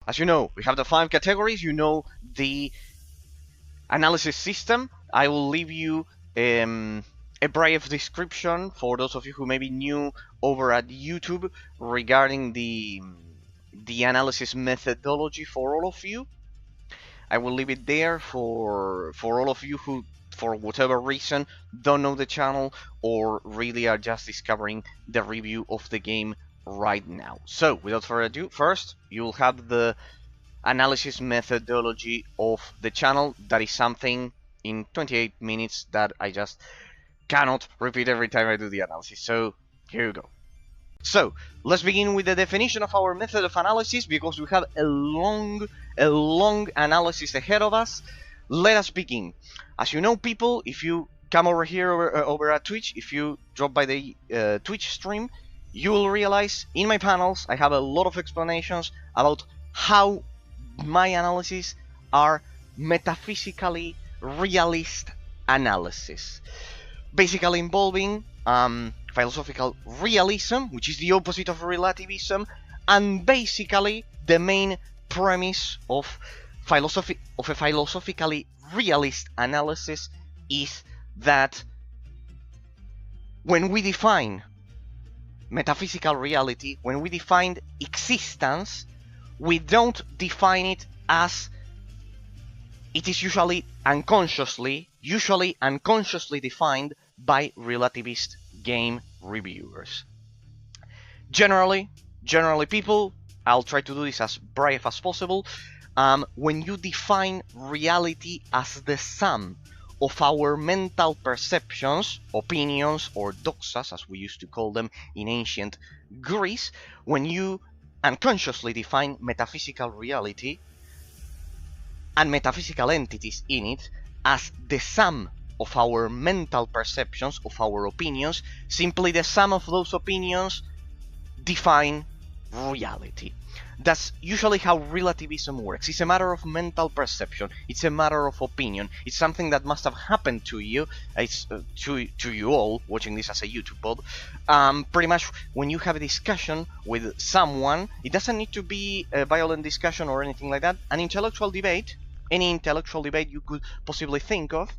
as you know, we have the 5 categories. You know the analysis system. I will leave you a brief description for those of you who may be new over at YouTube regarding the analysis methodology for all of you. I will leave it there for all of you who, for whatever reason, don't know the channel or really are just discovering the review of the game right now. So, without further ado, first, you will have the analysis methodology of the channel. That is something in 28 minutes that I just cannot repeat every time I do the analysis. So, here you go. So, let's begin with the definition of our method of analysis, because we have a long analysis ahead of us. Let us begin. As you know, people, if you come over here over at Twitch, if you drop by the Twitch stream, you will realize in my panels I have a lot of explanations about how my analyses are metaphysically realist analysis, basically involving philosophical realism, which is the opposite of relativism, and basically the main premise of a philosophically realist analysis is that when we define metaphysical reality, when we define existence, we don't define it as it is usually unconsciously defined by relativist game reviewers. Generally people, I'll try to do this as brief as possible, when you define reality as the sum of our mental perceptions, opinions, or doxas, as we used to call them in ancient Greece, when you unconsciously define metaphysical reality and metaphysical entities in it as the sum of our mental perceptions, of our opinions, simply the sum of those opinions define reality. That's usually how relativism works. It's a matter of mental perception. It's a matter of opinion. It's something that must have happened to you. It's to you all watching this as a YouTube pod. Pretty much when you have a discussion with someone, it doesn't need to be a violent discussion or anything like that. An intellectual debate, any intellectual debate you could possibly think of,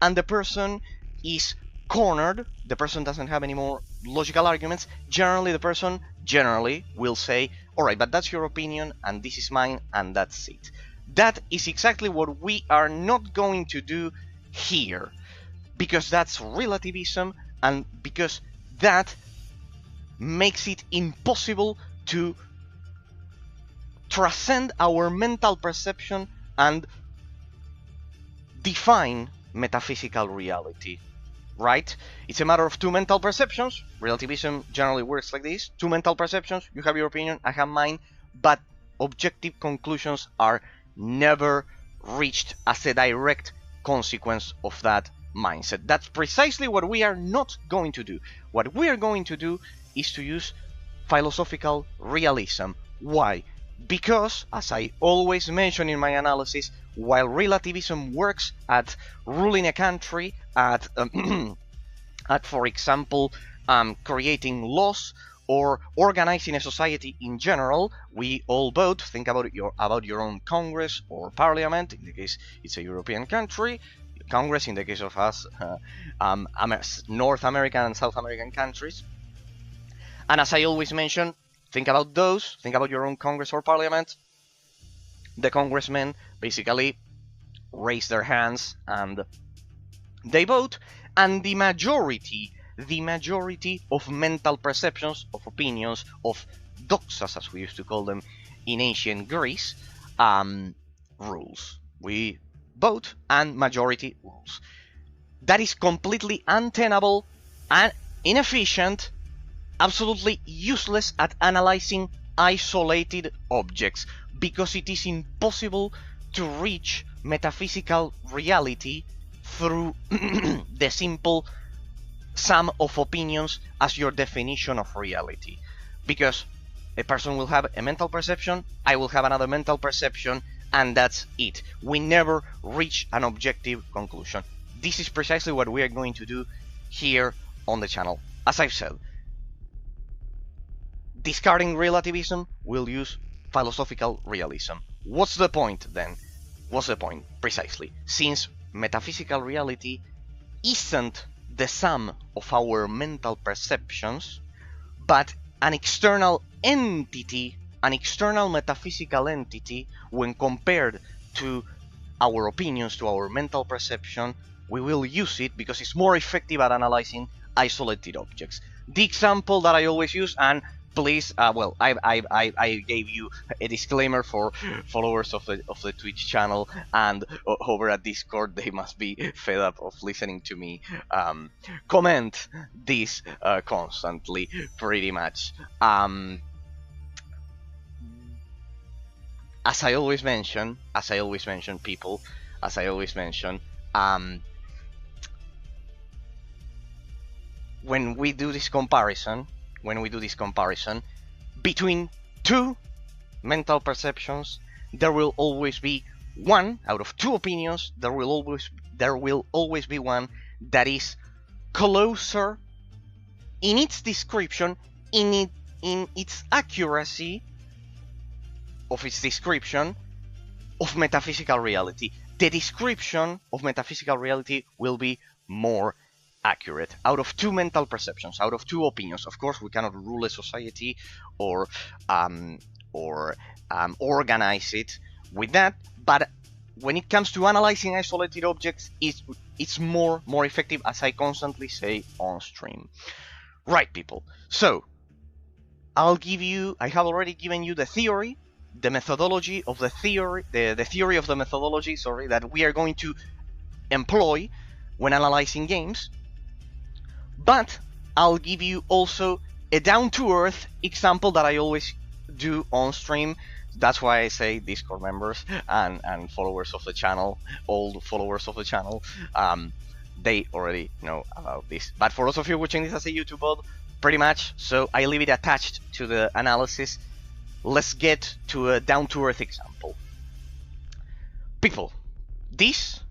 and the person is cornered, the person doesn't have any more logical arguments, generally the person will say, alright, but that's your opinion and this is mine and that's it. That is exactly what we are not going to do here, because that's relativism and because that makes it impossible to transcend our mental perception and define metaphysical reality, right? It's a matter of two mental perceptions. Relativism generally works like this. Two mental perceptions. You have your opinion, I have mine, but objective conclusions are never reached as a direct consequence of that mindset. That's precisely what we are not going to do. What we are going to do is to use philosophical realism. Why? Because, as I always mention in my analysis, while relativism works at ruling a country, at for example, creating laws or organizing a society in general, we all vote. Think about your own Congress or Parliament. In the case it's a European country, Congress in the case of us, North American and South American countries. And as I always mention, think about those. Think about your own Congress or Parliament. The congressmen basically raise their hands and they vote, and the majority of mental perceptions, of opinions, of doxas, as we used to call them in ancient Greece, rules. We vote and majority rules. That is completely untenable and inefficient, absolutely useless at analyzing isolated objects, because it is impossible to reach metaphysical reality through the simple sum of opinions as your definition of reality. Because a person will have a mental perception, I will have another mental perception, and that's it. We never reach an objective conclusion. This is precisely what we are going to do here on the channel. As I've said, discarding relativism, we'll use philosophical realism. What's the point then? What's the point? Precisely. Since metaphysical reality isn't the sum of our mental perceptions, but an external entity, an external metaphysical entity, when compared to our opinions, to our mental perception, we will use it because it's more effective at analyzing isolated objects. The example that I always use, and please, well, I gave you a disclaimer for followers of the Twitch channel, and over at Discord they must be fed up of listening to me comment this constantly, pretty much. As I always mention, people, as I always mention, when we do this comparison between two mental perceptions, there will always be one out of two opinions. There will always be one that is closer in its description, in its accuracy of its description of metaphysical reality. The description of metaphysical reality will be more accurate out of two mental perceptions, out of two opinions. Of course, we cannot rule a society or organize it with that, but when it comes to analyzing isolated objects, it's more effective, as I constantly say on stream. Right, people. So I have already given you the theory, the methodology of the theory, the theory of the methodology, sorry, that we are going to employ when analyzing games. But I'll give you also a down-to-earth example that I always do on stream. That's why I say Discord members and followers of the channel, old followers of the channel, they already know about this. But for those of you watching this as a YouTube VOD, pretty much, so I leave it attached to the analysis. Let's get to a down-to-earth example. People, this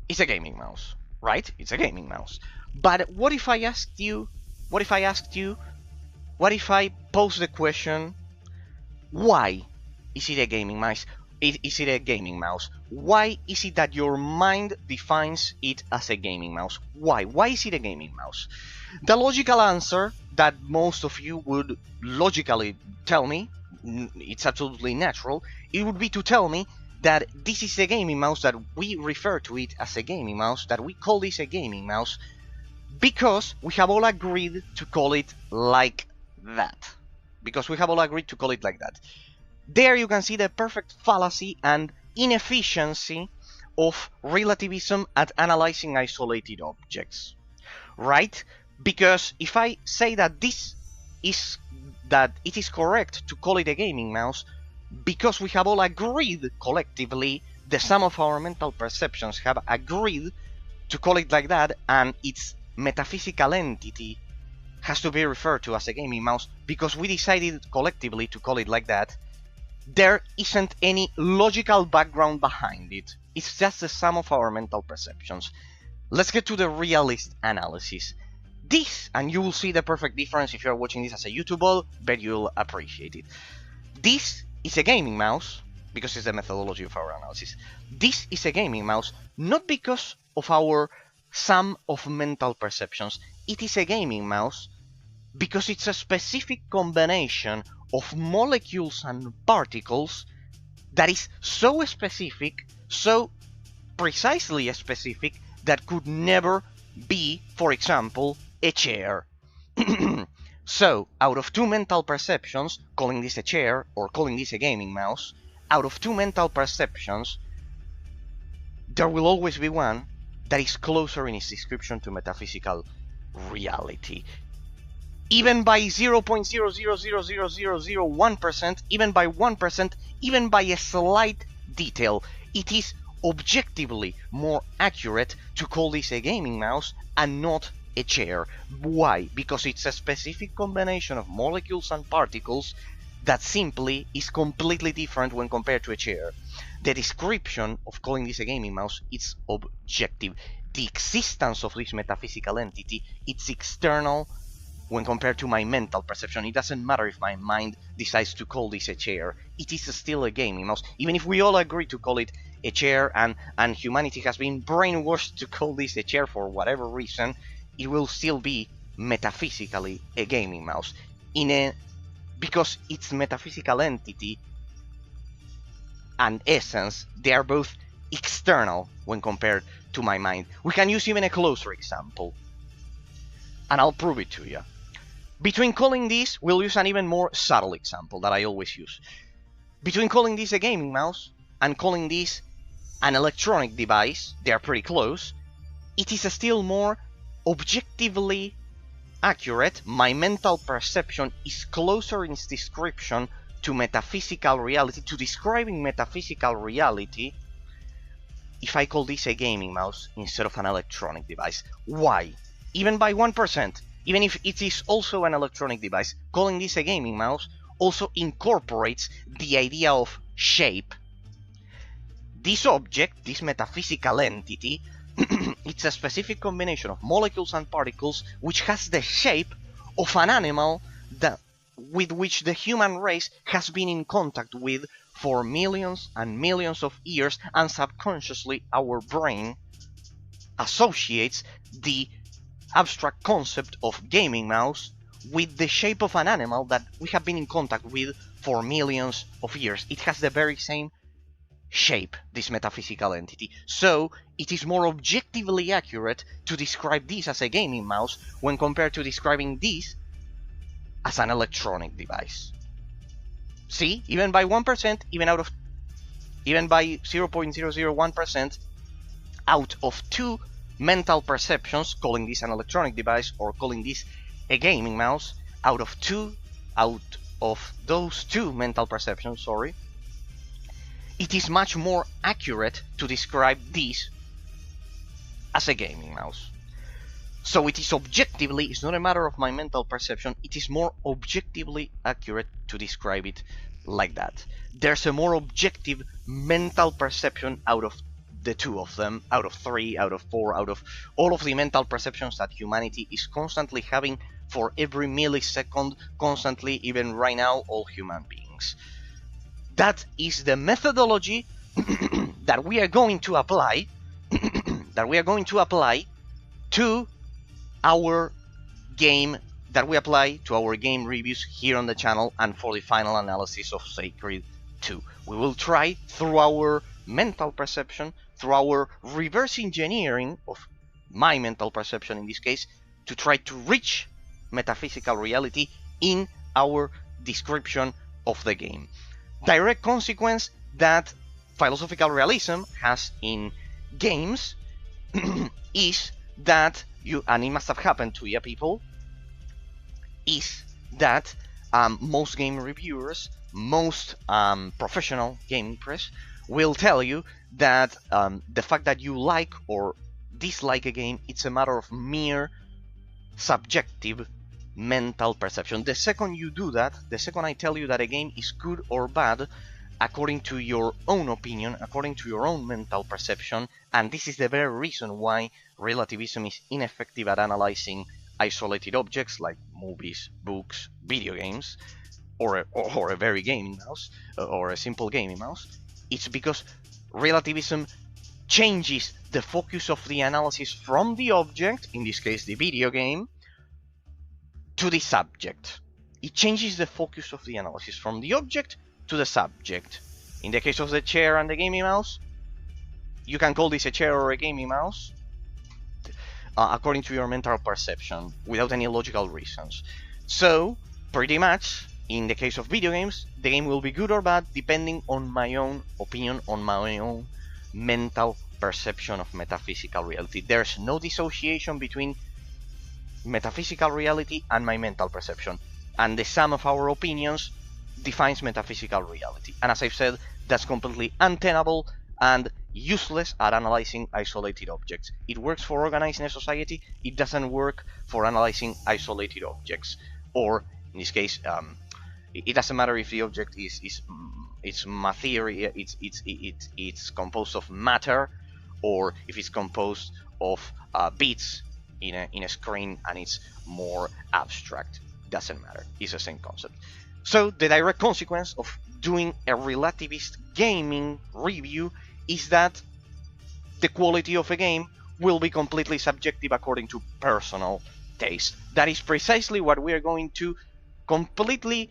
is a gaming mouse, right? It's a gaming mouse. But what if I asked you, what if I posed the question, why is it a gaming mouse? Is it a gaming mouse? Why is it that your mind defines it as a gaming mouse? Why? Why is it a gaming mouse? The logical answer that most of you would logically tell me, it's absolutely natural, it would be to tell me that this is a gaming mouse, that we refer to it as a gaming mouse, that we call this a gaming mouse, because we have all agreed to call it like that. There you can see the perfect fallacy and inefficiency of relativism at analyzing isolated objects, right? Because if I say that it is correct to call it a gaming mouse, because we have all agreed collectively, the sum of our mental perceptions have agreed to call it like that, and its metaphysical entity has to be referred to as a gaming mouse because we decided collectively to call it like that, there isn't any logical background behind it. It's just the sum of our mental perceptions. Let's get to the realist analysis. This, and you will see the perfect difference if you're watching this as a YouTube VOD, but you'll appreciate it. This is a gaming mouse, because it's the methodology of our analysis. This is a gaming mouse, not because of our sum of mental perceptions. It is a gaming mouse because it's a specific combination of molecules and particles that is so specific, so precisely specific, that could never be, for example, a chair. So, out of two mental perceptions, calling this a chair or calling this a gaming mouse, out of two mental perceptions, there will always be one that is closer in its description to metaphysical reality. Even by 0.0000001%, even by 1%, even by a slight detail, it is objectively more accurate to call this a gaming mouse and not a chair. Why? Because it's a specific combination of molecules and particles that simply is completely different when compared to a chair. The description of calling this a gaming mouse is objective. The existence of this metaphysical entity, it's external when compared to my mental perception. It doesn't matter if my mind decides to call this a chair. It is still a gaming mouse. Even if we all agree to call it a chair, and humanity has been brainwashed to call this a chair for whatever reason, it will still be metaphysically a gaming mouse. Because its metaphysical entity and essence, they are both external when compared to my mind. We can use even a closer example, and I'll prove it to you. Between calling this, we'll use an even more subtle example that I always use. Between calling this a gaming mouse and calling this an electronic device, they are pretty close. It is still more objectively accurate. My mental perception is closer in its description to metaphysical reality, to describing metaphysical reality, if I call this a gaming mouse instead of an electronic device. Why? Even by 1%, even if it is also an electronic device, calling this a gaming mouse also incorporates the idea of shape. This object, this metaphysical entity, it's a specific combination of molecules and particles which has the shape of an animal with which the human race has been in contact with for millions and millions of years, and subconsciously our brain associates the abstract concept of gaming mouse with the shape of an animal that we have been in contact with for millions of years. It has the very same shape, this metaphysical entity. So it is more objectively accurate to describe this as a gaming mouse when compared to describing this as an electronic device. See, even by 1%, even by 0.001% out of two mental perceptions, calling this an electronic device or calling this a gaming mouse, out of those two mental perceptions, it is much more accurate to describe this as a gaming mouse. So it is objectively, it's not a matter of my mental perception, it is more objectively accurate to describe it like that. There's a more objective mental perception out of the two of them, out of 3, out of 4, out of all of the mental perceptions that humanity is constantly having for every millisecond, constantly, even right now, all human beings. That is the methodology that we are going to apply to our game, that we apply to our game reviews here on the channel and for the final analysis of Sacred 2. We will try through our mental perception, through our reverse engineering of my mental perception in this case, to try to reach metaphysical reality in our description of the game. Direct consequence that philosophical realism has in games is that and it must have happened to you people, is that most game reviewers, most professional gaming press will tell you that the fact that you like or dislike a game, it's a matter of mere subjective mental perception. The second you do that, the second I tell you that a game is good or bad, according to your own opinion, according to your own mental perception, and this is the very reason why relativism is ineffective at analyzing isolated objects like movies, books, video games, or a very gaming mouse, or a simple gaming mouse. It's because relativism changes the focus of the analysis from the object, in this case the video game, to the subject. It changes the focus of the analysis from the object to the subject. In the case of the chair and the gaming mouse, you can call this a chair or a gaming mouse according to your mental perception, without any logical reasons. So, pretty much, in the case of video games, the game will be good or bad depending on my own opinion, on my own mental perception of metaphysical reality. There's no dissociation between metaphysical reality and my mental perception, and the sum of our opinions defines metaphysical reality. And as I've said, that's completely untenable and useless at analyzing isolated objects. It works for organizing a society, it doesn't work for analyzing isolated objects. Or, in this case, it doesn't matter if the object it's materia, it's composed of matter, or if it's composed of bits, in a screen and it's more abstract. Doesn't matter. It's the same concept. So the direct consequence of doing a relativist gaming review is that the quality of a game will be completely subjective according to personal taste. That is precisely what we are going to completely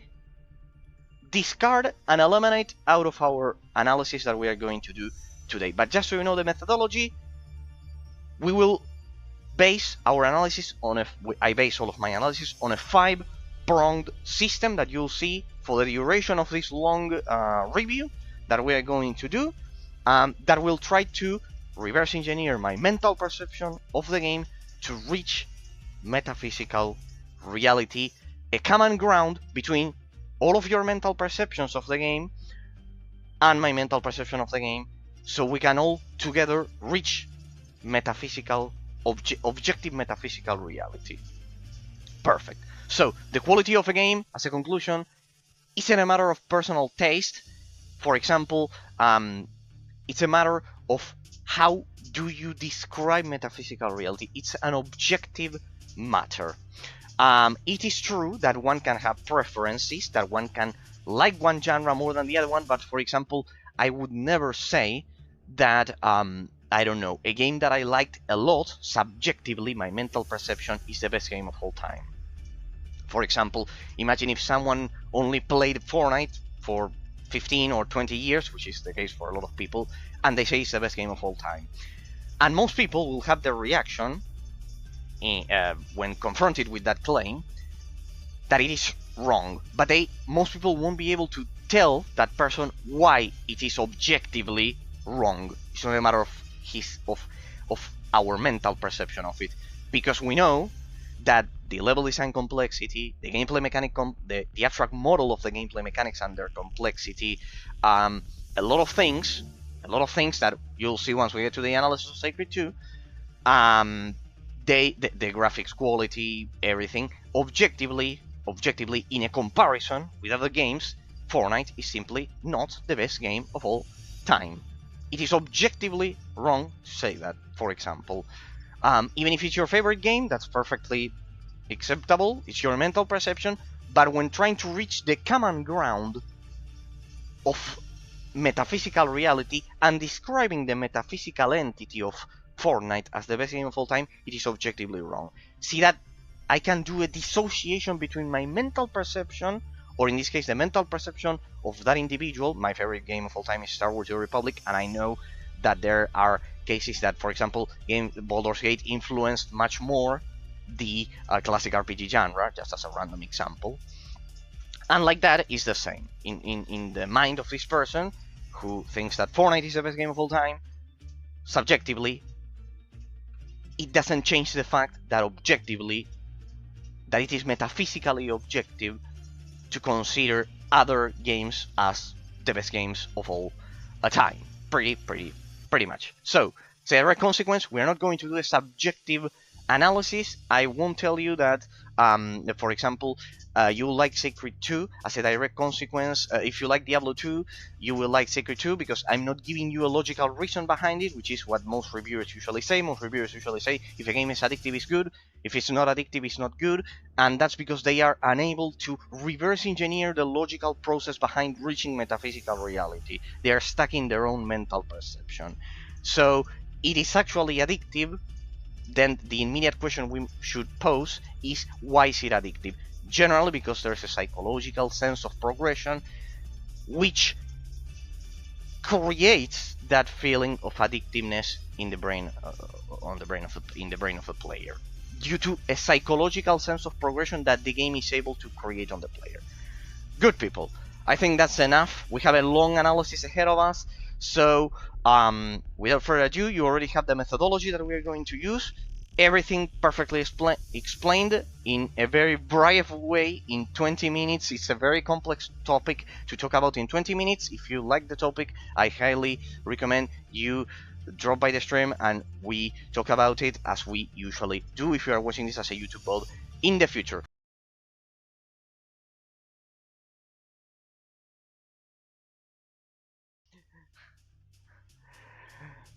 discard and eliminate out of our analysis that we are going to do today. But just so you know the methodology, we will base our analysis on I base all of my analysis on a 5-pronged system that you'll see for the duration of this long review that we are going to do, that will try to reverse engineer my mental perception of the game to reach metaphysical reality, a common ground between all of your mental perceptions of the game and my mental perception of the game, so we can all together reach metaphysical, objective metaphysical reality. Perfect. So the quality of a game, as a conclusion, isn't a matter of personal taste. For example, it's a matter of how do you describe metaphysical reality. It's an objective matter. It is true that one can have preferences, that one can like one genre more than the other one, but for example, I would never say that, I don't know, a game that I liked a lot, subjectively, my mental perception, is the best game of all time. For example, imagine if someone only played Fortnite for 15 or 20 years, which is the case for a lot of people, and they say it's the best game of all time. And most people will have their reaction when confronted with that claim that it is wrong, but most people won't be able to tell that person why it is objectively wrong. It's not a matter of our mental perception of it, because we know that the level design complexity, the gameplay mechanic, the abstract model of the gameplay mechanics and their complexity, a lot of things that you'll see once we get to the analysis of Sacred 2, the graphics quality, everything, objectively in a comparison with other games, Fortnite is simply not the best game of all time. It is objectively wrong to say that, for example. Even if it's your favorite game, that's perfectly acceptable, it's your mental perception, but when trying to reach the common ground of metaphysical reality and describing the metaphysical entity of Fortnite as the best game of all time, it is objectively wrong. See that I can do a dissociation between my mental perception, or in this case the mental perception of that individual. My favorite game of all time is Star Wars: The Republic, and I know that there are cases that, for example, Baldur's Gate influenced much more the classic RPG genre, just as a random example. And like that is the same in the mind of this person who thinks that Fortnite is the best game of all time. Subjectively, it doesn't change the fact that objectively, that it is metaphysically objective to consider other games as the best games of all time. Pretty much. So, as a direct consequence, we're not going to do a subjective analysis. I won't tell you that, for example, you will like Sacred 2 as a direct consequence. If you like Diablo 2, you will like Sacred 2, because I'm not giving you a logical reason behind it, which is what most reviewers usually say. Most reviewers usually say if a game is addictive, it's good. If it's not addictive, it's not good. And that's because they are unable to reverse engineer the logical process behind reaching metaphysical reality. They are stuck in their own mental perception. So it is actually addictive. Then the immediate question we should pose is, why is it addictive? Generally because there's a psychological sense of progression which creates that feeling of addictiveness in the brain, in the brain of the player, due to a psychological sense of progression that the game is able to create on the player. Good people, I think that's enough. We have a long analysis ahead of us, so without further ado, you already have the methodology that we are going to use. Everything perfectly explained in a very brief way in 20 minutes. It's a very complex topic to talk about in 20 minutes. If you like the topic, I highly recommend you drop by the stream and we talk about it as we usually do if you are watching this as a YouTube pod in the future.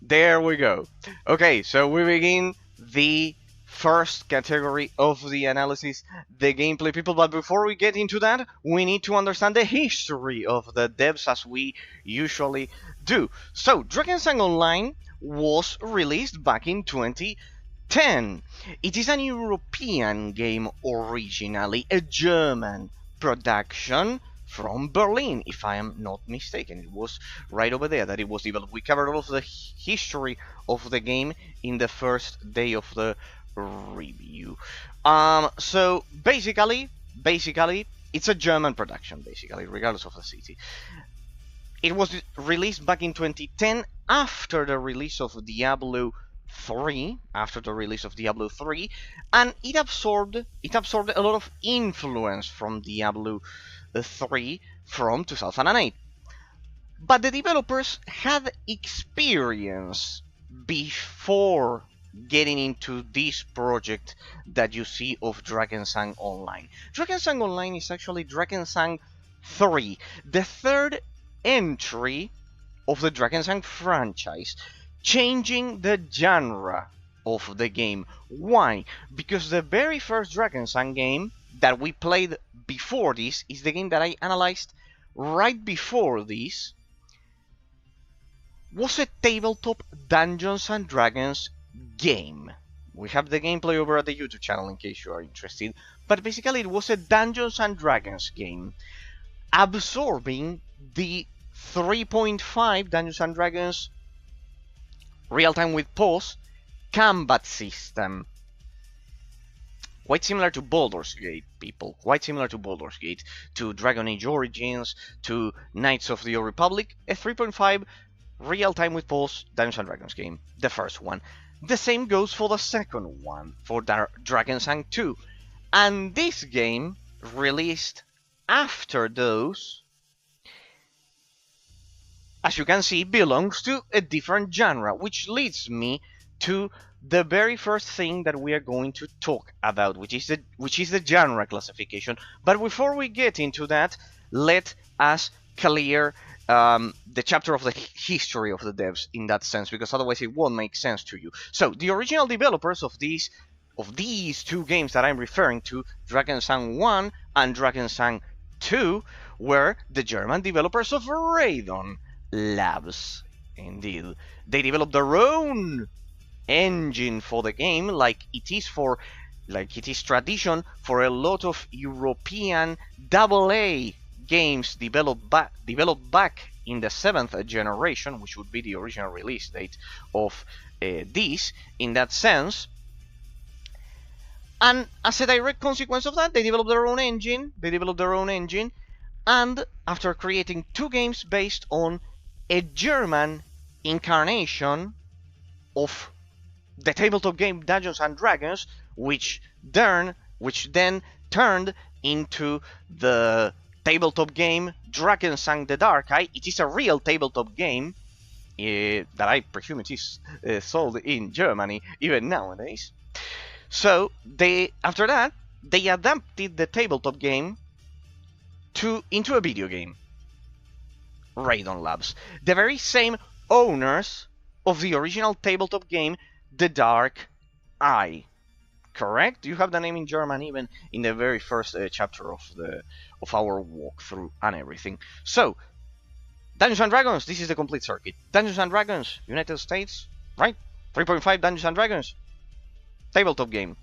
There we go. Okay, so we begin the first category of the analysis, the gameplay, people. But before we get into that, we need to understand the history of the devs, as we usually do. So, Drakensang Online was released back in 2010. It is an European game originally, a German production from Berlin, if I am not mistaken. It was right over there that it was developed. We covered all of the history of the game in the first day of the review. So basically, it's a German production, basically, regardless of the city. It was released back in 2010 after the release of Diablo 3, and it absorbed a lot of influence from Diablo 3 from 2008. But the developers had experience before getting into this project that you see of Drakensang Online. Drakensang Online is actually Drakensang 3, the third entry of the Drakensang franchise, changing the genre of the game. Why? Because the very first Drakensang game that we played before this is the game that I analyzed right before this, was a tabletop Dungeons and Dragons game. We have the gameplay over at the YouTube channel in case you are interested. But basically it was a Dungeons and Dragons game, absorbing the 3.5 Dungeons and Dragons real-time with pause combat system. Quite similar to Baldur's Gate, people. Quite similar to Baldur's Gate, to Dragon Age Origins, to Knights of the Old Republic. A 3.5 real-time with pause Dungeons and Dragons game. The first one. The same goes for the second one, for Drakensang 2. And this game, released after those, as you can see, belongs to a different genre, which leads me to the very first thing that we are going to talk about, which is the genre classification. But before we get into that, let us clear the chapter of the history of the devs in that sense, because otherwise it won't make sense to you. So the original developers of these two games that I'm referring to, Drakensang 1 and Drakensang 2, were the German developers of Radon Labs. Indeed, they developed their own engine for the game, like it is tradition for a lot of European AA games developed back in the 7th generation, which would be the original release date of this, in that sense. And as a direct consequence of that, they developed their own engine. And after creating two games based on a German incarnation of the tabletop game Dungeons and Dragons, which then turned into the tabletop game Drakensang the Dark Eye. It is a real tabletop game that I presume it is sold in Germany even nowadays. So after that they adapted the tabletop game into a video game. Radon Labs, the very same owners of the original tabletop game The Dark Eye. Correct? You have the name in German even in the very first chapter of our walkthrough and everything. So, Dungeons and Dragons, this is the complete circuit. Dungeons and Dragons, United States, right? 3.5 Dungeons and Dragons, tabletop game.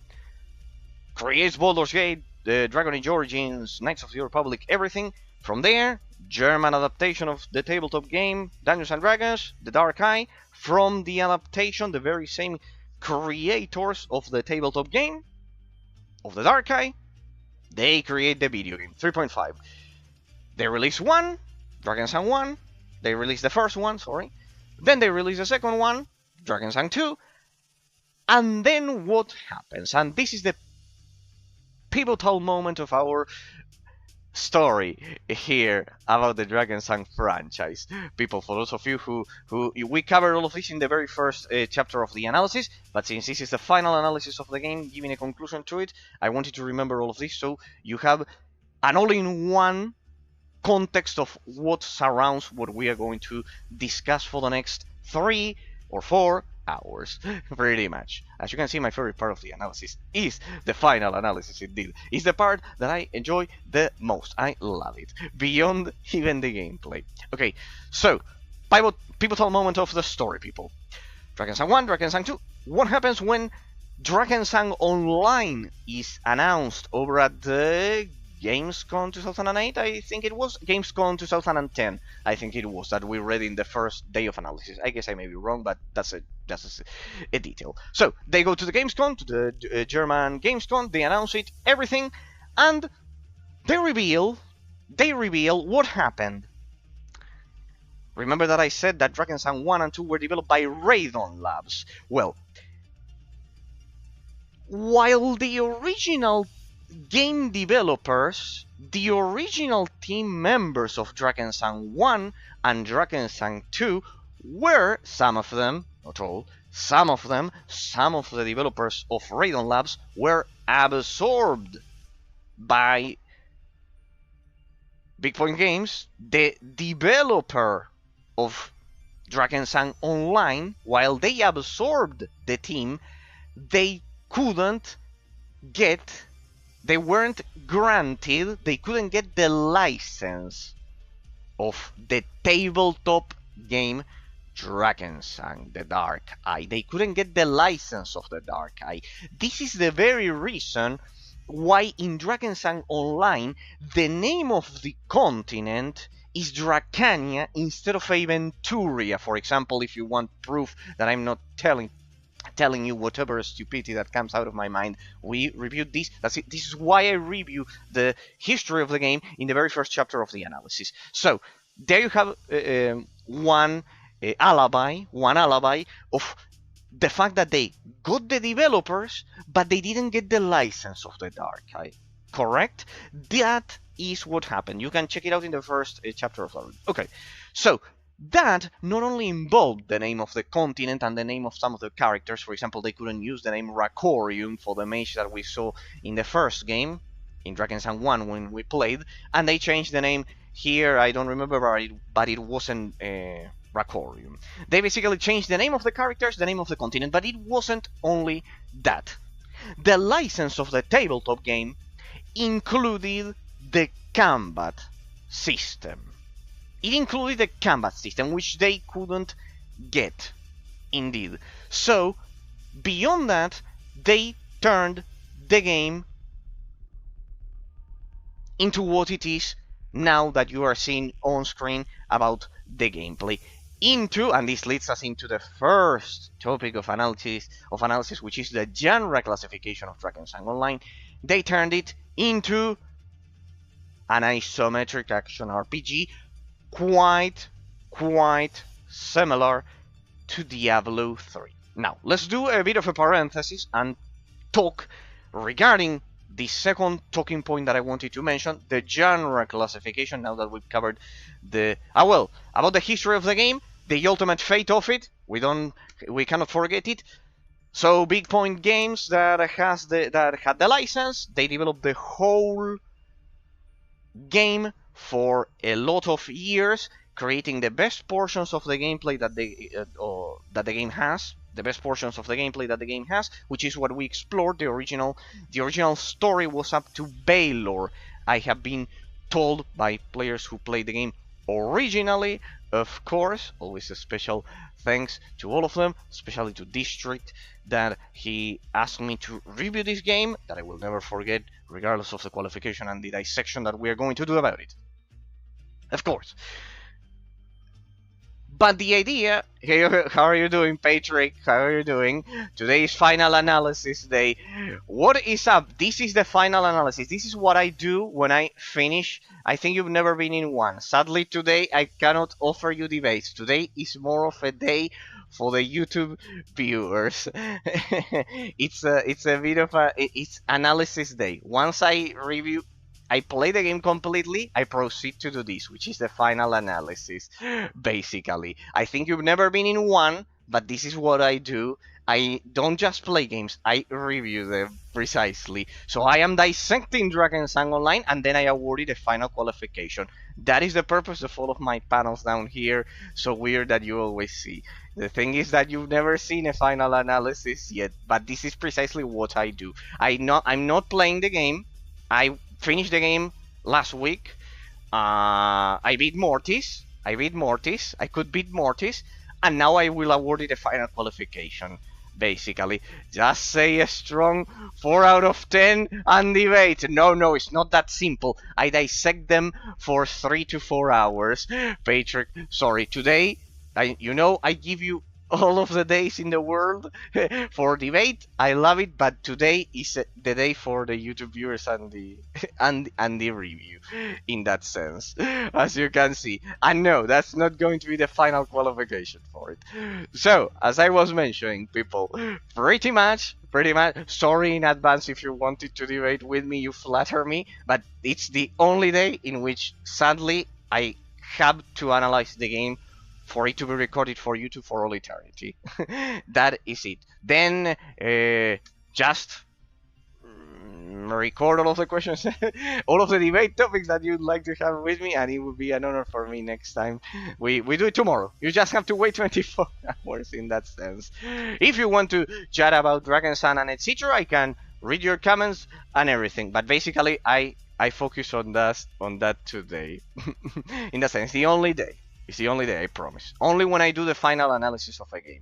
Creates Baldur's Gate, Dragon Age Origins, Knights of the Old Republic, everything. From there, German adaptation of the tabletop game Dungeons and Dragons, The Dark Eye. From the adaptation, the very same creators of the tabletop game of The Dark Eye, they create the video game 3.5. They release one, Drakensang 1. They release the first one, sorry. Then they release the second one, Drakensang 2. And then what happens? And this is the pivotal moment of our story here about the Drakensang franchise. People, for those of you who we covered all of this in the very first chapter of the analysis, but since this is the final analysis of the game, giving a conclusion to it, I want you to remember all of this so you have an all-in-one context of what surrounds what we are going to discuss for the next 3 or 4 hours, pretty much. As you can see, my favorite part of the analysis is the final analysis indeed. It's the part that I enjoy the most. I love it, beyond even the gameplay. Okay, so, pivotal moment of the story, people. Drakensang 1, Drakensang 2. What happens when Drakensang Online is announced over at the Gamescom 2008, I think it was. Gamescom 2010, I think it was, that we read in the first day of analysis. I guess I may be wrong, but that's a detail. So, they go to the Gamescom, to the German Gamescom, they announce it, everything, and they reveal what happened. Remember that I said that Drakensang 1 and 2 were developed by Radon Labs. Well, while the original game developers, the original team members of Drakensang 1 and Drakensang 2 were, some of them, not all, some of the developers of Radon Labs were absorbed by BigPoint Games, the developer of Drakensang Online. While they absorbed the team, they couldn't get, they weren't granted, they couldn't get the license of the tabletop game Drakensang, the Dark Eye. They couldn't get the license of the Dark Eye. This is the very reason why in Drakensang Online the name of the continent is Dracania instead of Aventuria. For example, if you want proof that I'm not telling you whatever stupidity that comes out of my mind, we reviewed this. That's it. This is why I review the history of the game in the very first chapter of the analysis. So there you have one alibi of the fact that they got the developers, but they didn't get the license of the Dark Eye. Correct? That is what happened. You can check it out in the first chapter of the review. Okay, so that not only involved the name of the continent and the name of some of the characters. For example, they couldn't use the name Rakorium for the mage that we saw in the first game, in Drakensang 1 when we played, and they changed the name here, I don't remember, but it wasn't Rakorium. They basically changed the name of the characters, the name of the continent, but it wasn't only that. The license of the tabletop game included the combat system. It included the combat system, which they couldn't get, indeed. So, beyond that, they turned the game into what it is now that you are seeing on screen about the gameplay. And this leads us into the first topic of analysis, which is the genre classification of Drakensang Online. They turned it into an isometric action RPG, quite similar to Diablo 3. Now, let's do a bit of a parenthesis and talk regarding the second talking point that I wanted to mention, the genre classification, now that we've covered about the history of the game, the ultimate fate of it. We cannot forget it. So BigPoint Games that had the license, they developed the whole game for a lot of years, creating the best portions of the gameplay that the game has, which is what we explored. The original story was up to Baylor. I have been told by players who played the game originally, of course, always a special thanks to all of them, especially to District, that he asked me to review this game, that I will never forget, regardless of the qualification and the dissection that we are going to do about it. Of course. But the idea, hey, how are you doing, Patrick? How are you doing? Today is final analysis day. What is up? This is the final analysis. This is what I do when I finish. I think you've never been in one. Sadly, today I cannot offer you debates. Today is more of a day for the YouTube viewers. It's a bit of it's analysis day. Once I play the game completely, I proceed to do this, which is the final analysis, basically. I think you've never been in one, but this is what I do, I don't just play games, I review them precisely. So I am dissecting Drakensang Online, and then I awarded a final qualification. That is the purpose of all of my panels down here, so weird that you always see. The thing is that you've never seen a final analysis yet, but this is precisely what I do. I'm not playing the game. I finished the game last week. I beat Mortis. I could beat Mortis, and now I will award it a final qualification. Basically, just say a strong 4 out of 10 and debate. No, it's not that simple. I dissect them for 3 to 4 hours. Patrick, sorry, today, I give you all of the days in the world for debate. I love it, but today is the day for the YouTube viewers and the and the review, in that sense, as you can see. And no, that's not going to be the final qualification for it. So, as I was mentioning, people, pretty much. Sorry in advance if you wanted to debate with me. You flatter me, but it's the only day in which, sadly, I have to analyze the game for it to be recorded for YouTube for all eternity. That is it. Then just record all of the questions, all of the debate topics that you'd like to have with me, and it would be an honor for me next time. We do it tomorrow. You just have to wait 24 hours in that sense. If you want to chat about Drakensang and etc., I can read your comments and everything. But basically, I focus on that today. In that sense, the only day. It's the only day, I promise. Only when I do the final analysis of a game.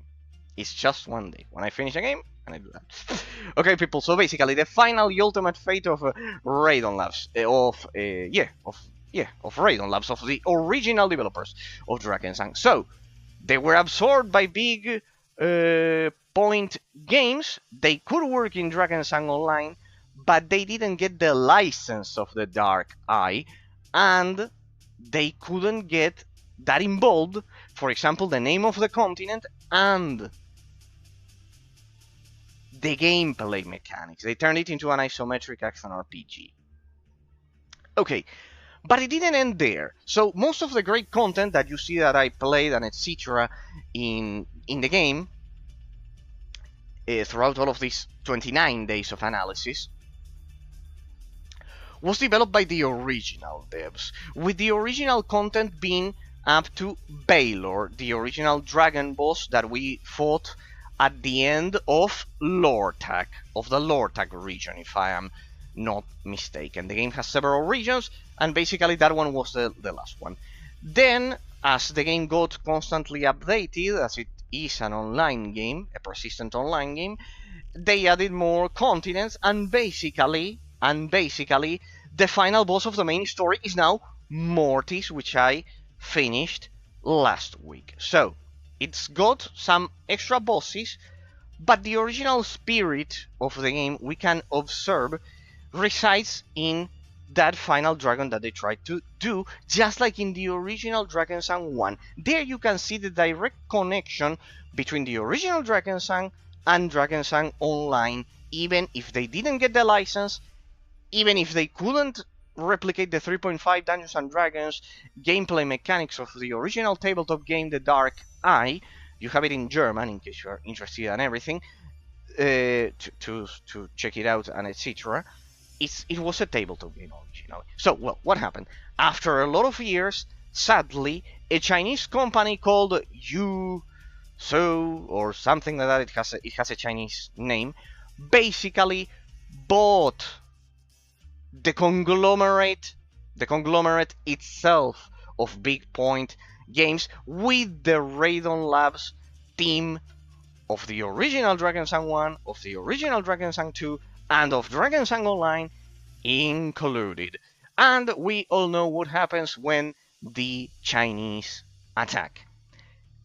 It's just one day. When I finish a game, and I do that. Okay, people, so basically the final, the ultimate fate of Radon Labs. Of Radon Labs, of the original developers of Drakensang. So, they were absorbed by BigPoint Games. They could work in Drakensang Online, but they didn't get the license of the Dark Eye, and they couldn't get that involved, for example, the name of the continent and the gameplay mechanics. They turned it into an isometric action RPG. Okay, but it didn't end there. So most of the great content that you see that I played and etc. in the game, throughout all of these 29 days of analysis, was developed by the original devs, with the original content being up to Baylor, the original dragon boss that we fought at the end of Lortag, of the Lortag region, if I am not mistaken. The game has several regions, and basically that one was the last one. Then, as the game got constantly updated, as it is an online game, a persistent online game, they added more continents, and basically, the final boss of the main story is now Mortis, which I finished last week. So it's got some extra bosses, but the original spirit of the game, we can observe, resides in that final dragon that they tried to do, just like in the original Drakensang 1. There you can see the direct connection between the original Drakensang and Drakensang Online, even if they didn't get the license, even if they couldn't replicate the 3.5 Dungeons and Dragons gameplay mechanics of the original tabletop game, The Dark Eye. You have it in German, in case you are interested in everything, to check it out and etc. It was a tabletop game originally. So, well, what happened? After a lot of years, sadly, a Chinese company called or something like that, it has a Chinese name, basically bought the conglomerate itself of BigPoint Games with the Radon Labs team of the original Drakensang 1, of the original Drakensang 2, and of Drakensang Online included. And we all know what happens when the Chinese attack.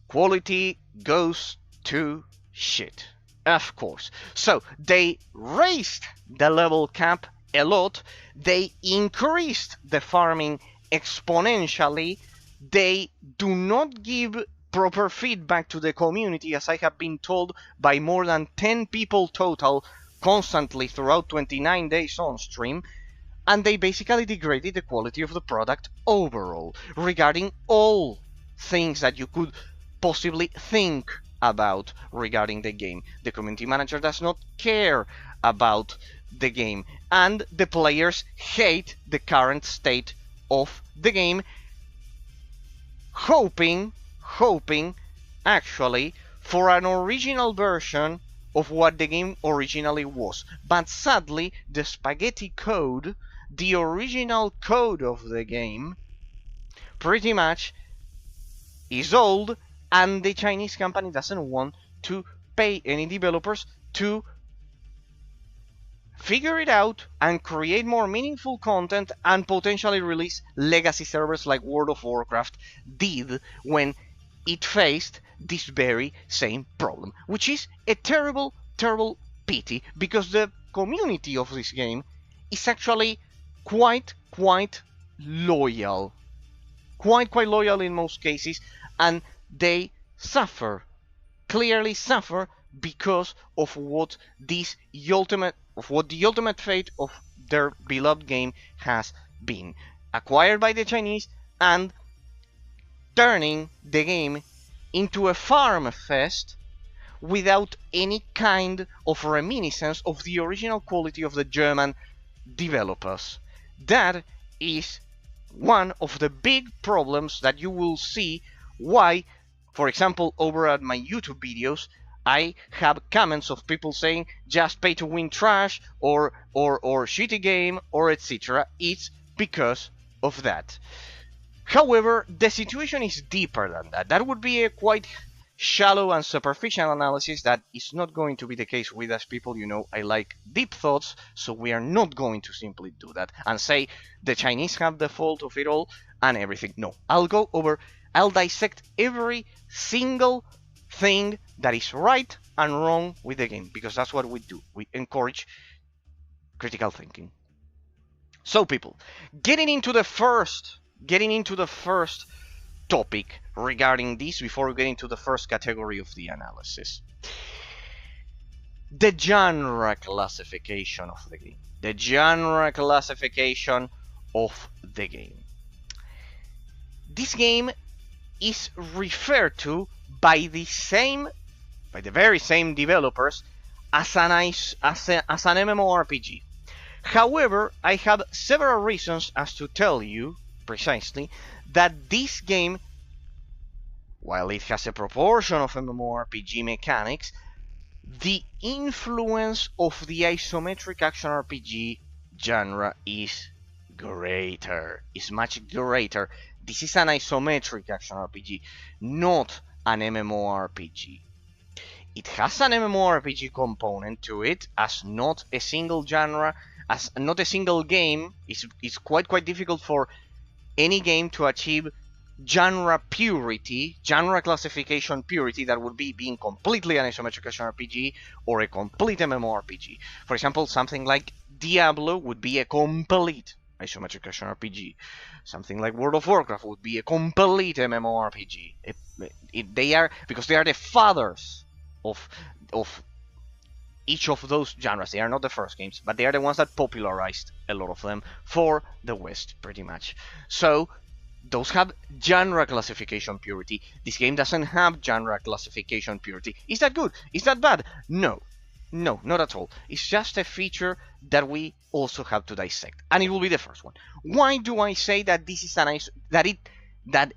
Quality goes to shit, of course. So they raised the level cap a lot, they increased the farming exponentially, they do not give proper feedback to the community, as I have been told by more than 10 people total constantly throughout 29 days on stream, and they basically degraded the quality of the product overall, regarding all things that you could possibly think about regarding the game. The community manager does not care about the game, and the players hate the current state of the game, hoping actually for an original version of what the game originally was. But sadly, the spaghetti code, the original code of the game, pretty much is old, and the Chinese company doesn't want to pay any developers to figure it out and create more meaningful content and potentially release legacy servers like World of Warcraft did when it faced this very same problem, which is a terrible pity, because the community of this game is actually quite loyal, quite loyal in most cases, and they clearly suffer because of what the ultimate fate of their beloved game has been: acquired by the Chinese and turning the game into a farm fest without any kind of reminiscence of the original quality of the German developers. That is one of the big problems that you will see why, for example, over at my YouTube videos, I have comments of people saying just pay to win trash or shitty game or etc. It's because of that. However, the situation is deeper than that. That would be a quite shallow and superficial analysis that is not going to be the case with us people. You know, I like deep thoughts, so we are not going to simply do that and say the Chinese have the fault of it all and everything. No, I'll dissect every single thing that is right and wrong with the game, because that's what we do. We encourage critical thinking. So people, getting into the first topic regarding this, before we get into the first category of the analysis: the genre classification of the game. The genre classification of the game. This game is referred to by the very same developers as an MMORPG. However, I have several reasons as to tell you precisely that this game, while it has a proportion of MMORPG mechanics, the influence of the isometric action RPG genre is much greater. This is an isometric action RPG, not an MMORPG. It has an MMORPG component to it, as not a single genre, as not a single game. It's quite difficult for any game to achieve genre purity, genre classification purity, that would be being completely an isometric action RPG or a complete MMORPG. For example, something like Diablo would be a complete isometric action RPG. Something like World of Warcraft would be a complete MMORPG. They are the fathers of each of those genres. They are not the first games, but they are the ones that popularized a lot of them for the West, pretty much. So those have genre classification purity. This game doesn't have genre classification purity. Is that good? Is that bad? No, not at all. It's just a feature that we also have to dissect, and it will be the first one. Why do I say that this is that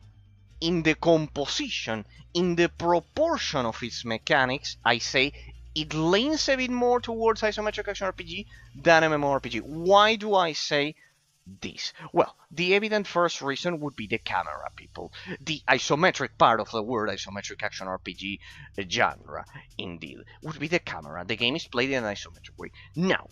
in the composition, in the proportion of its mechanics, I say it leans a bit more towards isometric action RPG than MMORPG? Why do I say this? Well, the evident first reason would be the camera, people. The isometric part of the word isometric action RPG genre, indeed, would be the camera. The game is played in an isometric way. Now,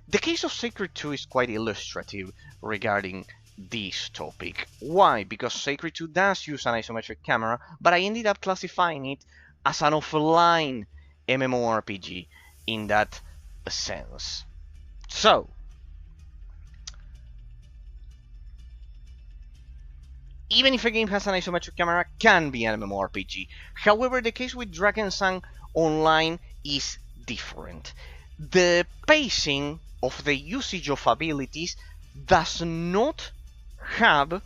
the case of Sacred 2 is quite illustrative regarding this topic. Why? Because Sacred 2 does use an isometric camera, but I ended up classifying it as an offline MMORPG in that sense. So, even if a game has an isometric camera, can be an MMORPG. However, the case with Drakensang Online is different. The pacing of the usage of abilities does not have,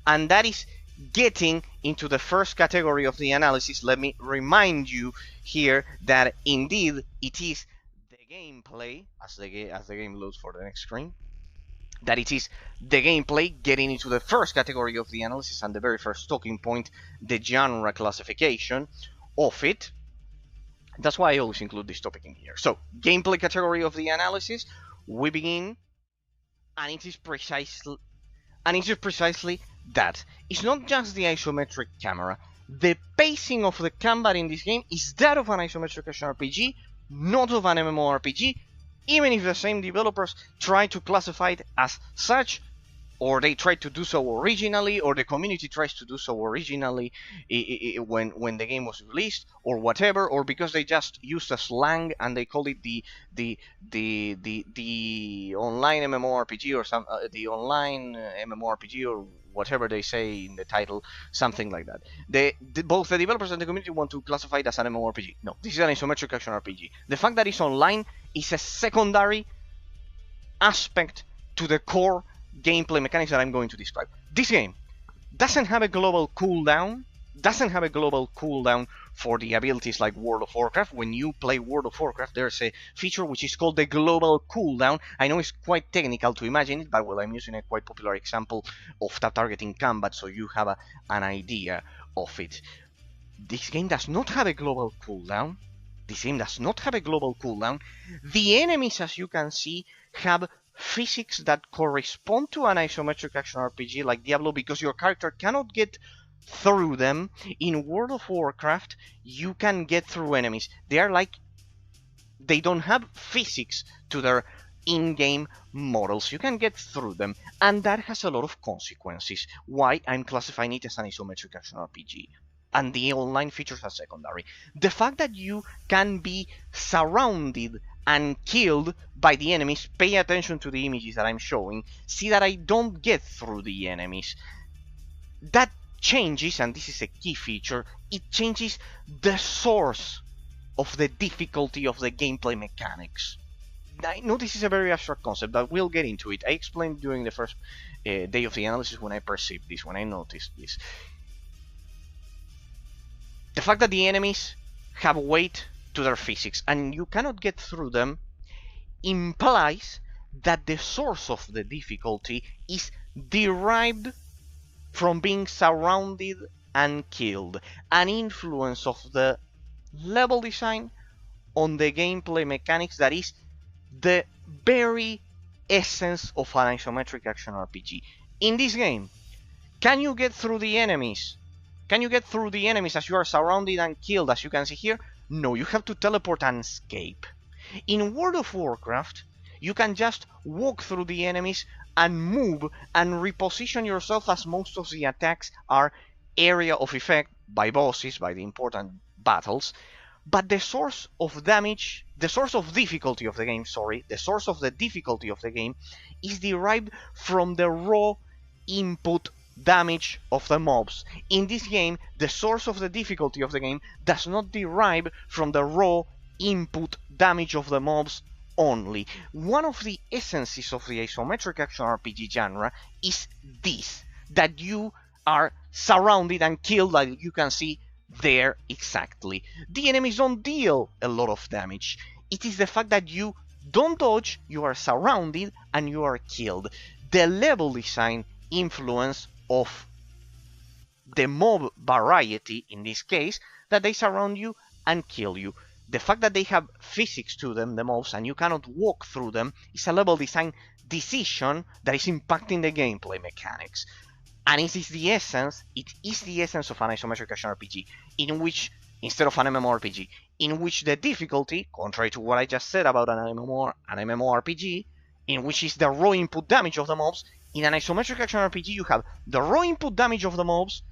and that is getting into the first category of the analysis, let me remind you here that indeed it is the gameplay, as the game loads for the next screen, that it is the gameplay getting into the first category of the analysis and the very first talking point, the genre classification of it. That's why I always include this topic in here. So, gameplay category of the analysis, we begin, and it is precisely that. It's not just the isometric camera. The pacing of the combat in this game is that of an isometric action RPG, not of an MMORPG, even if the same developers try to classify it as such, or they tried to do so originally, or the community tries to do so originally when the game was released, or whatever, or because they just used a slang and they call it the online MMORPG or the online MMORPG or whatever they say in the title, something like that. Both the developers and the community want to classify it as an MMORPG. No, this is an isometric action RPG. The fact that it's online is a secondary aspect to the core gameplay mechanics that I'm going to describe. This game doesn't have a global cooldown, for the abilities like World of Warcraft. When you play World of Warcraft, there's a feature which is called the global cooldown. I know it's quite technical to imagine it, but well, I'm using a quite popular example of tap targeting combat, so you have an idea of it. This game does not have a global cooldown. The enemies, as you can see, have physics that correspond to an isometric action RPG like Diablo, because your character cannot get through them. In World of Warcraft, you can get through enemies. They don't have physics to their in-game models. You can get through them, and that has a lot of consequences. Why I'm classifying it as an isometric action RPG. And the online features are secondary. The fact that you can be surrounded and killed by the enemies, pay attention to the images that I'm showing, see that I don't get through the enemies. That changes, and this is a key feature, it changes the source of the difficulty of the gameplay mechanics. I know this is a very abstract concept, but we'll get into it. I explained during the first day of the analysis when I perceived this, when I noticed this. The fact that the enemies have weight to their physics and you cannot get through them implies that the source of the difficulty is derived from being surrounded and killed. An influence of the level design on the gameplay mechanics that is the very essence of an isometric action RPG. In this game, can you get through the enemies? Can you get through the enemies as you are surrounded and killed, as you can see here? No, you have to teleport and escape. In World of Warcraft, you can just walk through the enemies and move and reposition yourself, as most of the attacks are area of effect by bosses, by the important battles. But the source of damage, the source of difficulty of the game, is derived from the raw input damage of the mobs. In this game, the source of the difficulty of the game does not derive from the raw input damage of the mobs only. One of the essences of the isometric action RPG genre is this, that you are surrounded and killed, like you can see there exactly. The enemies don't deal a lot of damage. It is the fact that you don't dodge, you are surrounded and you are killed. The level design influence of the mob variety, in this case, that they surround you and kill you. The fact that they have physics to them, the mobs, and you cannot walk through them, is a level design decision that is impacting the gameplay mechanics. And it is the essence of an isometric action RPG, in which, instead of an MMORPG, in which the difficulty, contrary to what I just said about an MMORPG, in which is the raw input damage of the mobs, in an isometric action RPG you have the raw input damage of the mobs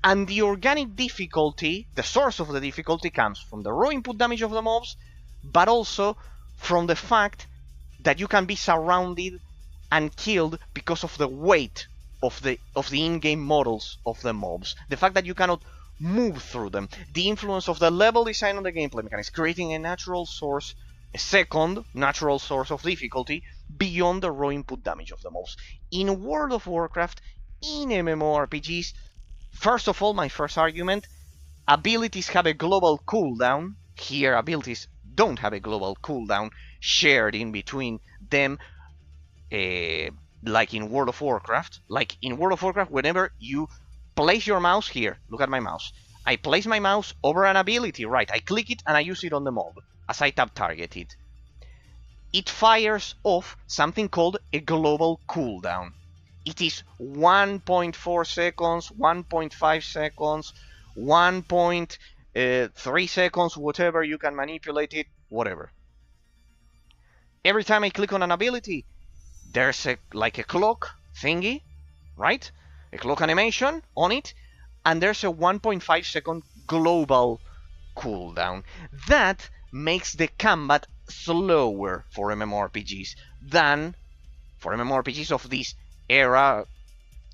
and the organic difficulty, the source of the difficulty, comes from the raw input damage of the mobs, but also from the fact that you can be surrounded and killed because of the weight of the in-game models of the mobs. The fact that you cannot move through them. The influence of the level design on the gameplay mechanics, creating a second natural source of difficulty beyond the raw input damage of the mobs. In World of Warcraft, in MMORPGs, first of all, my first argument, abilities have a global cooldown. Here, abilities don't have a global cooldown shared in between them, like in World of Warcraft. Like in World of Warcraft, whenever you place your mouse here, look at my mouse. I place my mouse over an ability, right? I click it and I use it on the mob as I tap target it. It fires off something called a global cooldown. It is 1.4 seconds, 1.5 seconds, 1.3 seconds, whatever, you can manipulate it, whatever. Every time I click on an ability, there's like a clock thingy, right? A clock animation on it, and there's a 1.5 second global cooldown. That makes the combat slower for MMORPGs than for MMORPGs of this era,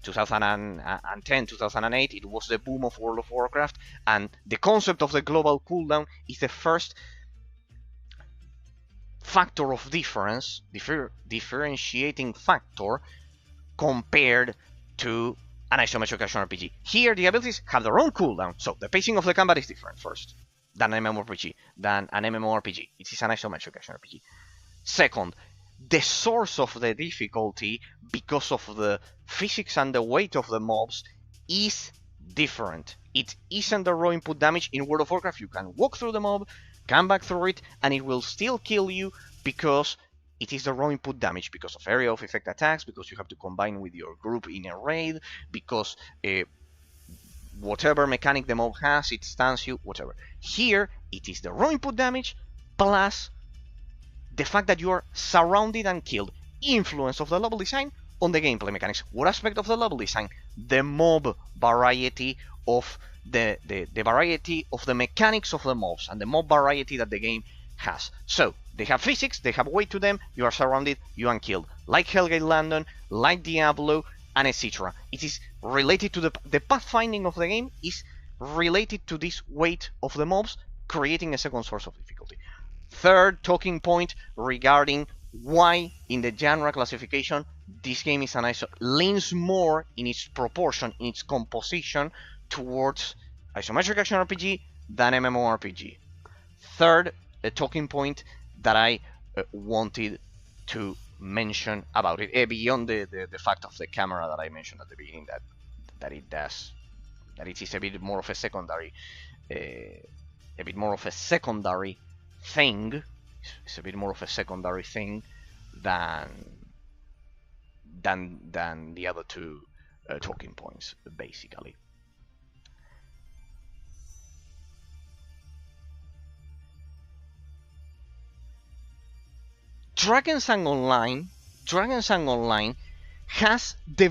2010, 2008. It was the boom of World of Warcraft, and the concept of the global cooldown is the first factor of difference, differentiating factor compared to an isometric action RPG. Here, the abilities have their own cooldown, so the pacing of the combat is different first than an MMORPG. It is an isometric action RPG. Second, the source of the difficulty, because of the physics and the weight of the mobs, is different. It isn't the raw input damage. In World of Warcraft, you can walk through the mob, come back through it, and it will still kill you because it is the raw input damage, because of area of effect attacks, because you have to combine with your group in a raid, because whatever mechanic the mob has, it stuns you, whatever. Here, it is the raw input damage plus the fact that you are surrounded and killed. Influence of the level design on the gameplay mechanics. What aspect of the level design? The mob variety of the variety of the mechanics of the mobs and the mob variety that the game has. So they have physics, they have weight to them, you are surrounded, you are killed. Like Hellgate London, like Diablo, and etc. It is related to the pathfinding of the game is related to this weight of the mobs, creating a second source of difficulty. Third talking point regarding why in the genre classification this game is leans more in its proportion, in its composition towards isometric action RPG than MMORPG. Third talking point that I wanted to mention about it, beyond the fact of the camera that I mentioned at the beginning, that it is a bit more of a secondary thing. It's a bit more of a secondary thing than the other two talking points, basically. Drakensang Online has the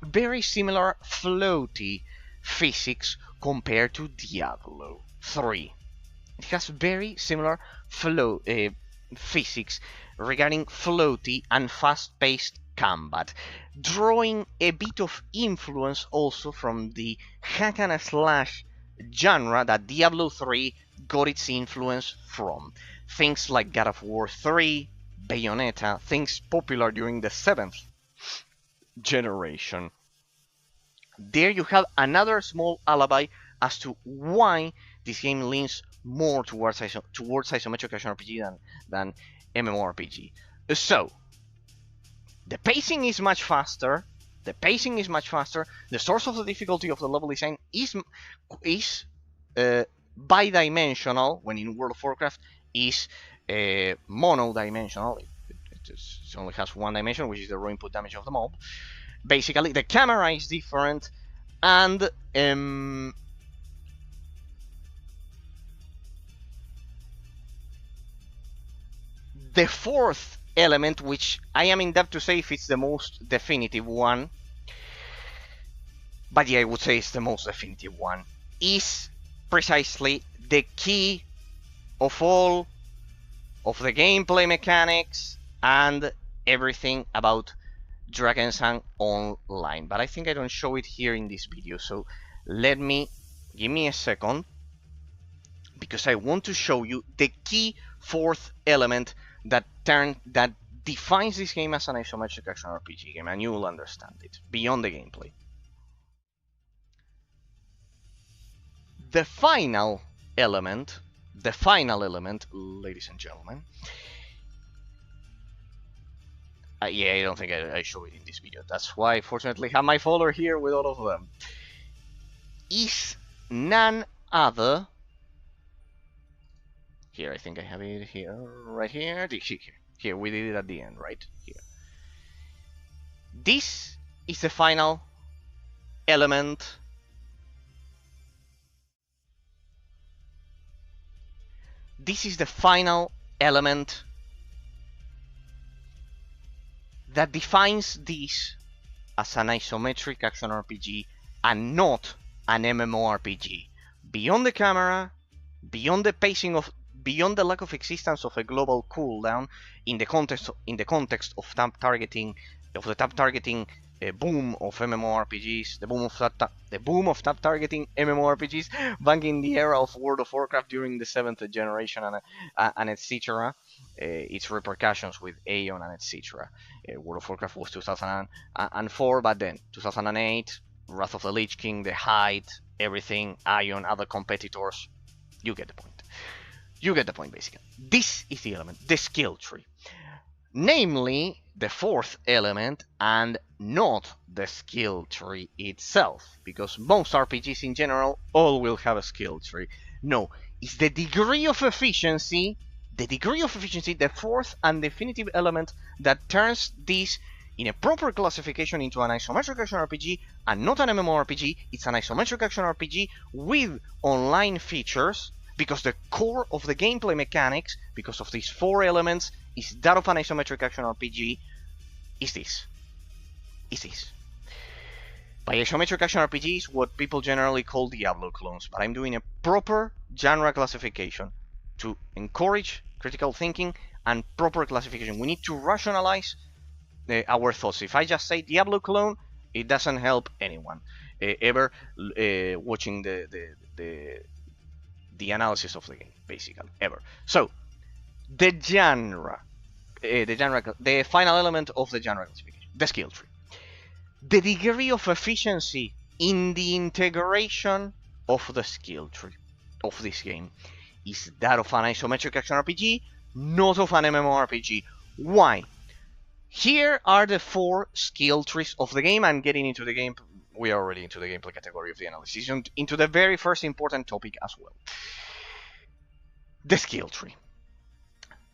very similar floaty physics compared to Diablo 3. It has very similar physics regarding floaty and fast-paced combat, drawing a bit of influence also from the hack and slash genre that Diablo 3 got its influence from. Things like God of War 3, Bayonetta, things popular during the 7th generation. There you have another small alibi as to why this game leans more towards isometric action RPG than MMORPG. So, the pacing is much faster. The source of the difficulty of the level design is bidimensional, when in World of Warcraft is monodimensional. It only has one dimension, which is the raw input damage of the mob. Basically, the camera is different, and the fourth element, which I am in doubt to say if it's the most definitive one, but yeah, I would say it's the most definitive one, is precisely the key of all of the gameplay mechanics and everything about Drakensang Online. But I think I don't show it here in this video, so give me a second, because I want to show you the key fourth element that defines this game as an isometric action RPG game, and you will understand it beyond the gameplay. The final element, ladies and gentlemen, yeah, I don't think I show it in this video. That's why, fortunately, I have my folder here with all of them. Is none other. Here, I think I have it here, right here. Here, we did it at the end, right here. This is the final element. This is the final element that defines this as an isometric action RPG and not an MMORPG. Beyond the camera, beyond the pacing of, beyond the lack of existence of a global cooldown, in the context of tab targeting, boom of MMORPGs, the boom of tab targeting MMORPGs back in the era of World of Warcraft during the 7th generation and etc. Its repercussions with Aeon and etc. World of Warcraft was 2004, but then 2008, Wrath of the Lich King, the Height, everything, Aeon, other competitors. You get the point. You get the point, basically. This is the element, the skill tree. Namely, the fourth element, and not the skill tree itself, because most RPGs in general all will have a skill tree. No, it's the degree of efficiency, the fourth and definitive element that turns this in a proper classification into an isometric action RPG and not an MMORPG. It's an isometric action RPG with online features, because the core of the gameplay mechanics, because of these four elements, is that of an isometric action RPG. Is this. By isometric action RPG is what people generally call Diablo clones, but I'm doing a proper genre classification to encourage critical thinking and proper classification. We need to rationalize our thoughts. If I just say Diablo clone, it doesn't help anyone ever watching the analysis of the game, basically, ever. So, the final element of the genre classification, the skill tree. The degree of efficiency in the integration of the skill tree of this game is that of an isometric action RPG, not of an MMORPG. Why? Here are the four skill trees of the game, and getting into the game, we are already into the gameplay category of the analysis, into the very first important topic as well. The skill tree.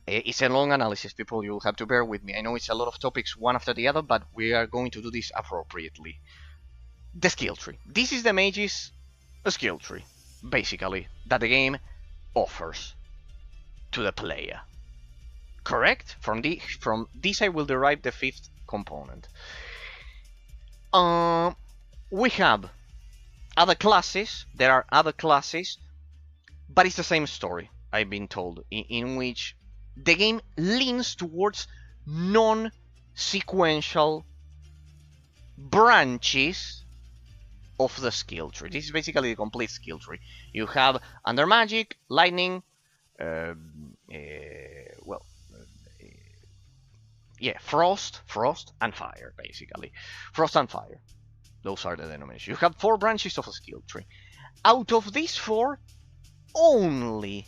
It's a long analysis, people, you'll have to bear with me. I know it's a lot of topics one after the other, but we are going to do this appropriately. The skill tree. This is the mage's skill tree, basically, that the game offers to the player. Correct? From this I will derive the fifth component. We have other classes, there are other classes, but it's the same story, I've been told, in which the game leans towards non-sequential branches of the skill tree. This is basically the complete skill tree. You have under magic, lightning, frost and fire, basically. Frost and fire. Those are the denominations. You have 4 branches of a skill tree. Out of these 4, only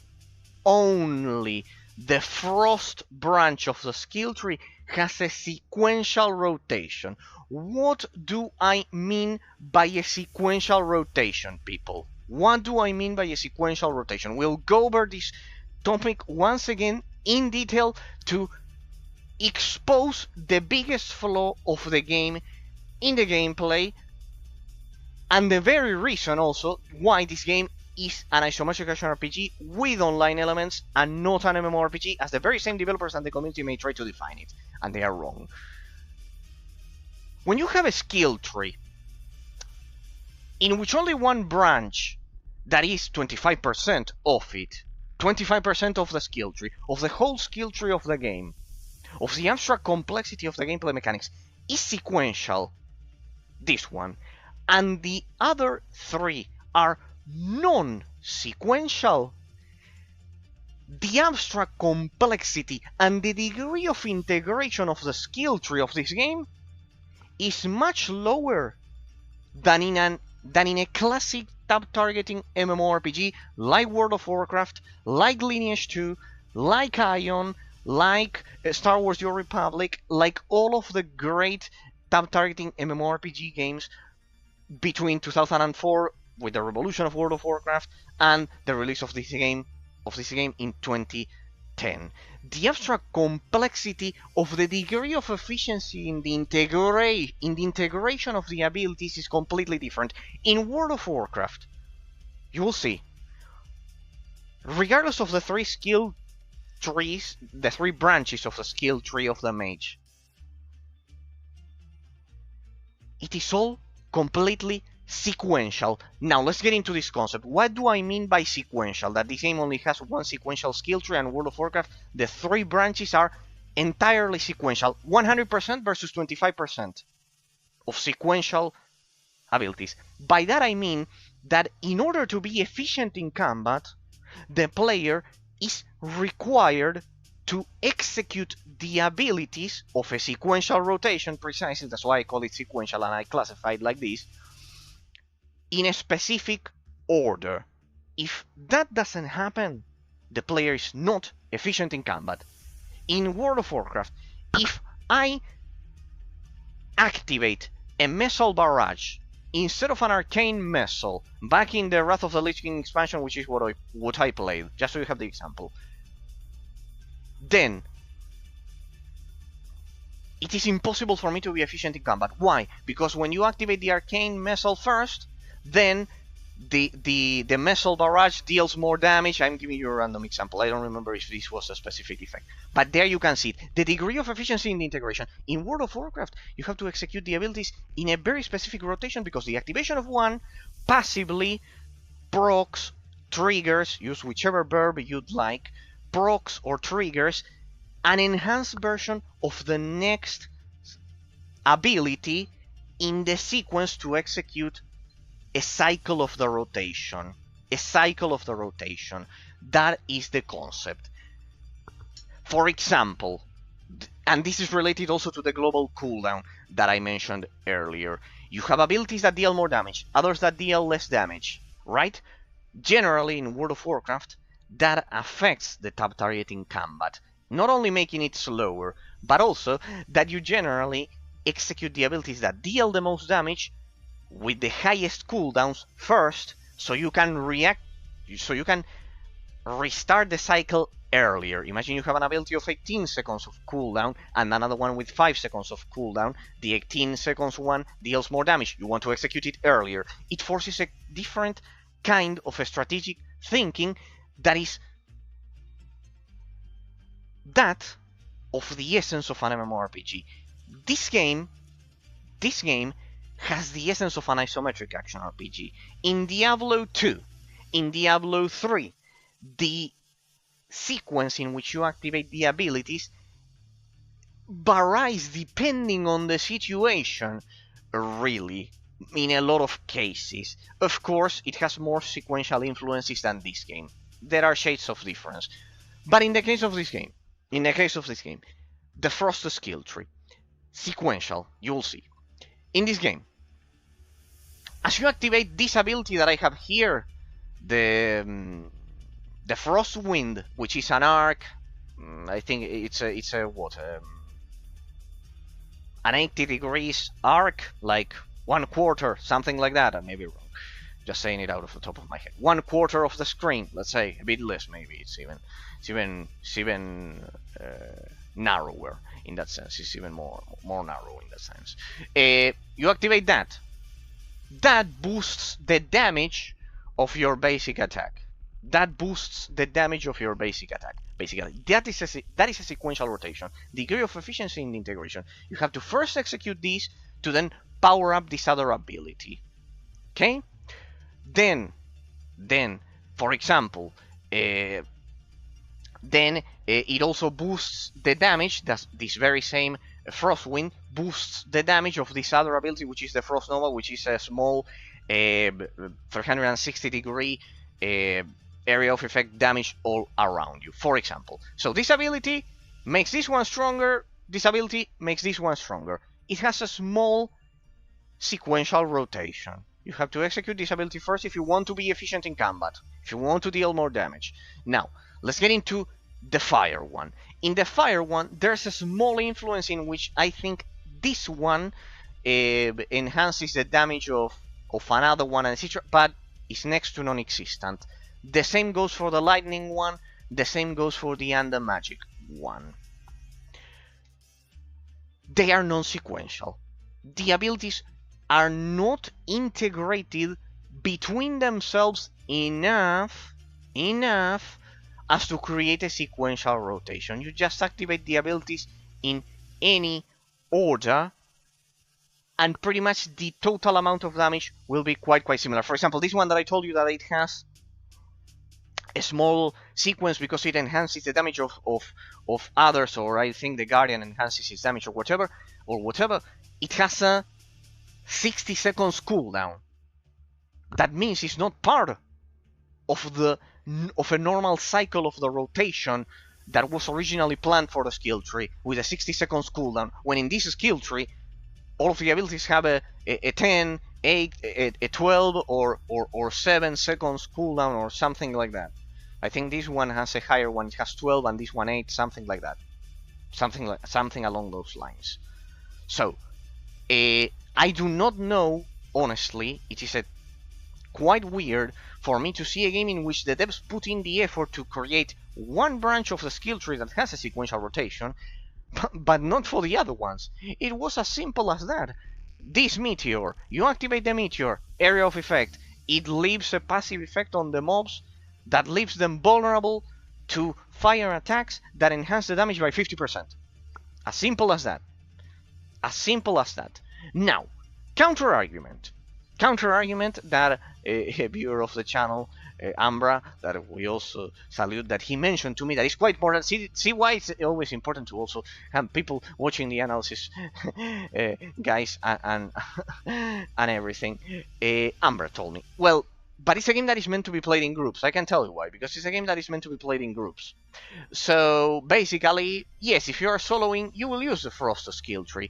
the frost branch of the skill tree has a sequential rotation. What do I mean by a sequential rotation, people? What do I mean by a sequential rotation? We'll go over this topic once again in detail to expose the biggest flaw of the game in the gameplay, and the very reason also why this game is an isometric action RPG with online elements and not an MMORPG, as the very same developers and the community may try to define it, and they are wrong. When you have a skill tree in which only one branch, that is 25% of it, 25% of the skill tree, of the whole skill tree of the game, of the abstract complexity of the gameplay mechanics, is sequential, this one, and the other 3 are non-sequential, the abstract complexity and the degree of integration of the skill tree of this game is much lower than in a classic tab-targeting MMORPG like World of Warcraft, like Lineage 2, like Ion, like Star Wars: The Old Republic, like all of the great tab-targeting MMORPG games between 2004 with the revolution of World of Warcraft and the release of this game in 2010. The abstract complexity of the degree of efficiency in the integration of the abilities is completely different. In World of Warcraft, you will see, regardless of the three skill trees, the three branches of the skill tree of the mage, it is all completely sequential. Now let's get into this concept. What do I mean by sequential? That this game only has one sequential skill tree, and World of Warcraft, the three branches are entirely sequential. 100% versus 25% of sequential abilities. By that I mean that in order to be efficient in combat, the player is required to execute the abilities of a sequential rotation, precisely, that's why I call it sequential and I classify it like this, in a specific order. If that doesn't happen, the player is not efficient in combat. In World of Warcraft, if I activate a missile barrage instead of an arcane missile back in the Wrath of the Lich King expansion, which is what I played, just so you have the example, then it is impossible for me to be efficient in combat. Why? Because when you activate the arcane missile first, then the missile barrage deals more damage. I'm giving you a random example. I don't remember if this was a specific effect. But there you can see it. The degree of efficiency in the integration. In World of Warcraft, you have to execute the abilities in a very specific rotation because the activation of one passively procs, triggers, use whichever verb you'd like, procs or triggers an enhanced version of the next ability in the sequence to execute a cycle of the rotation. A cycle of the rotation. That is the concept. For example, and this is related also to the global cooldown that I mentioned earlier. You have abilities that deal more damage, others that deal less damage, right? Generally, in World of Warcraft, that affects the tab targeting combat. Not only making it slower, but also that you generally execute the abilities that deal the most damage with the highest cooldowns first, so you can restart the cycle earlier. Imagine you have an ability of 18 seconds of cooldown and another one with 5 seconds of cooldown. The 18 seconds one deals more damage. You want to execute it earlier. It forces a different kind of a strategic thinking that is that of the essence of an MMORPG. This game has the essence of an isometric action RPG. In Diablo 2, in Diablo 3, the sequence in which you activate the abilities varies depending on the situation, really, in a lot of cases. Of course, it has more sequential influences than this game. There are shades of difference. But in the case of this game, the Frost skill tree, sequential, you'll see. In this game, as you activate this ability that I have here, the Frost Wind, which is an arc, I think it's a what, an 80 degrees arc, like 1/4, something like that. I may be wrong, just saying it out of the top of my head. 1/4 of the screen, let's say, a bit less maybe. It's even narrower in that sense. It's even more narrow in that sense. You activate that. That boosts the damage of your basic attack. Basically, that is a sequential rotation. Degree of efficiency in the integration. You have to first execute this to then power up this other ability. Okay? Then, for example, it also boosts the damage. That's this very same Frostwind boosts the damage of this other ability, which is the Frost Nova, which is a small 360 degree area of effect damage all around you, for example. So this ability makes this one stronger, this ability makes this one stronger. It has a small sequential rotation. You have to execute this ability first if you want to be efficient in combat, if you want to deal more damage. Now, let's get into the fire one. In the fire one, there's a small influence in which I think this one enhances the damage of another one, etc., but it's next to non-existent. The same goes for the lightning one, the same goes for the under magic one. They are non-sequential. The abilities are not integrated between themselves enough as to create a sequential rotation. You just activate the abilities in any order, and pretty much the total amount of damage will be quite similar. For example, this one that I told you that it has a small sequence because it enhances the damage of others, or I think the Guardian enhances its damage or whatever, it has a 60 seconds cooldown. That means it's not part of a normal cycle of the rotation that was originally planned for the skill tree with a 60 seconds cooldown, when in this skill tree all of the abilities have a 10, 8, a 12 or 7 seconds cooldown or something like that. I think this one has a higher one, it has 12, and this one 8, something like that. Something along those lines. So, I do not know, honestly. It is quite weird for me to see a game in which the devs put in the effort to create one branch of the skill tree that has a sequential rotation, but not for the other ones. It was as simple as that. This meteor, you activate the meteor, area of effect, it leaves a passive effect on the mobs that leaves them vulnerable to fire attacks that enhance the damage by 50%. As simple as that. As simple as that. Now, counter-argument that a viewer of the channel, Ambra, that we also salute, that he mentioned to me that is quite important. See why it's always important to also have people watching the analysis, guys, and everything. Ambra told me, well, but it's a game that is meant to be played in groups. I can tell you why, because it's a game that is meant to be played in groups. So basically, yes, if you are soloing, you will use the Frost skill tree.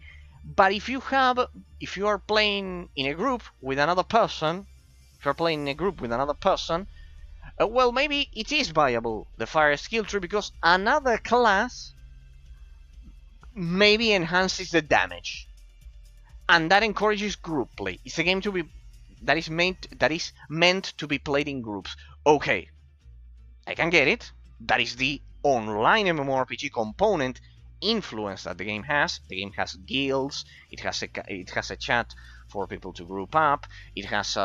But if you are playing in a group with another person, well, maybe it is viable, the fire skill tree, because another class maybe enhances the damage, and that encourages group play. It's a game that is meant to be played in groups. Okay, I can get it. That is the online MMORPG component influence that the game has. The game has guilds. It has a chat for people to group up. It has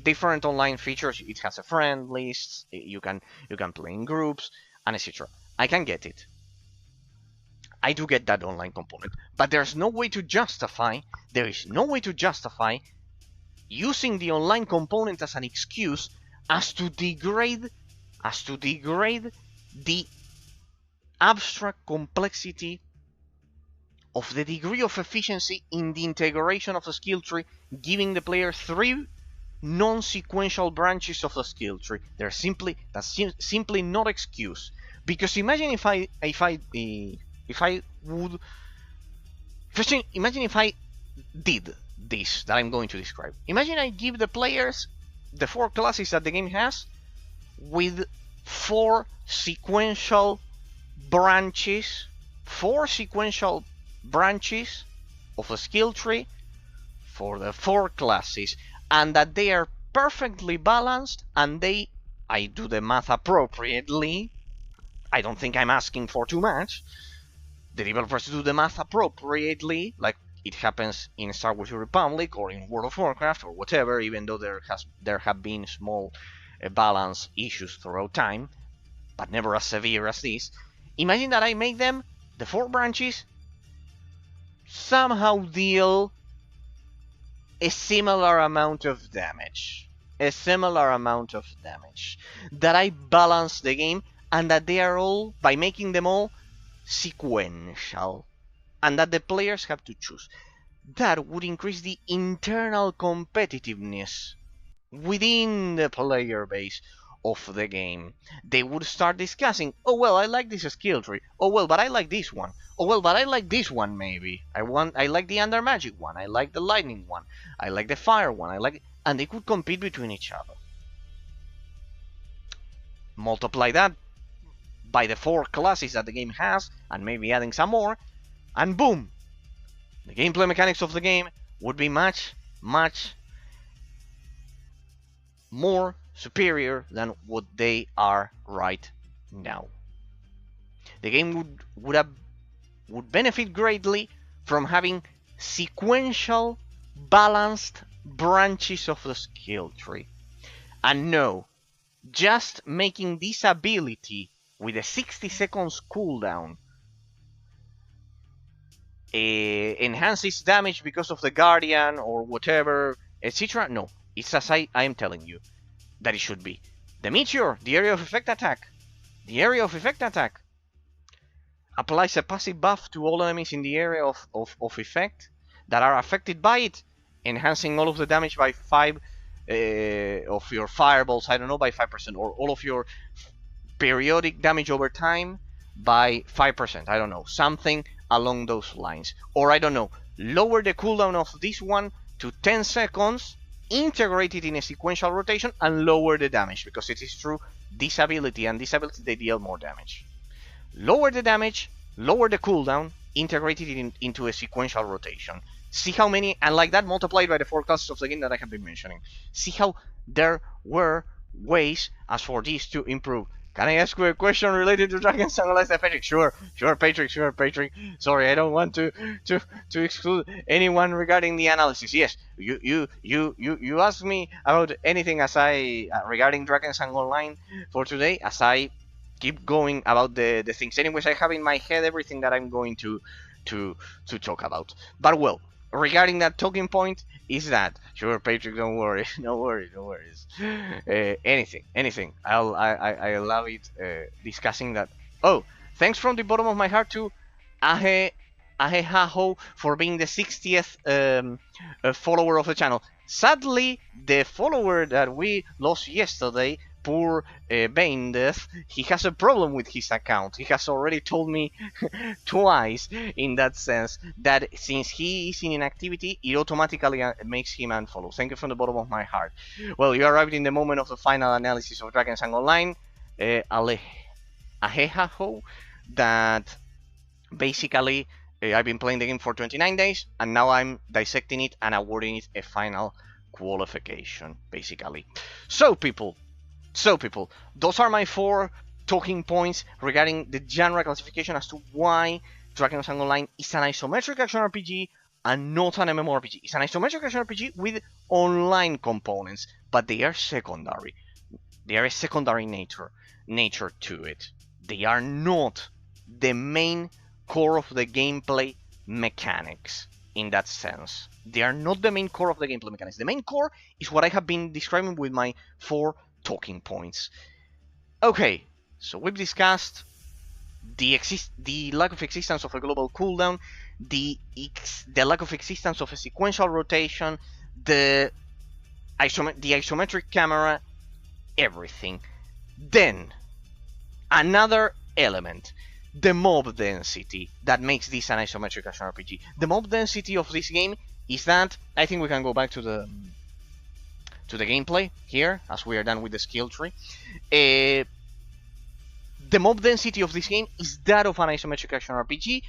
different online features. It has a friend list. You can play in groups and etc. I can get it. I do get that online component, but there is no way to justify using the online component as an excuse as to degrade the abstract complexity of the degree of efficiency in the integration of the skill tree, giving the player 3 non-sequential branches of the skill tree. That's simply not excuse. Because imagine if I did this that I'm going to describe. Imagine I give the players the 4 classes that the game has with 4 sequential branches of a skill tree for the 4 classes, and that they are perfectly balanced, and I do the math appropriately. I don't think I'm asking for too much. The developers do the math appropriately, like it happens in Star Wars: The Republic or in World of Warcraft or whatever, even though there have been small balance issues throughout time, but never as severe as this. Imagine that I make them, the 4 branches, somehow deal a similar amount of damage. That I balance the game, and that they are all, by making them all, sequential. And that the players have to choose. That would increase the internal competitiveness within the player base of the game. They would start discussing, oh well, I like this skill tree. Oh well, but I like this one. Oh well, but I like this one maybe. I like the under magic one. I like the lightning one. I like the fire one. And they could compete between each other. Multiply that by the 4 classes that the game has, and maybe adding some more, and boom! The gameplay mechanics of the game would be much, much more superior than what they are right now. The game would benefit greatly from having sequential, balanced branches of the skill tree. And no, just making this ability with a 60 seconds cooldown enhances damage because of the Guardian or whatever, etc. No, it's as I am telling you that it should be. The Meteor, the area of effect attack. The area of effect attack applies a passive buff to all enemies in the area of effect that are affected by it, enhancing all of the damage by 5 of your fireballs, I don't know, by 5%, or all of your periodic damage over time by 5%, I don't know, something along those lines. Or I don't know, lower the cooldown of this one to 10 seconds, integrate it in a sequential rotation, and lower the damage, because it is true, this ability and this ability, they deal more damage. Lower the damage, lower the cooldown, integrate it into a sequential rotation. See how many, and like that multiplied by the 4 classes of the game that I have been mentioning. See how there were ways as for this to improve. Can I ask you a question related to Drakensang online, Patrick? Sure, Patrick. Sorry, I don't want to exclude anyone regarding the analysis. Yes, you asked me about anything as I regarding Drakensang online for today, as I keep going about the things. Anyways, I have in my head everything that I'm going to talk about. But well, regarding that talking point is that, sure, Patrick, don't worry, no worries. Anything. I love it discussing that. Oh, thanks from the bottom of my heart to Ahehaho for being the 60th follower of the channel. Sadly, the follower that we lost yesterday, poor Baindeath, he has a problem with his account. He has already told me twice in that sense that since he is in inactivity, it automatically makes him unfollow. Thank you from the bottom of my heart. Well, you arrived in the moment of the final analysis of Drakensang Online. Ahehaho, that basically I've been playing the game for 29 days, and now I'm dissecting it and awarding it a final qualification, basically. So people, those are my 4 talking points regarding the genre classification as to why Drakensang Online is an isometric action RPG and not an MMORPG. It's an isometric action RPG with online components, but they are secondary. They are a secondary nature to it. They are not the main core of the gameplay mechanics in that sense. They are not the main core of the gameplay mechanics. The main core is what I have been describing with my 4 talking points. Okay, so we've discussed the lack of existence of a global cooldown, the lack of existence of a sequential rotation, the isometric camera, everything. Then, another element, the mob density that makes this an isometric action RPG. The mob density of this game is that, I think we can go back to the gameplay here, as we are done with the skill tree. The mob density of this game is that of an isometric action RPG,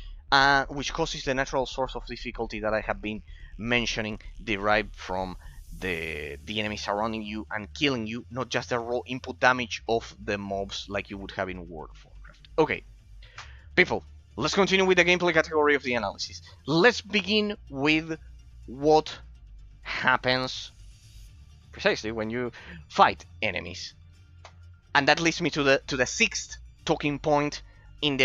which causes the natural source of difficulty that I have been mentioning, derived from the enemies surrounding you and killing you, not just the raw input damage of the mobs like you would have in World of Warcraft. Okay, people, let's continue with the gameplay category of the analysis. Let's begin with what happens precisely when you fight enemies, and that leads me to the 6th talking point in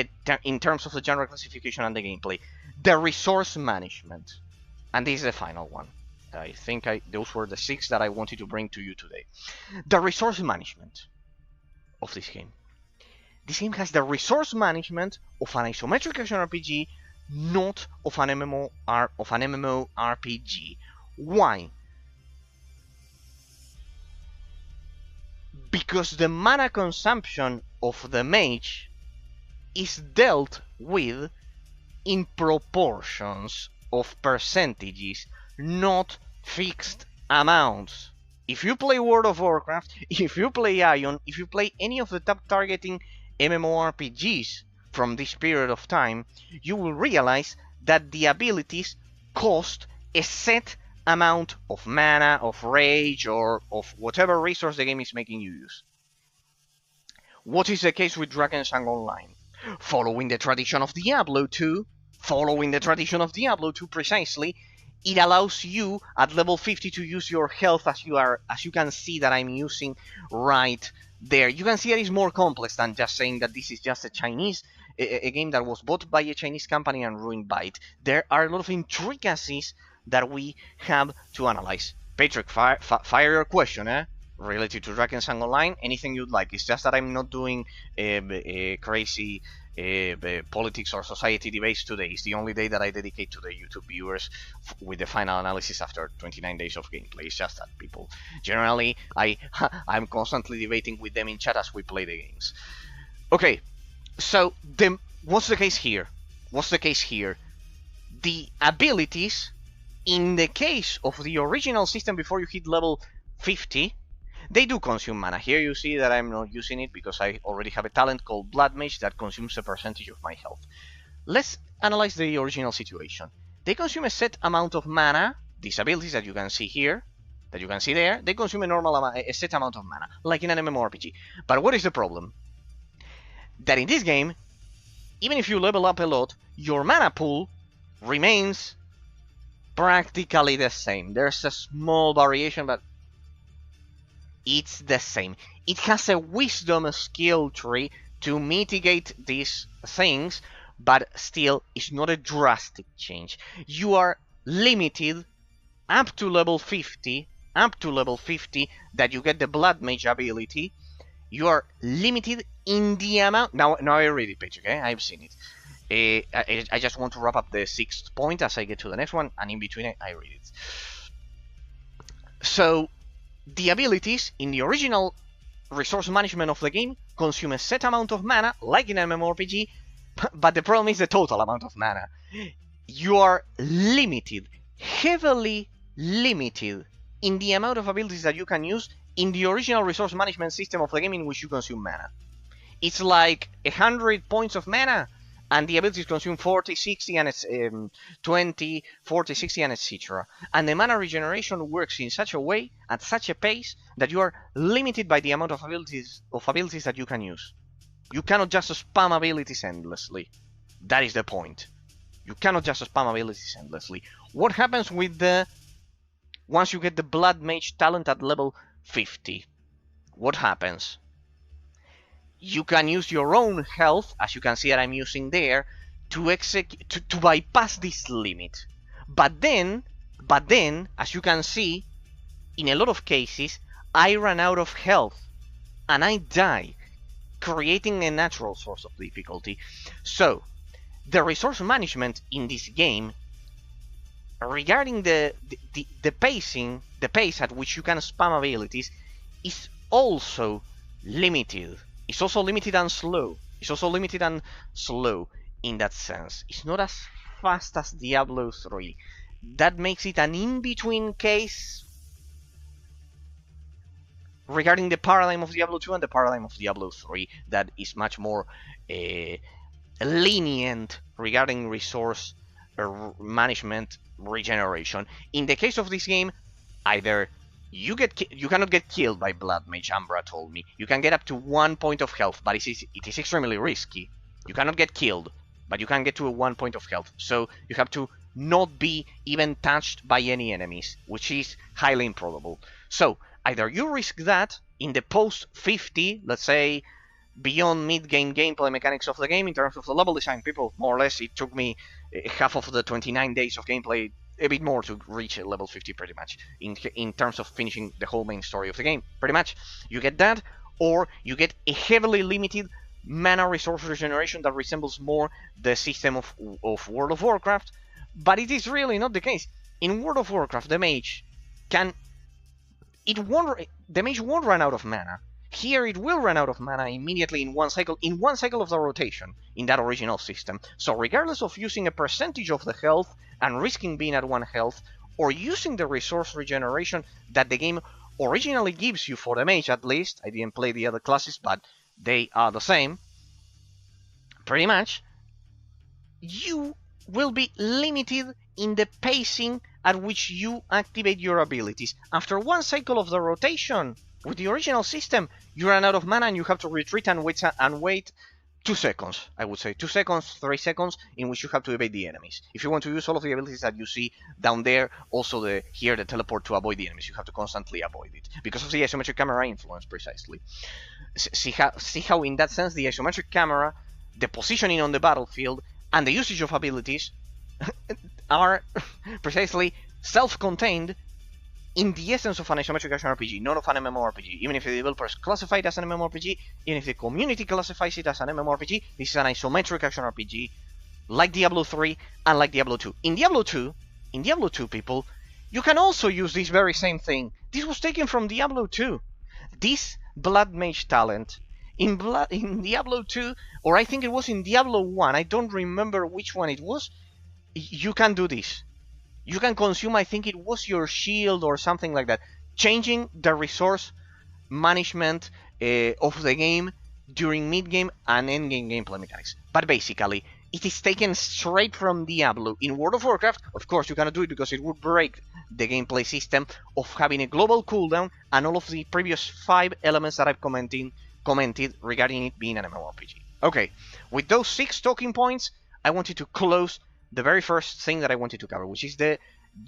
terms of the genre classification and the gameplay: the resource management. And this is the final one. I think those were the 6 that I wanted to bring to you today. The resource management of this game. This game has the resource management of an isometric action RPG, not of an MMORPG. Why? because the mana consumption of the mage is dealt with in proportions of percentages, not fixed amounts. If you play World of Warcraft, if you play Ion, if you play any of the top targeting MMORPGs from this period of time, you will realize that the abilities cost a set amount of mana, of rage, or of whatever resource the game is making you use. What is the case with Drakensang Online? Following the tradition of Diablo 2, precisely, it allows you at level 50 to use your health as you can see that I'm using right there. You can see that it's more complex than just saying that this is just a game that was bought by a Chinese company and ruined by it. There are a lot of intricacies that we have to analyze. Patrick, fire your question, related to Drakensang Online. Anything you'd like. It's just that I'm not doing crazy politics or society debates today. It's the only day that I dedicate to the YouTube viewers with the final analysis after 29 days of gameplay. It's just that, people. Generally, I'm constantly debating with them in chat as we play the games. Okay, so what's the case here? The abilities, in the case of the original system before you hit level 50, they do consume mana. Here you see that I'm not using it because I already have a talent called Blood Mage that consumes a percentage of my health. Let's analyze the original situation. They consume a set amount of mana. These abilities that you can see here, that you can see there, they consume a set amount of mana, like in an MMORPG. But what is the problem? That in this game, even if you level up a lot, your mana pool remains practically the same. There's a small variation, but it's the same. It has a wisdom skill tree to mitigate these things, but still it's not a drastic change. You are limited up to level 50 that you get the Blood Mage ability. You are limited in the amount. Now I read it, page, okay? I've seen it. I just want to wrap up the 6th point as I get to the next one, and in between I read it. So the abilities in the original resource management of the game consume a set amount of mana, like in an MMORPG, but the problem is the total amount of mana. You are limited, heavily limited, in the amount of abilities that you can use in the original resource management system of the game in which you consume mana. It's like 100 points of mana, and the abilities consume 40, 60, and it's 20, 40, 60, and etc. And the mana regeneration works in such a way, at such a pace, that you are limited by the amount of abilities that you can use. You cannot just spam abilities endlessly. That is the point. You cannot just spam abilities endlessly. What happens with once you get the Blood Mage talent at level 50? What happens? You can use your own health, as you can see that I'm using there, to bypass this limit. But then, as you can see, in a lot of cases, I run out of health and I die, creating a natural source of difficulty. So, the resource management in this game, regarding the pace at which you can spam abilities, is also limited. It's also limited and slow. In that sense. It's not as fast as Diablo 3. That makes it an in-between case regarding the paradigm of Diablo 2 and the paradigm of Diablo 3 that is much more lenient regarding resource management regeneration. In the case of this game, either you cannot get killed by Blood Mage, Ambra told me. You can get up to 1 point of health, but it is extremely risky. You cannot get killed, but you can get to 1 point of health. So you have to not be even touched by any enemies, which is highly improbable. So either you risk that in the post 50, let's say, beyond mid-game gameplay mechanics of the game in terms of the level design. People, more or less, it took me half of the 29 days of gameplay, a bit more, to reach level 50 pretty much, in terms of finishing the whole main story of the game. Pretty much, you get that, or you get a heavily limited mana resource regeneration that resembles more the system of World of Warcraft, but it is really not the case. In World of Warcraft, the mage won't run out of mana. Here it will run out of mana immediately in one cycle of the rotation in that original system. So regardless of using a percentage of the health and risking being at 1 health, or using the resource regeneration that the game originally gives you for the mage, at least, I didn't play the other classes, but they are the same, pretty much, you will be limited in the pacing at which you activate your abilities. After one cycle of the rotation with the original system, you run out of mana and you have to retreat and wait 2 seconds, I would say. 2 seconds, 3 seconds, in which you have to evade the enemies. If you want to use all of the abilities that you see down there, also the teleport to avoid the enemies, you have to constantly avoid it. Because of the isometric camera influence, precisely. See how in that sense, the isometric camera, the positioning on the battlefield, and the usage of abilities are precisely self-contained in the essence of an isometric action RPG, not of an MMORPG. Even if the developers classify it as an MMORPG, even if the community classifies it as an MMORPG, this is an isometric action RPG, like Diablo 3 and like Diablo 2. In Diablo 2, people, you can also use this very same thing. This was taken from Diablo 2. This Blood Mage talent. In Diablo 2, or I think it was in Diablo 1, I don't remember which one it was, you can do this. You can consume, I think it was your shield or something like that, changing the resource management of the game during mid-game and end-game gameplay mechanics. But basically, it is taken straight from Diablo. In World of Warcraft, of course, you cannot do it because it would break the gameplay system of having a global cooldown and all of the previous 5 elements that I've commented regarding it being an MMORPG. Okay, with those 6 talking points, I wanted to close the very first thing that I wanted to cover, which is the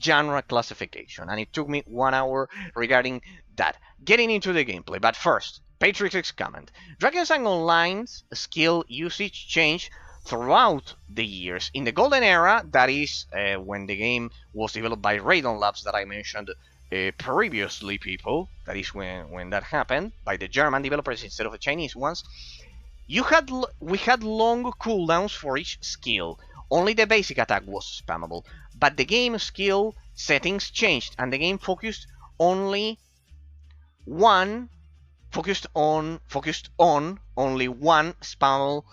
genre classification. And it took me 1 hour regarding that. Getting into the gameplay, but first, Patrick's comment. Drakensang Online's skill usage changed throughout the years. In the golden era, that is when the game was developed by Radon Labs that I mentioned previously, people, that is when that happened, by the German developers instead of the Chinese ones, we had long cooldowns for each skill. Only the basic attack was spammable, but the game skill settings changed and the game focused on only one spammable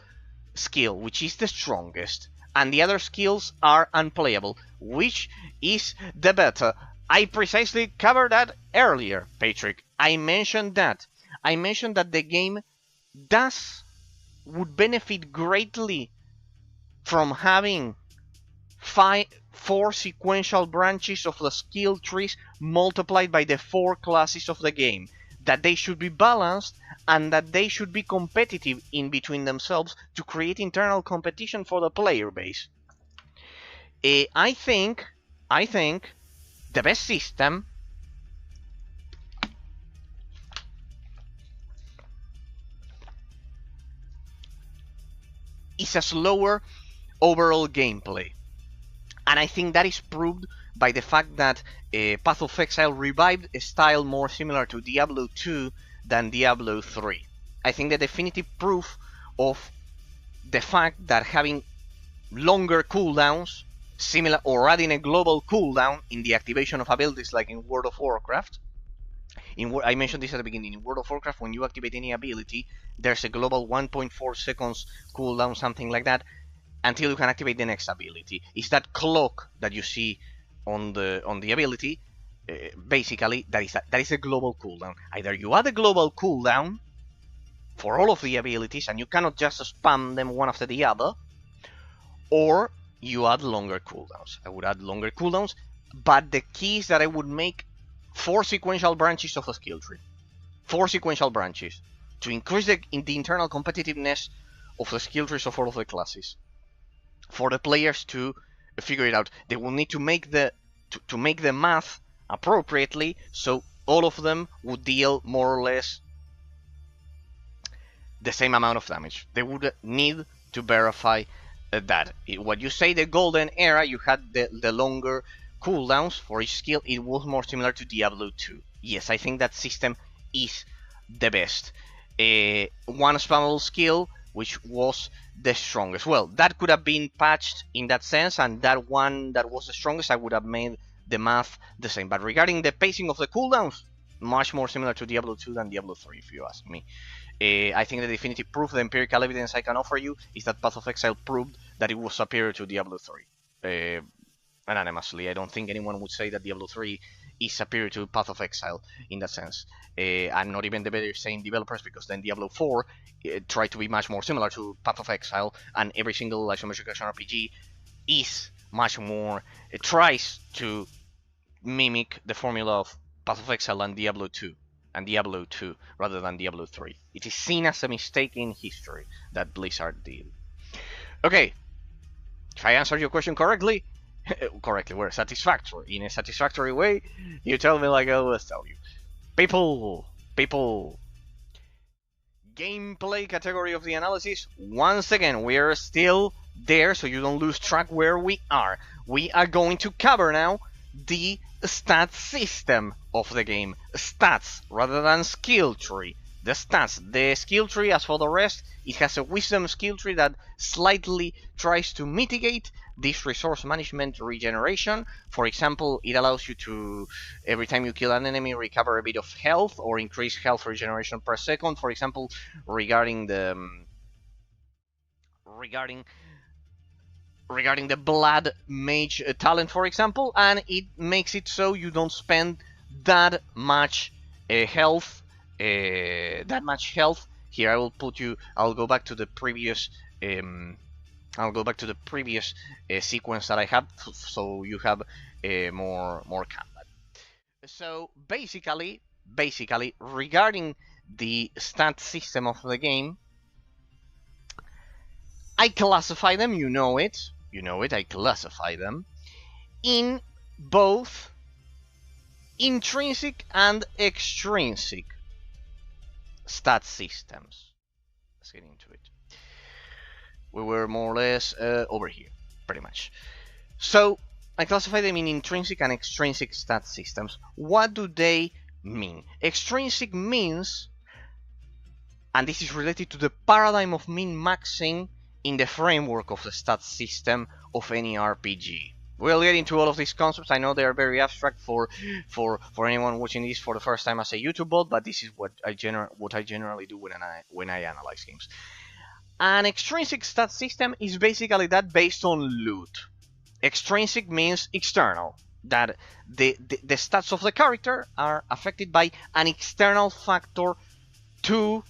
skill, which is the strongest, and the other skills are unplayable. Which is the better? I precisely covered that earlier, Patrick. I mentioned that the game would benefit greatly from having 4 sequential branches of the skill trees multiplied by the 4 classes of the game. That they should be balanced and that they should be competitive in between themselves to create internal competition for the player base. I think the best system is a slower overall gameplay. And I think that is proved by the fact that Path of Exile revived a style more similar to Diablo 2 than Diablo 3. I think the definitive proof of the fact that having longer cooldowns, similar, or adding a global cooldown in the activation of abilities like in World of Warcraft. I mentioned this at the beginning. In World of Warcraft, when you activate any ability, there's a global 1.4 seconds cooldown, something like that, until you can activate the next ability. It's that clock that you see on the ability. Basically, that is a global cooldown. Either you add a global cooldown for all of the abilities, and you cannot just spam them one after the other, or you add longer cooldowns. I would add longer cooldowns, but the key is that I would make 4 sequential branches of a skill tree. 4 sequential branches to increase the internal competitiveness of the skill trees of all of the classes. For the players to figure it out, they will need to make the math appropriately, so all of them would deal more or less the same amount of damage. They would need to verify that. What you say, the golden era, you had the longer cooldowns for each skill. It was more similar to Diablo 2. Yes, I think that system is the best. One spammable skill, which was the strongest. Well, that could have been patched in that sense, and that one that was the strongest, I would have made the math the same. But regarding the pacing of the cooldowns, much more similar to Diablo 2 than Diablo 3, if you ask me. I think the definitive proof, the empirical evidence I can offer you, is that Path of Exile proved that it was superior to Diablo 3. Unanimously, I don't think anyone would say that Diablo 3 is superior to Path of Exile in that sense. I'm not even debating saying developers, because then Diablo 4 tried to be much more similar to Path of Exile, and every single isometric action RPG is much more, it tries to mimic the formula of Path of Exile and Diablo 2, rather than Diablo 3. It is seen as a mistake in history that Blizzard did. Okay, if I answered your question correctly, we're satisfactory. In a satisfactory way, you tell me like I always tell you. People, gameplay category of the analysis. Once again, we're still there, so you don't lose track where we are. We are going to cover now the stats system of the game. Stats rather than skill tree. The stats. The skill tree, as for the rest, it has a wisdom skill tree that slightly tries to mitigate this resource management regeneration. For example, it allows you to, every time you kill an enemy, recover a bit of health or increase health regeneration per second. For example, regarding the blood mage talent, for example, and it makes it so you don't spend that much health. Here I'll go back to the previous sequence that I have, so you have more combat. So basically, regarding the stat system of the game, I classify them. You know it. I classify them in both intrinsic and extrinsic stat systems. Let's get into it. We were more or less over here, pretty much. So I classify them in intrinsic and extrinsic stat systems. What do they mean? Extrinsic means, and this is related to the paradigm of min-maxing in the framework of the stat system of any RPG. We'll get into all of these concepts. I know they are very abstract for anyone watching this for the first time as a YouTube bot, but this is what I generally do when I analyze games. An extrinsic stat system is basically that based on loot. Extrinsic means external, that the stats of the character are affected by an external factor to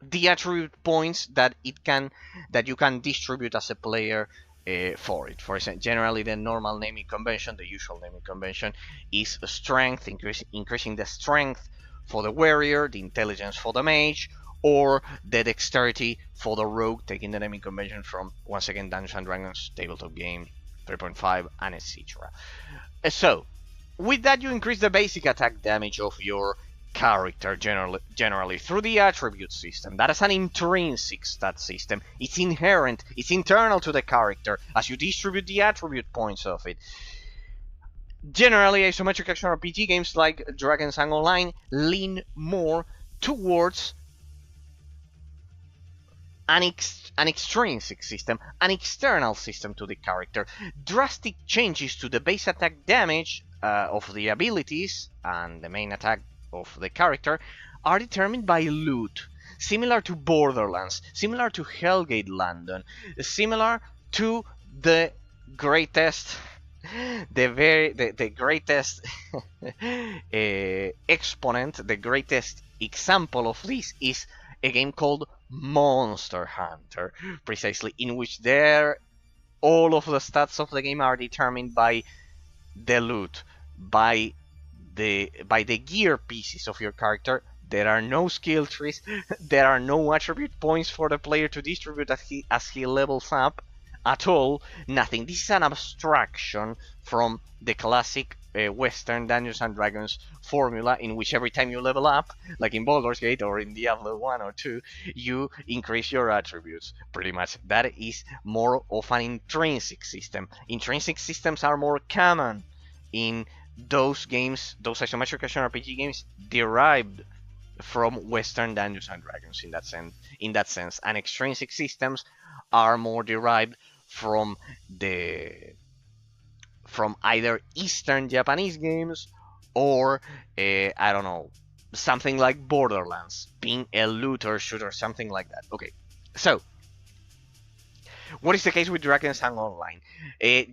the attribute points that you can distribute as a player for it. For example, generally the normal naming convention, the usual naming convention, is strength, increasing the strength for the warrior, the intelligence for the mage, or the dexterity for the rogue, taking the naming convention from, once again, Dungeons & Dragons, tabletop game 3.5, and etc. So, with that you increase the basic attack damage of your character generally through the attribute system. That is an intrinsic stat system. It's inherent, it's internal to the character as you distribute the attribute points of it. Generally, isometric action RPG games like Drakensang Online lean more towards an extrinsic system, an external system to the character. Drastic changes to the base attack damage of the abilities and the main attack of the character are determined by loot, similar to Borderlands, similar to Hellgate London, similar to the greatest exponent, the greatest example of this is a game called Monster Hunter, precisely, in which all of the stats of the game are determined by the loot, by the gear pieces of your character. There are no skill trees, there are no attribute points for the player to distribute as he levels up at all. Nothing. This is an abstraction from the classic Western Dungeons and Dragons formula, in which every time you level up, like in Baldur's Gate or in Diablo 1 or 2, you increase your attributes. Pretty much. That is more of an intrinsic system. Intrinsic systems are more common in those games, those isometric action RPG games derived from Western Dungeons and Dragons in that sense, and extrinsic systems are more derived from the from either Eastern Japanese games or, I don't know, something like Borderlands, being a looter shooter, something like that. Okay, so what is the case with Drakensang Online?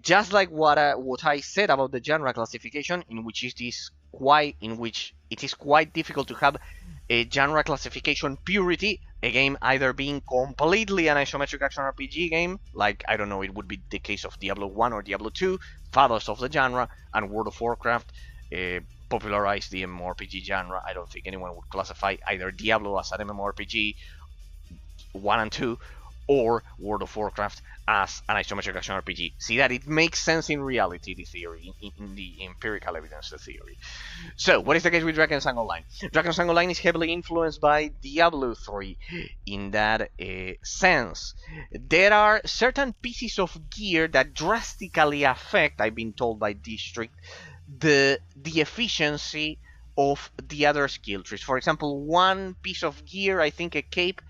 Just like what I said about the genre classification, in which it is quite difficult to have a genre classification purity, a game either being completely an isometric action RPG game, like, I don't know, it would be the case of Diablo 1 or Diablo 2, fathers of the genre, and World of Warcraft popularized the MMORPG genre. I don't think anyone would classify either Diablo as an MMORPG 1 and 2, or World of Warcraft as an isometric action RPG. See that it makes sense in reality, the theory, in the empirical evidence, the theory. So, what is the case with Drakensang Online? Drakensang Online is heavily influenced by Diablo 3 in that sense. There are certain pieces of gear that drastically affect, I've been told by District, the efficiency of the other skill trees. For example, one piece of gear, I think a cape,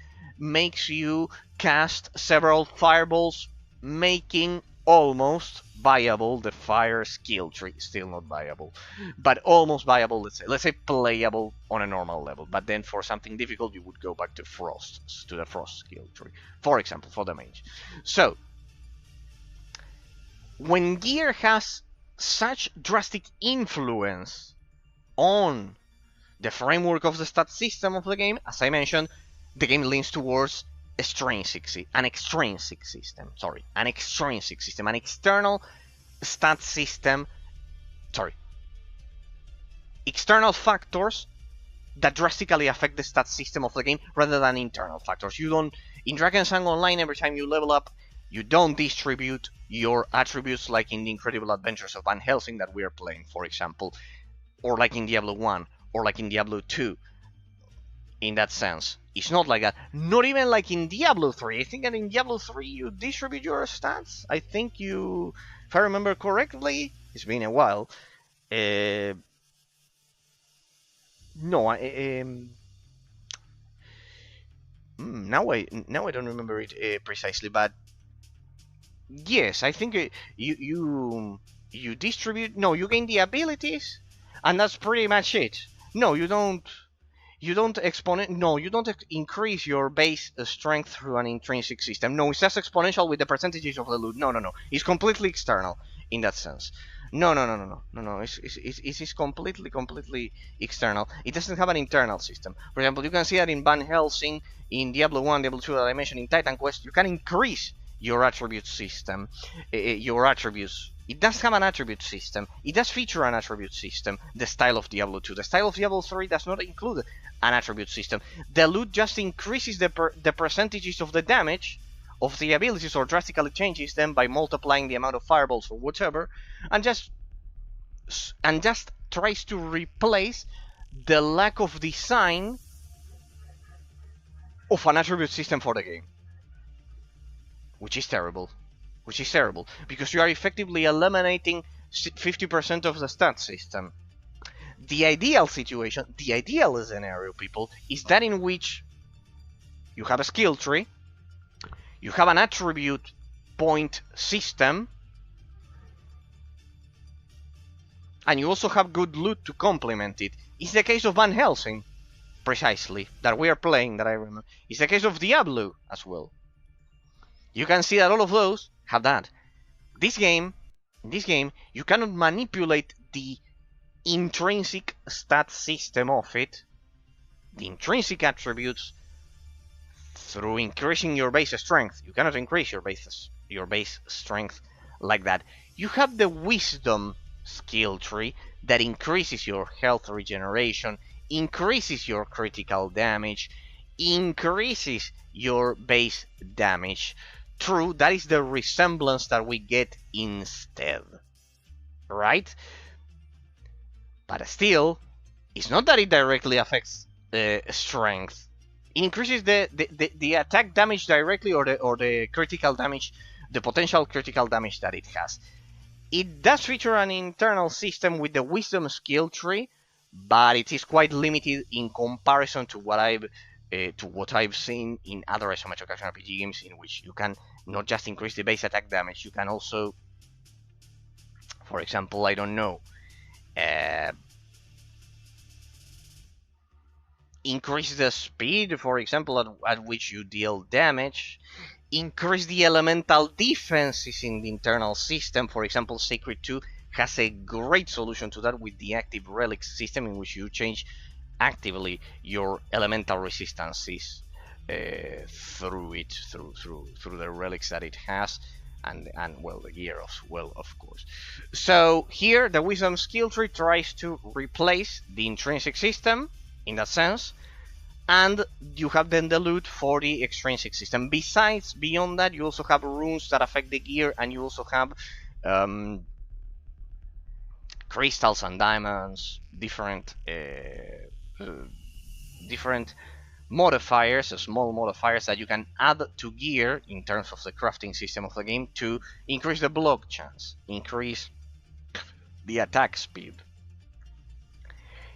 makes you cast several fireballs, making almost viable the fire skill tree. Still not viable, but almost viable. Let's say playable on a normal level. But then for something difficult, you would go back to the frost skill tree, for example, for the mage. So when gear has such drastic influence on the framework of the stat system of the game, as I mentioned, the game leans towards an extrinsic system, an external stat system, external factors that drastically affect the stat system of the game rather than internal factors. In Drakensang Online, every time you level up, you don't distribute your attributes like in the Incredible Adventures of Van Helsing that we are playing, for example, or like in Diablo 1, or like in Diablo 2. In that sense, it's not like that. Not even like in Diablo 3. I think that in Diablo 3 you distribute your stats. I think you, if I remember correctly, it's been a while. Now I don't remember it precisely, but yes, I think you distribute. No, you gain the abilities, and that's pretty much it. No, you don't. You don't increase your base strength through an intrinsic system. No, it's just exponential with the percentages of the loot. No. It's completely external in that sense. No. It's completely external. It doesn't have an internal system. For example, you can see that in Van Helsing, in Diablo 1, Diablo 2 that I mentioned, in Titan Quest, you can increase your attribute system, your attributes. It does have an attribute system. It does feature an attribute system, the style of Diablo 2. The style of Diablo 3 does not include an attribute system. The loot just increases the percentages of the damage of the abilities, or drastically changes them by multiplying the amount of fireballs or whatever, and just tries to replace the lack of design of an attribute system for the game, which is terrible, because you are effectively eliminating 50% of the stat system. The ideal situation, the ideal scenario, people, is that in which you have a skill tree, you have an attribute point system, and you also have good loot to complement it. It's the case of Van Helsing, precisely, that we are playing, that I remember. It's the case of Diablo as well. You can see that all of those have that. In this game, you cannot manipulate the intrinsic stat system of it, the intrinsic attributes, through increasing your base strength. You cannot increase your base strength like that. You have the wisdom skill tree that increases your health regeneration, increases your critical damage, increases your base damage. True, that is the resemblance that we get instead, right? But still, it's not that it directly affects strength. It increases the attack damage directly, or the critical damage, the potential critical damage that it has. It does feature an internal system with the wisdom skill tree, but it is quite limited in comparison to what I've seen in other isometric action RPG games, in which you can not just increase the base attack damage, you can also, For example, I don't know, increase the speed, for example, at which you deal damage, increase the elemental defenses in the internal system. For example, Sacred 2 has a great solution to that with the active relics system, in which you change actively your elemental resistances through the relics that it has, and well, the gear as well, of course. So here the wisdom skill tree tries to replace the intrinsic system in that sense, and you have then the loot for the extrinsic system. Besides, beyond that, you also have runes that affect the gear, and you also have crystals and diamonds, different modifiers, small modifiers that you can add to gear in terms of the crafting system of the game to increase the block chance, increase the attack speed,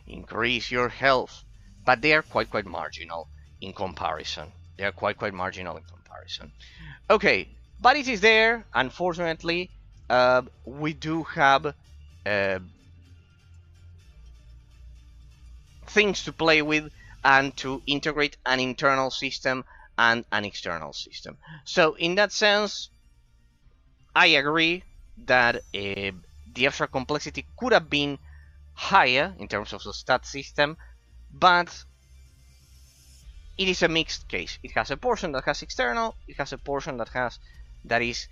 increase your health, but they are quite marginal in comparison. They are quite marginal in comparison. Okay, but it is there. Unfortunately, we do have things to play with and to integrate an internal system and an external system. So in that sense, I agree that the extra complexity could have been higher in terms of the stat system, but it is a mixed case. It has a portion that has external, it has a portion that is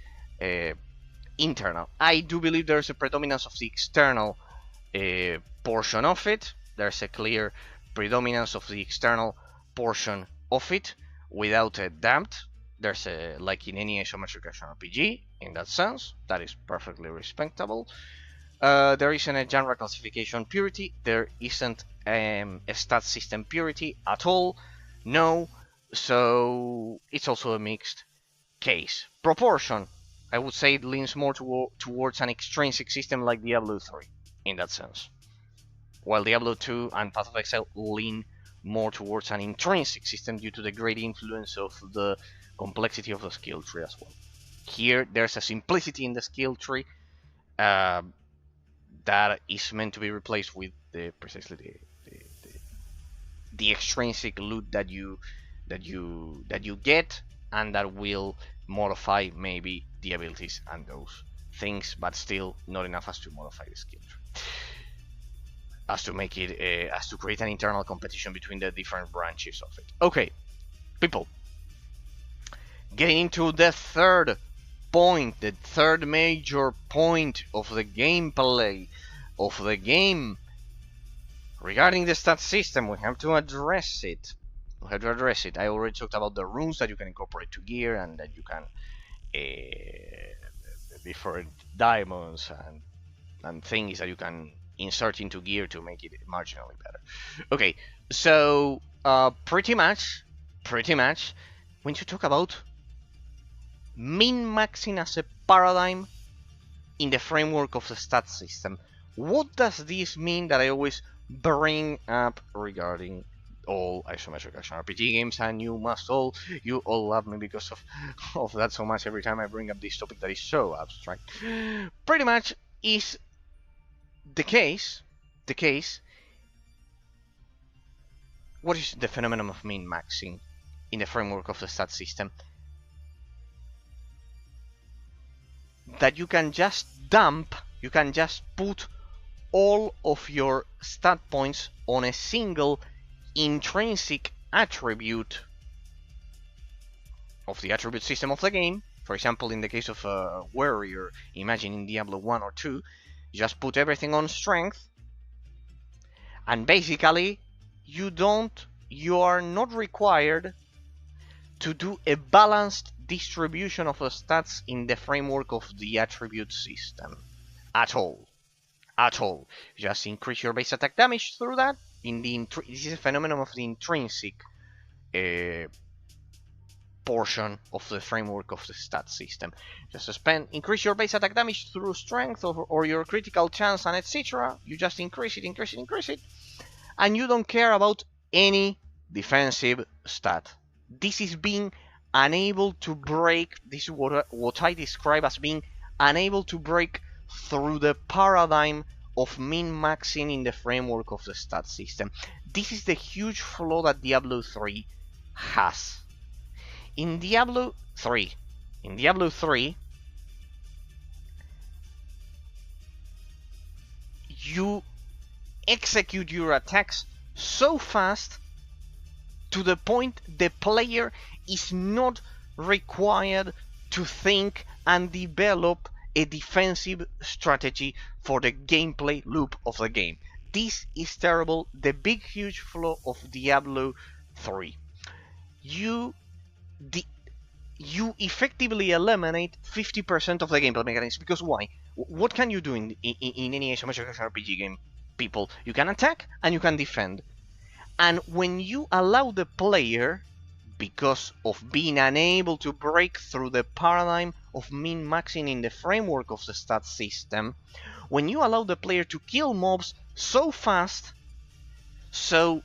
internal. I do believe there's a predominance of the external portion of it. There's a clear predominance of the external portion of it, without a doubt. There's a, like in any isometric action RPG, in that sense, that is perfectly respectable. There isn't a genre classification purity. There isn't a stat system purity at all. No. So it's also a mixed case. Proportion, I would say it leans more towards an extrinsic system like Diablo 3, in that sense. While Diablo 2 and Path of Exile lean more towards an intrinsic system due to the great influence of the complexity of the skill tree as well. Here, there's a simplicity in the skill tree that is meant to be replaced with precisely the extrinsic loot that you get, and that will modify maybe the abilities and those things, but still not enough as to modify the skill tree, as to make it as to create an internal competition between the different branches of it. Okay, people, getting into the third point, the third major point of the gameplay of the game. Regarding the stat system, we have to address it. I already talked about the runes that you can incorporate to gear, and that you can different diamonds and things that you can insert into gear to make it marginally better. Okay, so pretty much, when you talk about min-maxing as a paradigm in the framework of the stat system, what does this mean that I always bring up regarding all isometric action RPG games? And you all love me because of that so much every time I bring up this topic that is so abstract. Pretty much is the case. What is the phenomenon of min-maxing in the framework of the stat system? That you can just put all of your stat points on a single intrinsic attribute of the attribute system of the game. For example, in the case of a warrior, imagine in Diablo 1 or 2, you just put everything on strength, and basically you are not required to do a balanced distribution of the stats in the framework of the attribute system at all. You just increase your base attack damage through that. This is a phenomenon of the intrinsic portion of the framework of the stat system. Just increase your base attack damage through strength or your critical chance and etc. You just increase it, and you don't care about any defensive stat. This is being unable to break. This is what I describe as being unable to break through the paradigm of min-maxing in the framework of the stat system. This is the huge flaw that Diablo 3 has. In Diablo 3, you execute your attacks so fast to the point the player is not required to think and develop a defensive strategy for the gameplay loop of the game. This is terrible, the big huge flaw of Diablo 3. You effectively eliminate 50% of the gameplay mechanics, because why? What can you do in any isometric RPG game, people? You can attack and you can defend. And when you allow the player, because of being unable to break through the paradigm of min-maxing in the framework of the stat system, when you allow the player to kill mobs so fast, so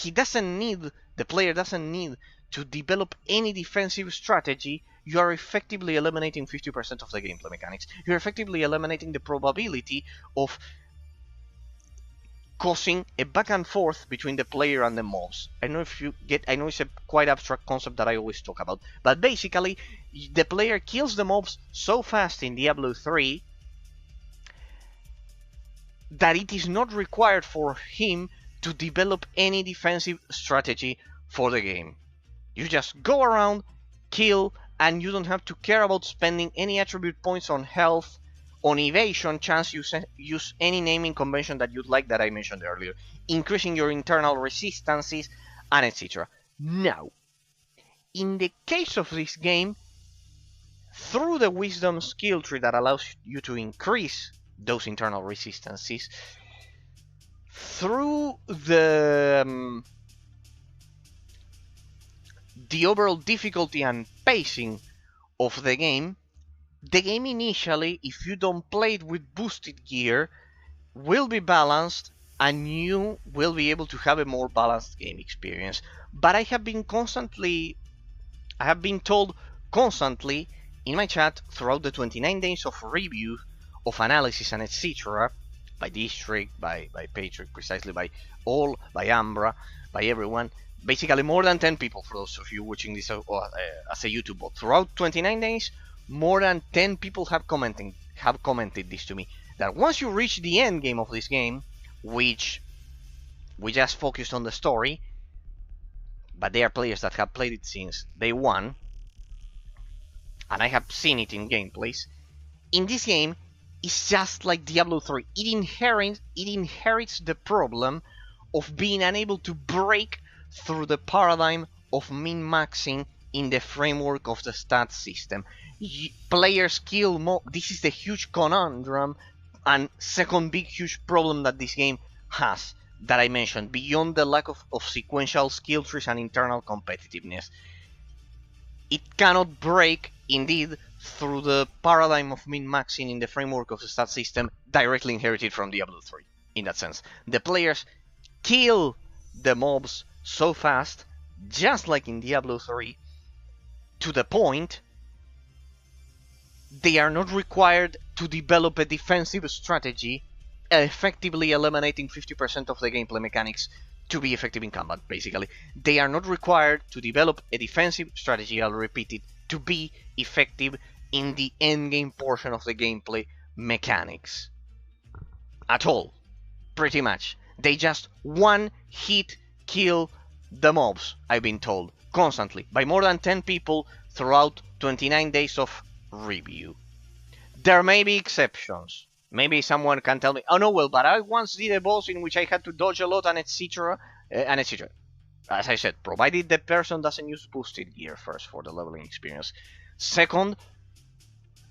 the player doesn't need to develop any defensive strategy, you are effectively eliminating 50% of the gameplay mechanics. You're effectively eliminating the probability of causing a back and forth between the player and the mobs. I know it's a quite abstract concept that I always talk about, but basically the player kills the mobs so fast in Diablo 3 that it is not required for him to develop any defensive strategy for the game. You just go around, kill, and you don't have to care about spending any attribute points on health, on evasion, chance, use any naming convention that you'd like that I mentioned earlier, increasing your internal resistances, and etc. Now, in the case of this game, through the wisdom skill tree that allows you to increase those internal resistances, through the overall difficulty and pacing of the game initially, if you don't play it with boosted gear, will be balanced and you will be able to have a more balanced game experience. But I have been told constantly in my chat throughout the 29 days of review, of analysis and etc., by District, by Patrick, precisely by Ambra, by everyone, basically more than 10 people, for those of you watching this as a YouTube bot. Throughout 29 days, more than 10 people have commented this to me, that once you reach the end game of this game, which we just focused on the story, but they are players that have played it since day one, and I have seen it in gameplays, in this game, it's just like Diablo 3. It inherits the problem of being unable to break through the paradigm of min-maxing in the framework of the stat system. Players kill more. This is the huge conundrum and second big huge problem that this game has, that I mentioned, beyond the lack of sequential skill trees and internal competitiveness. It cannot break, indeed, through the paradigm of min-maxing in the framework of the stat system directly inherited from Diablo 3. In that sense, the players kill the mobs so fast, just like in Diablo 3, to the point they are not required to develop a defensive strategy, effectively eliminating 50% of the gameplay mechanics to be effective in combat, basically. They are not required to develop a defensive strategy, I'll repeat it, to be effective in the endgame portion of the gameplay mechanics. At all. Pretty much. They just one-hit kill the mobs, I've been told, constantly, by more than 10 people throughout 29 days of review. There may be exceptions. Maybe someone can tell me, oh no, well, but I once did a boss in which I had to dodge a lot and etc. As I said, provided the person doesn't use boosted gear first for the leveling experience. Second,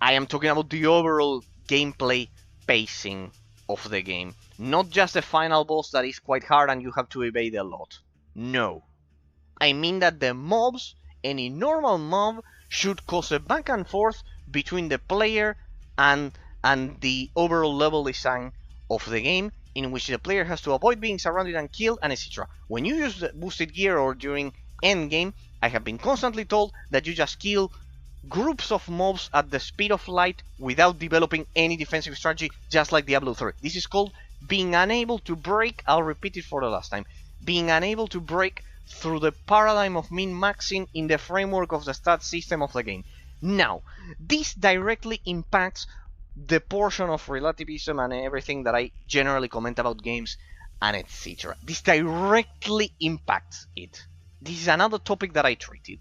I am talking about the overall gameplay pacing of the game. Not just the final boss that is quite hard and you have to evade a lot. No. I mean that the mobs, any normal mob, should cause a back and forth between the player and the overall level design of the game, in which the player has to avoid being surrounded and killed, and etc. When you use the boosted gear or during endgame, I have been constantly told that you just kill groups of mobs at the speed of light without developing any defensive strategy, just like Diablo 3. This is called being unable to break, I'll repeat it for the last time, being unable to break through the paradigm of min-maxing in the framework of the stat system of the game. Now, this directly impacts the portion of relativism and everything that I generally comment about games and etc. This directly impacts it. This is another topic that I treated.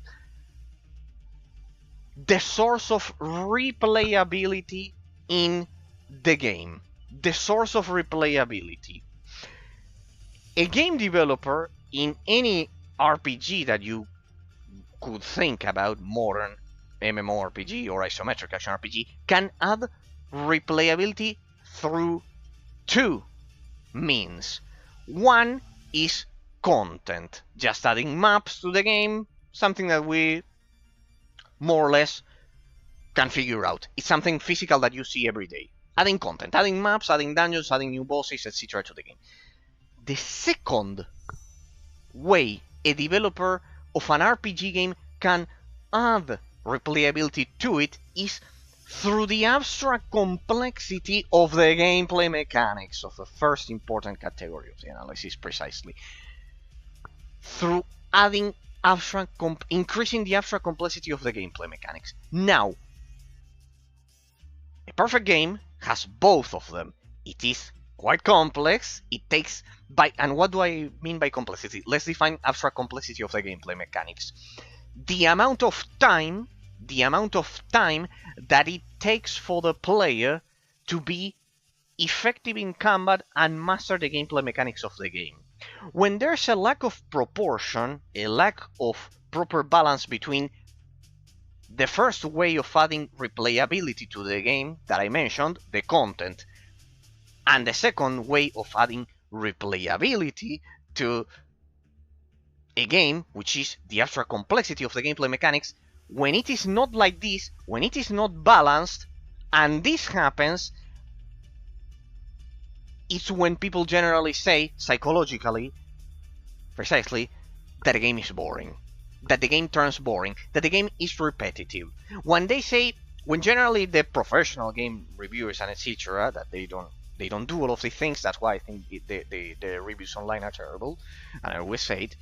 The source of replayability in the game. The source of replayability. A game developer in any RPG that you could think about, modern MMORPG or Isometric action RPG, can add replayability through two means. One is content, just adding maps to the game, something that we more or less can figure out. It's something physical that you see every day. Adding content, adding maps, adding dungeons, adding new bosses, etc. to the game. The second way a developer of an RPG game can add replayability to it is through the abstract complexity of the gameplay mechanics of the first important category of the analysis, precisely. Through adding increasing the abstract complexity of the gameplay mechanics. Now, a perfect game has both of them. It is quite complex. It takes and what do I mean by complexity? Let's define abstract complexity of the gameplay mechanics. The amount of time that it takes for the player to be effective in combat and master the gameplay mechanics of the game. When there's a lack of proportion, a lack of proper balance between the first way of adding replayability to the game that I mentioned, the content, and the second way of adding replayability to a game, which is the abstract complexity of the gameplay mechanics, when it is not like this, when it is not balanced, and this happens, it's when people generally say, psychologically, precisely, that the game is boring. That the game turns boring. That the game is repetitive. When generally the professional game reviewers and etc. that they don't do all of these things. That's why I think the reviews online are terrible. And I always say it.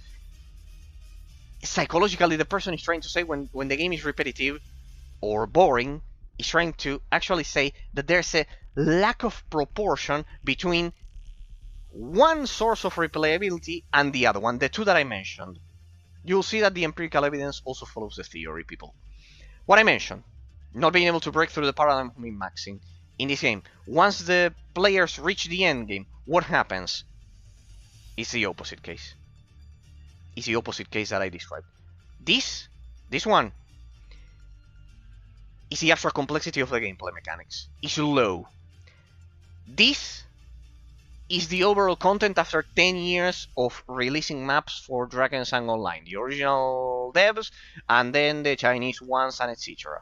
Psychologically, the person is trying to say when the game is repetitive or boring, is trying to actually say that there's a lack of proportion between one source of replayability and the other one, the two that I mentioned. You'll see that the empirical evidence also follows the theory, people. What I mentioned, not being able to break through the paradigm of min-maxing. In this game, once the players reach the end game, what happens? It's the opposite case. It's the opposite case that I described. This one is the abstract complexity of the gameplay mechanics. It's low. This is the overall content after 10 years of releasing maps for Drakensang Online. The original devs, and then the Chinese ones, and etc.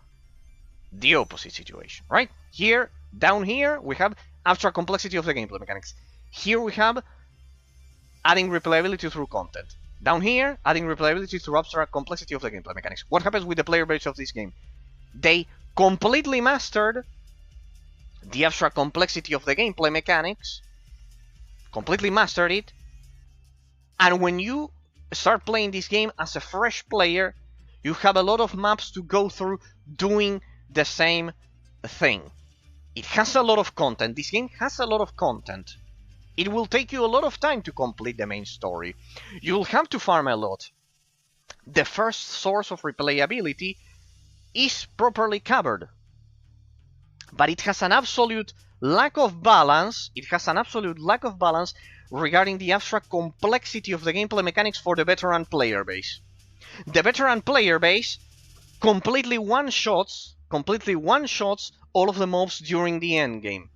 The opposite situation, right? Here, down here, we have abstract complexity of the gameplay mechanics. Here we have adding replayability through content. Down here, adding replayability through abstract complexity of the gameplay mechanics. What happens with the player base of this game? They completely mastered the abstract complexity of the gameplay mechanics, completely mastered it, and when you start playing this game as a fresh player, you have a lot of maps to go through doing the same thing. It has a lot of content. This game has a lot of content. It will take you a lot of time to complete the main story. You'll have to farm a lot. The first source of replayability is properly covered, but it has an absolute lack of balance. It has an absolute lack of balance regarding the abstract complexity of the gameplay mechanics for the veteran player base. The veteran player base completely one-shots all of the mobs during the end game.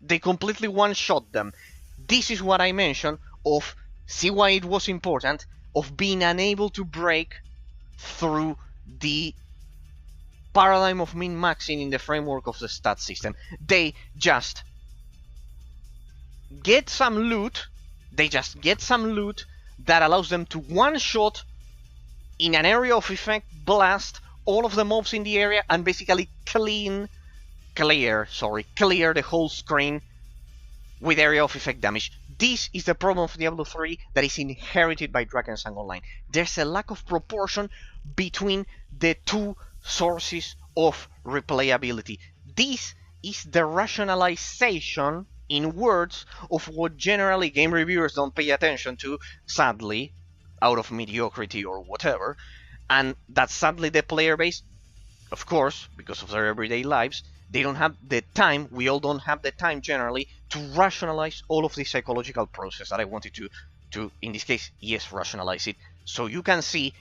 They completely one-shot them. This is what I mentioned of, see why it was important, of being unable to break through the paradigm of min-maxing in the framework of the stat system. They just get some loot. That allows them to one-shot in an area of effect blast all of the mobs in the area and basically clear the whole screen with area of effect damage. This is the problem of Diablo 3 that is inherited by Drakensang Online. There's a lack of proportion between the two sources of replayability. This is the rationalization in words of what generally game reviewers don't pay attention to, sadly, out of mediocrity or whatever, and that sadly the player base, of course, because of their everyday lives, they don't have the time, we all don't have the time generally, to rationalize all of the psychological process that I wanted to in this case, yes, rationalize it, so you can see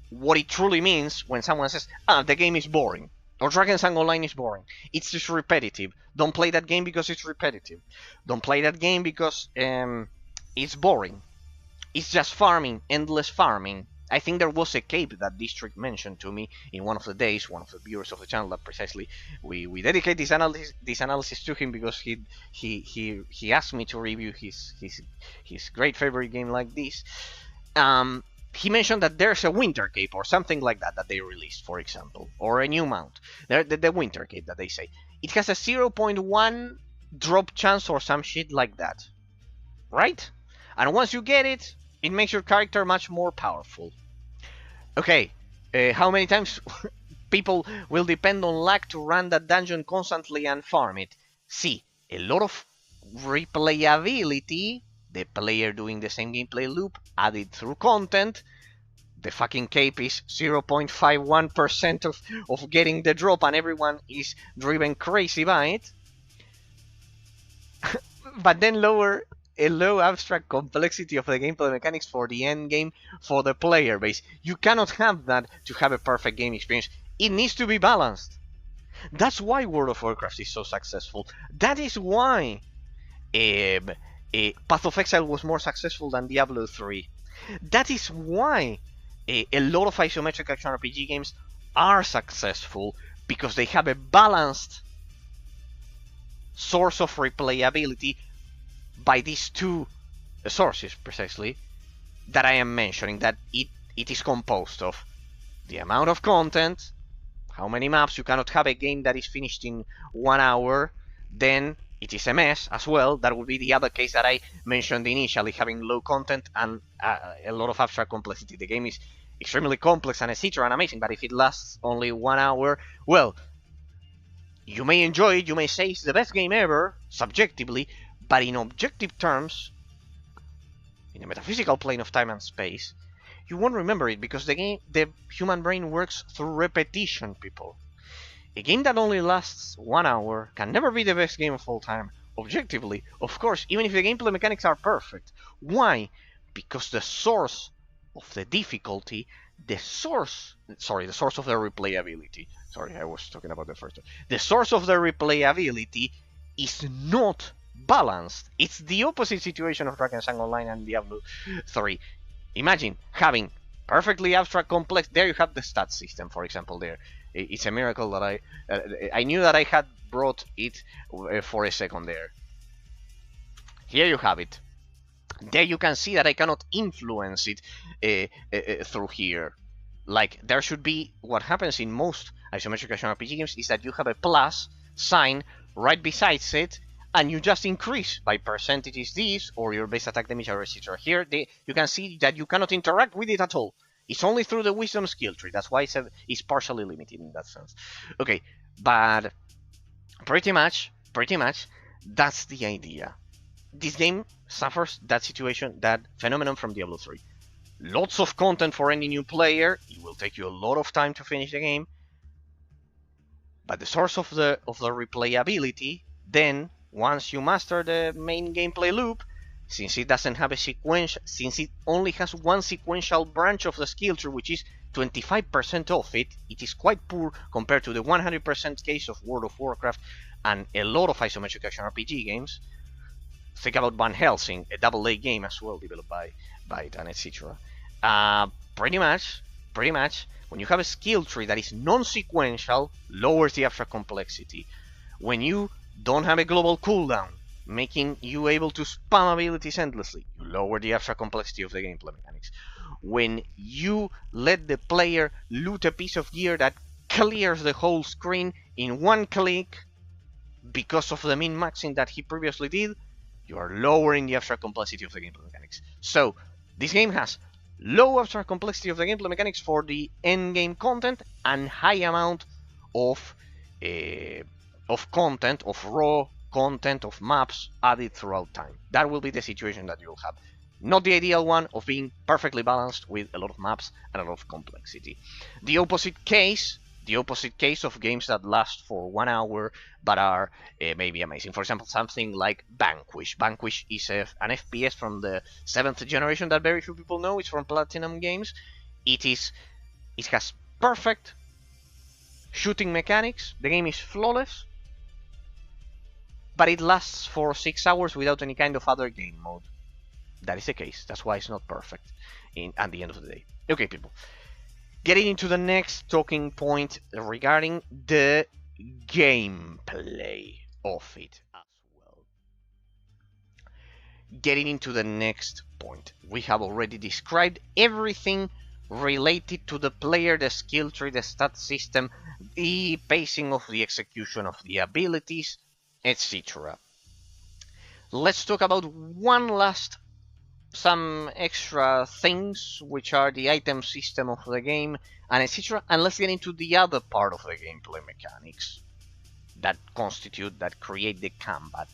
what it truly means when someone says, the game is boring, or Drakensang Online is boring. It's just repetitive. Don't play that game because it's repetitive. Don't play that game because it's boring. It's just farming, endless farming. I think there was a cape that District mentioned to me in one of the days, one of the viewers of the channel, that precisely we dedicate this analysis to him because he asked me to review his great favorite game like this. He mentioned that there's a winter cape or something like that they released, for example, or a new mount. The winter cape that they say. It has a 0.1 drop chance or some shit like that, right? And once you get it, it makes your character much more powerful. Okay, how many times people will depend on luck to run that dungeon constantly and farm it? See, a lot of replayability, the player doing the same gameplay loop added through content. The fucking cape is 0.51% of getting the drop and everyone is driven crazy by it. But then a low abstract complexity of the gameplay mechanics for the end game for the player base. You cannot have that to have a perfect game experience. It needs to be balanced. That's why World of Warcraft is so successful. That is why Path of Exile was more successful than Diablo 3. That is why a lot of isometric action RPG games are successful, because they have a balanced source of replayability by these two sources precisely that I am mentioning, that it is composed of the amount of content, how many maps. You cannot have a game that is finished in 1 hour, then it is a mess as well. That would be the other case that I mentioned initially, having low content and a lot of abstract complexity. The game is extremely complex and etc. and amazing, but if it lasts only 1 hour, well, you may enjoy it, you may say it's the best game ever, subjectively, but in objective terms, in a metaphysical plane of time and space, you won't remember it, because the human brain works through repetition, people. A game that only lasts 1 hour can never be the best game of all time, objectively, of course, even if the gameplay mechanics are perfect. Why? Because the source of the difficulty, the source of the replayability, sorry, I was talking about the first one. The source of the replayability is not balanced. It's the opposite situation of Drakensang Online and Diablo 3. Imagine having perfectly abstract complex. There you have the stat system, for example. There, it's a miracle that I knew that I had brought it for a second there. Here you have it. There you can see that I cannot influence it through here. Like, there should be, what happens in most isometric action RPG games is that you have a plus sign right besides it, and you just increase by percentages this, or your base attack damage, or etc. Here, you can see that you cannot interact with it at all. It's only through the wisdom skill tree. That's why it's partially limited in that sense. Okay, but pretty much, that's the idea. This game suffers that situation, that phenomenon from Diablo 3. Lots of content for any new player. It will take you a lot of time to finish the game. But the source of the replayability, then, once you master the main gameplay loop, since it doesn't have a sequential, since it only has one sequential branch of the skill tree, which is 25% of it, it is quite poor compared to the 100% case of World of Warcraft and a lot of isometric action RPG games. Think about Van Helsing, a double-A game as well, developed by it and etc. Pretty much, when you have a skill tree that is non-sequential, lowers the abstract complexity. When you don't have a global cooldown, making you able to spam abilities endlessly, you lower the abstract complexity of the gameplay mechanics. When you let the player loot a piece of gear that clears the whole screen in one click because of the min-maxing that he previously did, you are lowering the abstract complexity of the gameplay mechanics. So this game has low abstract complexity of the gameplay mechanics for the end game content and high amount of content, of raw content, of maps added throughout time. That will be the situation that you'll have. Not the ideal one of being perfectly balanced with a lot of maps and a lot of complexity. The opposite case of games that last for 1 hour but are maybe amazing. For example, something like Vanquish. Vanquish is an FPS from the 7th generation that very few people know. It's from Platinum Games. It has perfect shooting mechanics. The game is flawless, but it lasts for 6 hours without any kind of other game mode. That is the case. That's why it's not perfect at the end of the day. Okay, people. Getting into the next talking point regarding the gameplay of it as well. Getting into the next point. We have already described everything related to the player, the skill tree, the stat system, the pacing of the execution of the abilities, etc. Let's talk about some extra things, which are the item system of the game and etc. And let's get into the other part of the gameplay mechanics that create the combat.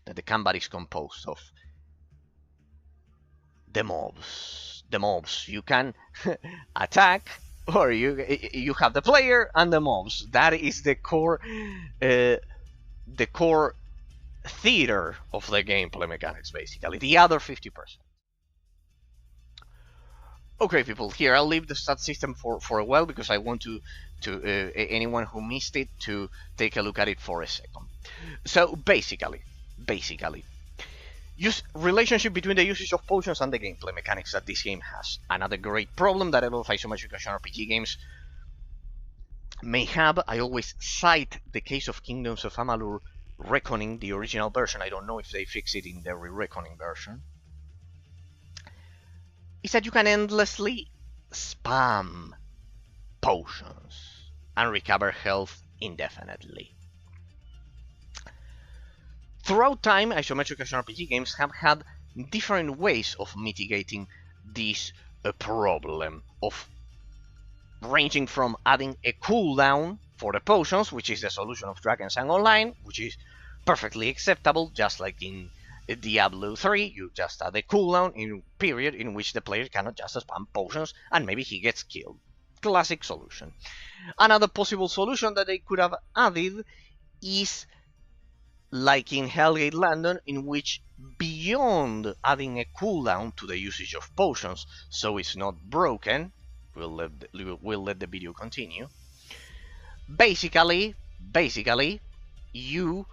That the combat is composed of. The mobs. You can attack, or you have the player and the mobs. That is the core theater of the gameplay mechanics, basically. The other 50%. Okay, people, here I'll leave the stat system for a while because I want to anyone who missed it to take a look at it for a second. So basically, relationship between the usage of potions and the gameplay mechanics that this game has. Another great problem that a lot of isometric action RPG games may have. I always cite the case of Kingdoms of Amalur Reckoning, the original version. I don't know if they fix it in the re-reckoning version. Is that you can endlessly spam potions and recover health indefinitely. Throughout time, isometric action RPG games have had different ways of mitigating this problem, of ranging from adding a cooldown for the potions, which is the solution of Drakensang Online, which is perfectly acceptable, just like in Diablo 3, you just add a cooldown in period in which the player cannot just spam potions and maybe he gets killed. Classic solution. Another possible solution that they could have added is like in Hellgate London, in which beyond adding a cooldown to the usage of potions, so it's not broken, we'll let the video continue. Basically, you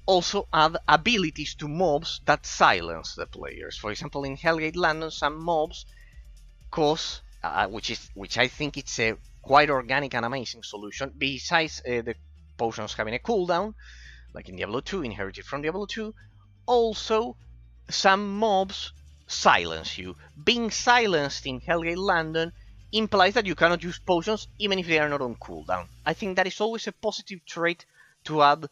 also add abilities to mobs that silence the players. For example, in Hellgate London, some mobs cause, which I think it's a quite organic and amazing solution. Besides the potions having a cooldown, like in Diablo 2, inherited from Diablo 2, also some mobs silence you. Being silenced in Hellgate London implies that you cannot use potions even if they are not on cooldown. I think that is always a positive trait to add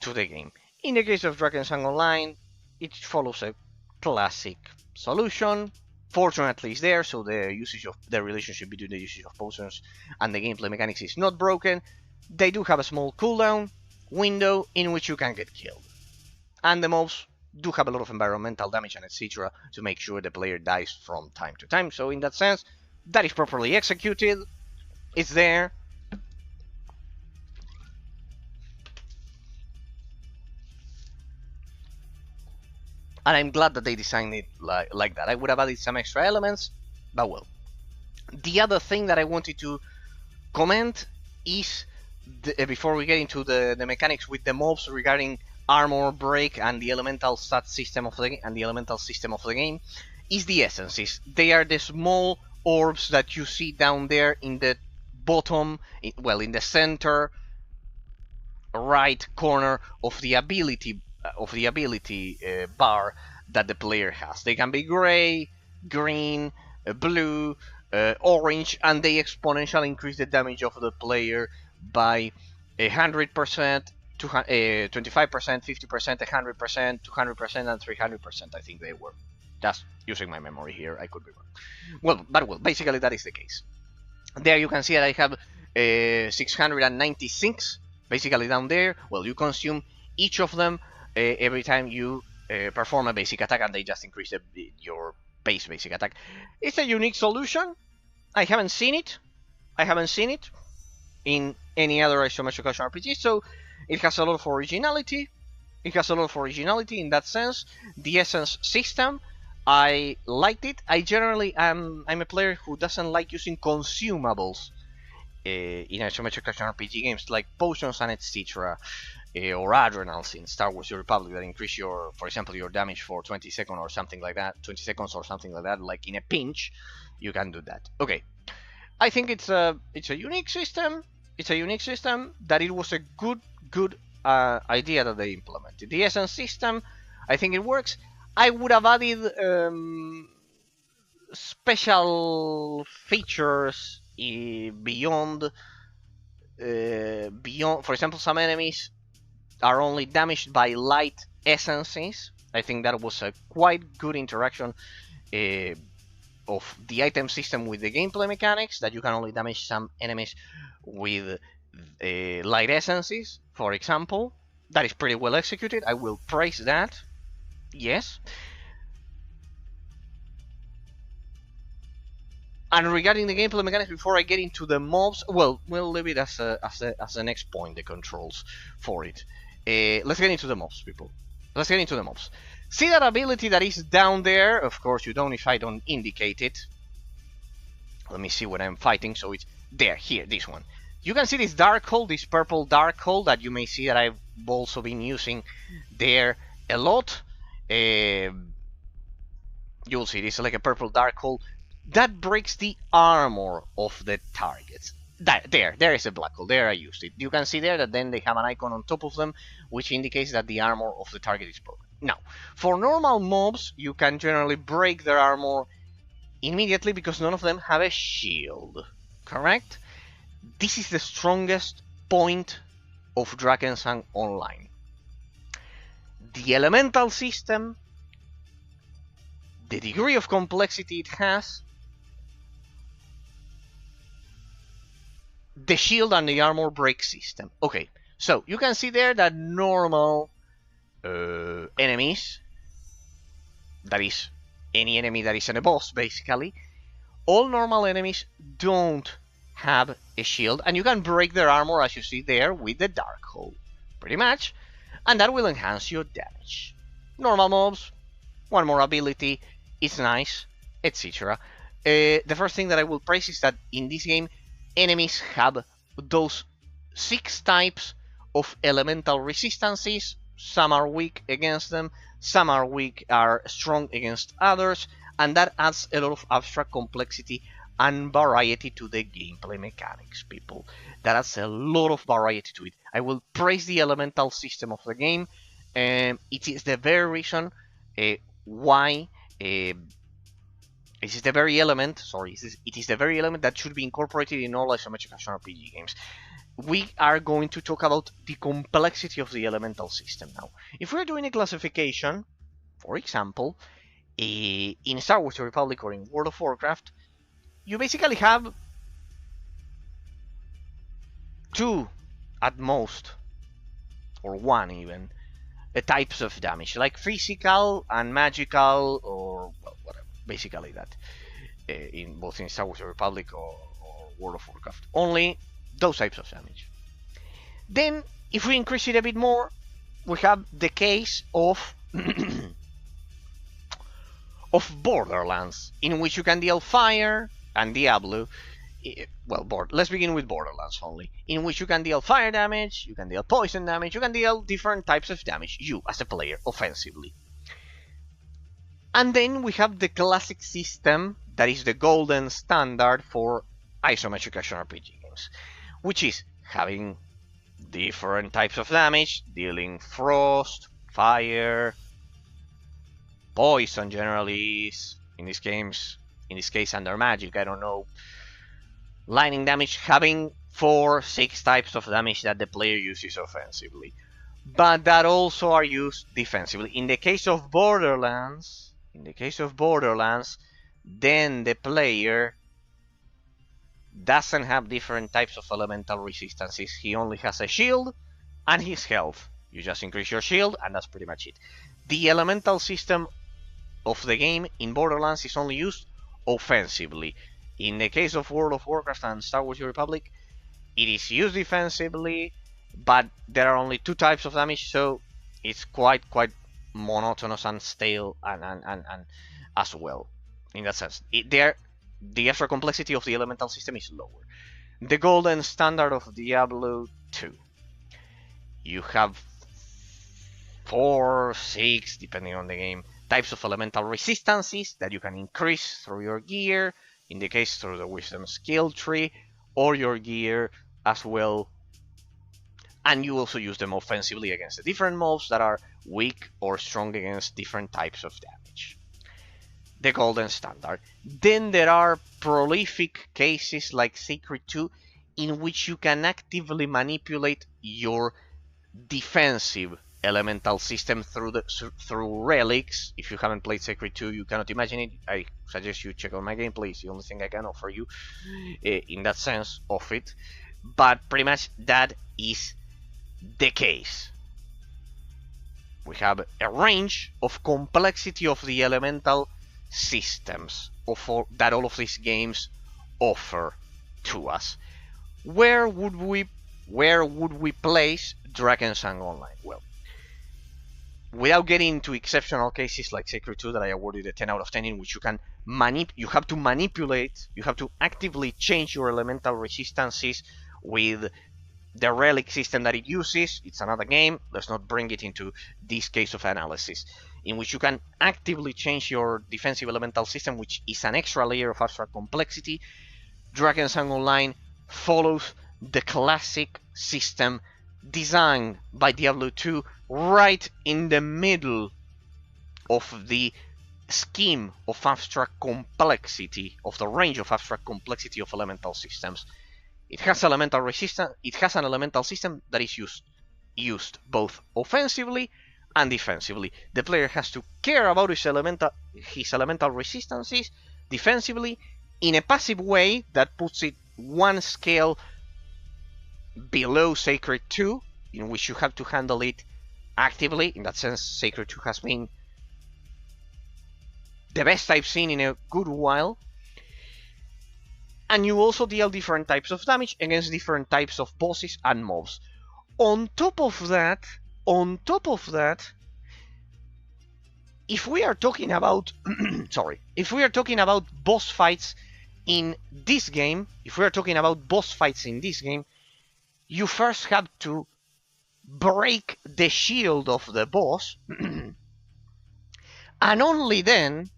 to the game. In the case of Drakensang Online, it follows a classic solution. Fortunately, it's there, so the relationship between the usage of potions and the gameplay mechanics is not broken. They do have a small cooldown window in which you can get killed, and the mobs do have a lot of environmental damage and etc. to make sure the player dies from time to time. So in that sense, that is properly executed. It's there. And I'm glad that they designed it like that. I would have added some extra elements, but well. The other thing that I wanted to comment is, before we get into the mechanics with the mobs regarding armor break and the elemental stat system of the game, is the essences. They are the small orbs that you see down there in the bottom, in the center right corner of the ability bar that the player has. They can be gray, green, blue, orange, and they exponentially increase the damage of the player by 100%, 25%, 50%, 100%, 200%, and 300%. I think they were. Just using my memory here, I could be wrong. Well, basically that is the case. There you can see that I have 696, basically down there. Well, you consume each of them every time you perform a basic attack, and they just increase your base basic attack. It's a unique solution. I haven't seen it in any other isometric action RPG, so it has a lot of originality. In that sense. The essence system, I liked it. I'm a player who doesn't like using consumables in isometric action RPG games like potions and etc. Or adrenals in Star Wars: The Republic that increase your, for example, your damage for 20 seconds or something like that. Like in a pinch, you can do that. Okay, I think it's a unique system. That it was a good idea that they implemented. The essence system, I think it works. I would have added special features beyond. For example, some enemies are only damaged by light essences. I think that was a quite good interaction of the item system with the gameplay mechanics, that you can only damage some enemies with light essences, for example. That is pretty well executed. I will praise that. Yes. And regarding the gameplay mechanics, before I get into the mobs, well, we'll leave it as the next point, the controls for it. Let's get into the mobs, people. Let's get into the mobs. See that ability that is down there? Of course, you don't if I don't indicate it. Let me see what I'm fighting. So it's there, here, this one. You can see this dark hole, this purple dark hole that you may see that I've also been using there a lot. You'll see this like a purple dark hole that breaks the armor of the targets. There is a black hole. There I used it. You can see there that then they have an icon on top of them, which indicates that the armor of the target is broken. Now, for normal mobs, you can generally break their armor immediately because none of them have a shield. Correct? This is the strongest point of Drakensang Online. The elemental system, the degree of complexity it has, the shield and the armor break system. Okay, so you can see there that normal enemies, that is any enemy that is in a boss basically, all normal enemies don't have a shield, and you can break their armor as you see there with the dark hole, pretty much, and that will enhance your damage. Normal mobs, one more ability, it's nice, etc. The first thing that I will praise is that in this game enemies have those 6 types of elemental resistances. Some are weak against them, some are strong against others, and that adds a lot of abstract complexity and variety to the gameplay mechanics, people. That adds a lot of variety to it. I will praise the elemental system of the game. It is the very reason why it is the very element that should be incorporated in all isometric action RPG games. We are going to talk about the complexity of the elemental system now. If we're doing a classification, for example, in Star Wars: The Republic or in World of Warcraft, you basically have 2 at most, or 1 even, types of damage, like physical and magical, or well, whatever, basically that, in both in Star Wars: The Republic or World of Warcraft. Only those types of damage. Then, if we increase it a bit more, we have the case of of Borderlands, in which you can deal fire and Diablo. Well, let's begin with Borderlands only, in which you can deal fire damage, you can deal poison damage, you can deal different types of damage, you as a player, offensively. And then we have the classic system that is the golden standard for isometric action RPG games, which is having different types of damage, dealing frost, fire, poison generally is, in this case under magic, I don't know, lightning damage, having 4-6 types of damage that the player uses offensively, but that also are used defensively. In the case of Borderlands, then the player doesn't have different types of elemental resistances. He only has a shield and his health. You just increase your shield and that's pretty much it. The elemental system of the game in Borderlands is only used offensively. In the case of World of Warcraft and Star Wars New Republic, it is used defensively, but there are only 2 types of damage, so it's quite monotonous and stale and as well. In that sense, the extra complexity of the elemental system is lower. The golden standard of Diablo 2. You have 4, 6, depending on the game, types of elemental resistances that you can increase through your gear, in the case through the wisdom skill tree, or your gear as well. And you also use them offensively against the different mobs that are weak or strong against different types of damage. The golden standard. Then there are prolific cases like Sacred 2 in which you can actively manipulate your defensive elemental system through relics. If you haven't played Sacred 2, you cannot imagine it. I suggest you check out my gameplay. It's the only thing I can offer you in that sense of it. But pretty much that is the case. We have a range of complexity of the elemental systems that all of these games offer to us. Where would we place Drakensang Online? Well, without getting into exceptional cases like Sacred 2 that I awarded a 10 out of 10 in which you can you have to manipulate, you have to actively change your elemental resistances with the relic system that it uses. It's another game, let's not bring it into this case of analysis, in which you can actively change your defensive elemental system, which is an extra layer of abstract complexity. Drakensang Online follows the classic system designed by Diablo 2 right in the middle of the scheme of abstract complexity, of the range of abstract complexity of elemental systems. It has elemental resistance. It has an elemental system that is used both offensively and defensively. The player has to care about his elemental resistances defensively in a passive way that puts it one scale below Sacred 2, in which you have to handle it actively. In that sense, Sacred 2 has been the best I've seen in a good while. And you also deal different types of damage against different types of bosses and mobs. On top of that, if we are talking about boss fights in this game, you first have to break the shield of the boss, and only then,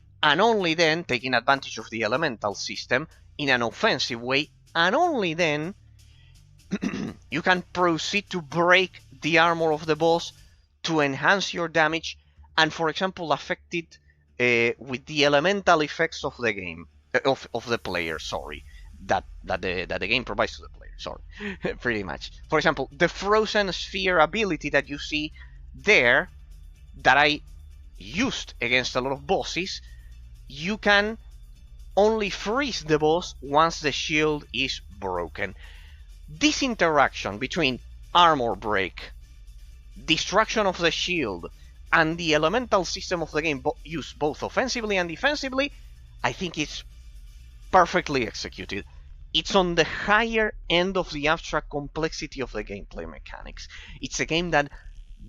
taking advantage of the elemental system in an offensive way, and only then you can proceed to break the armor of the boss to enhance your damage and, for example, affect it with the elemental effects of the game, of the player. Sorry, that the game provides to the player. Sorry, pretty much. For example, the Frozen Sphere ability that you see there, that I used against a lot of bosses, you can only freeze the boss once the shield is broken. This interaction between armor break, destruction of the shield, and the elemental system of the game used both offensively and defensively, I think it's perfectly executed. It's on the higher end of the abstract complexity of the gameplay mechanics. It's a game that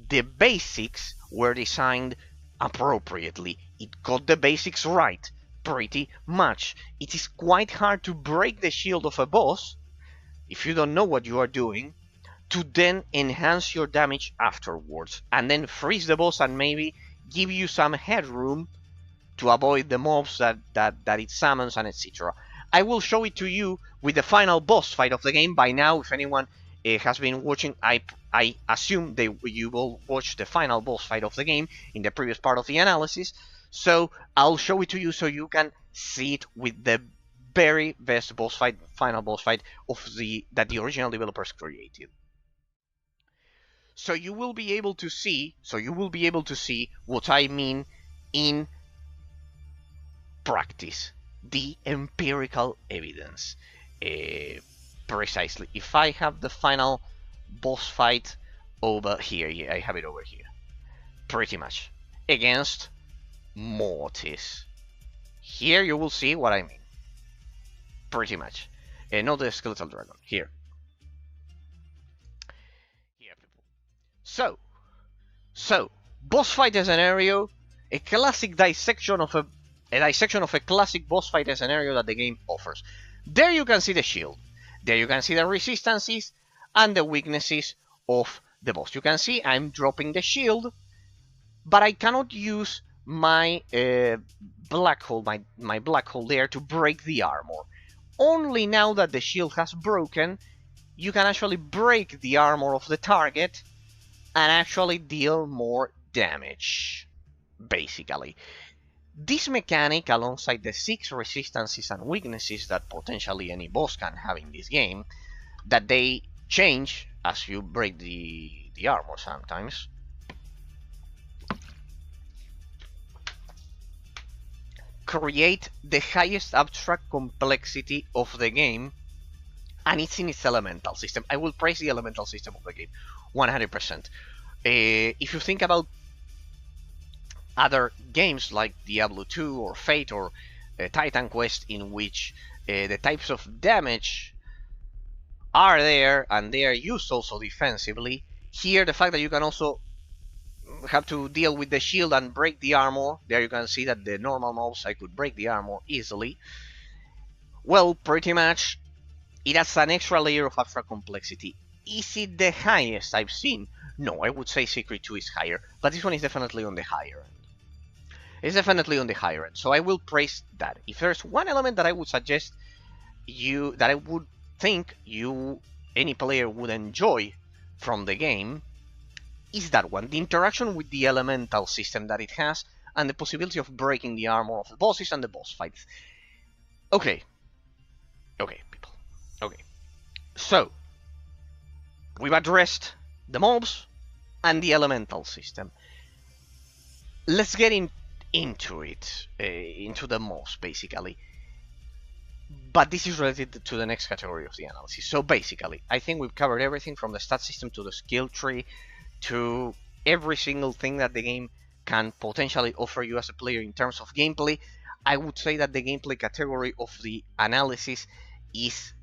the basics were designed appropriately. It got the basics right. Pretty much. It is quite hard to break the shield of a boss, if you don't know what you are doing, to then enhance your damage afterwards, and then freeze the boss and maybe give you some headroom to avoid the mobs that it summons and etc. I will show it to you with the final boss fight of the game. By now, if anyone has been watching, I I assume you will watch the final boss fight of the game in the previous part of the analysis, so I'll show it to you so you can see it with the very best boss fight, final boss fight that the original developers created. So you will be able to see what I mean in practice, the empirical evidence. Precisely. If I have the final boss fight over here, yeah, I have it over here, pretty much, against Mortis. Here you will see what I mean, pretty much. Not the skeletal dragon, here. Here, people. So, boss fight scenario, a classic dissection of a classic boss fight scenario that the game offers. There you can see the shield. There you can see the resistances and the weaknesses of the boss. You can see I'm dropping the shield, but I cannot use my black hole, my black hole there to break the armor. Only now that the shield has broken, you can actually break the armor of the target and actually deal more damage, basically. This mechanic, alongside the 6 resistances and weaknesses that potentially any boss can have in this game, that they change as you break the armor sometimes, create the highest abstract complexity of the game, and it's in its elemental system. I will praise the elemental system of the game 100%. If you think about other games like Diablo 2 or Fate or Titan Quest, in which the types of damage are there and they are used also defensively, here the fact that you can also have to deal with the shield and break the armor, there you can see that the normal mobs I could break the armor easily. Well, pretty much it adds an extra layer of abstract complexity. Is it the highest I've seen? No, I would say Secret 2 is higher, but this one is definitely on the higher end. It's definitely on the higher end, so I will praise that. If there's one element that I would suggest you, that I would think any player would enjoy from the game, is that one, the interaction with the elemental system that it has, and the possibility of breaking the armor of the bosses and the boss fights. Okay, people. Okay, so we've addressed the mobs and the elemental system. Let's get into it, into the mobs, basically. But this is related to the next category of the analysis. So basically, I think we've covered everything from the stat system to the skill tree to every single thing that the game can potentially offer you as a player in terms of gameplay. I would say that the gameplay category of the analysis is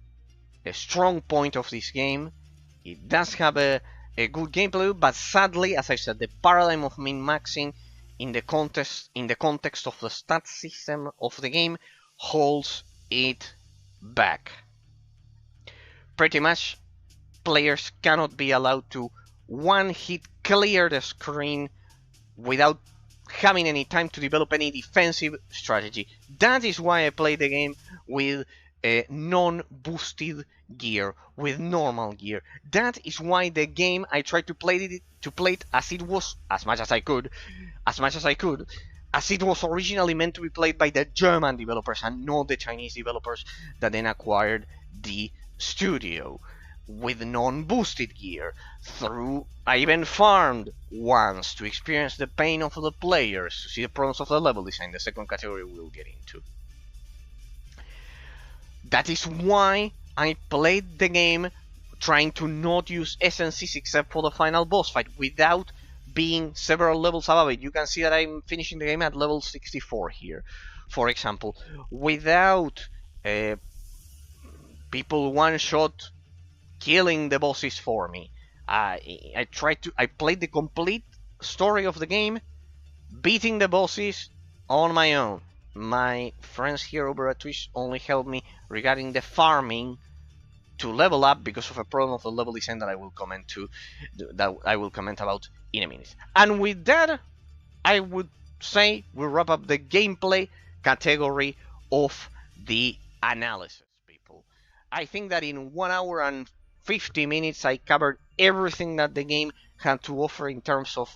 a strong point of this game. It does have a good gameplay, but sadly, as I said, the paradigm of min-maxing in the context of the stat system of the game holds it back. Pretty much, players cannot be allowed to one hit clear the screen without having any time to develop any defensive strategy. That is why I play the game with non-boosted gear, with normal gear. That is why the game I tried to play it as it was, as much as I could, as it was originally meant to be played by the German developers and not the Chinese developers that then acquired the studio, with non-boosted gear. I even farmed once to experience the pain of the players, to see the problems of the level design, the second category we'll get into. That is why I played the game trying to not use essences except for the final boss fight, without being several levels above it. You can see that I'm finishing the game at level 64 here, for example, without people one-shot killing the bosses for me. I played the complete story of the game, beating the bosses on my own. My friends here over at Twitch only helped me regarding the farming to level up because of a problem of the level design that I will comment about in a minute. And with that, I would say we'll wrap up the gameplay category of the analysis, people. I think that in 1 hour and 50 minutes I covered everything that the game had to offer in terms of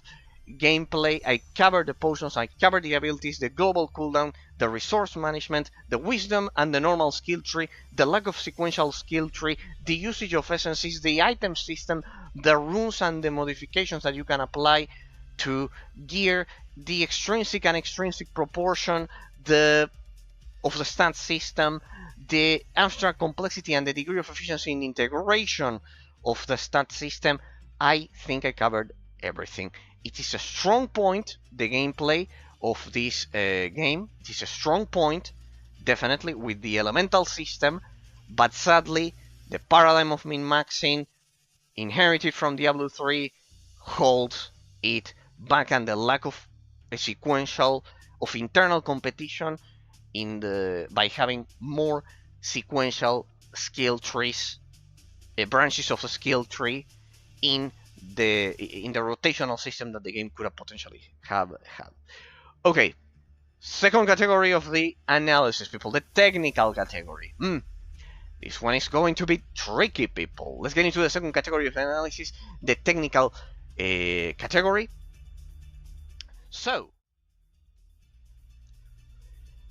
gameplay. I covered the potions, I covered the abilities, the global cooldown, the resource management, the wisdom and the normal skill tree, the lack of sequential skill tree, the usage of essences, the item system, the runes and the modifications that you can apply to gear, the extrinsic and extrinsic proportion, of the stat system, the abstract complexity and the degree of efficiency in integration of the stat system. I think I covered everything. It is a strong point, the gameplay of this game. It is a strong point, definitely, with the elemental system, but sadly, the paradigm of min-maxing inherited from Diablo 3 holds it back, and the lack of a sequential, of internal competition by having more sequential skill trees, branches of a skill tree in the rotational system that the game could have potentially have had. Okay, second category of the analysis, people, the technical category. This one is going to be tricky, people. Let's get into the second category of analysis, the technical category. So,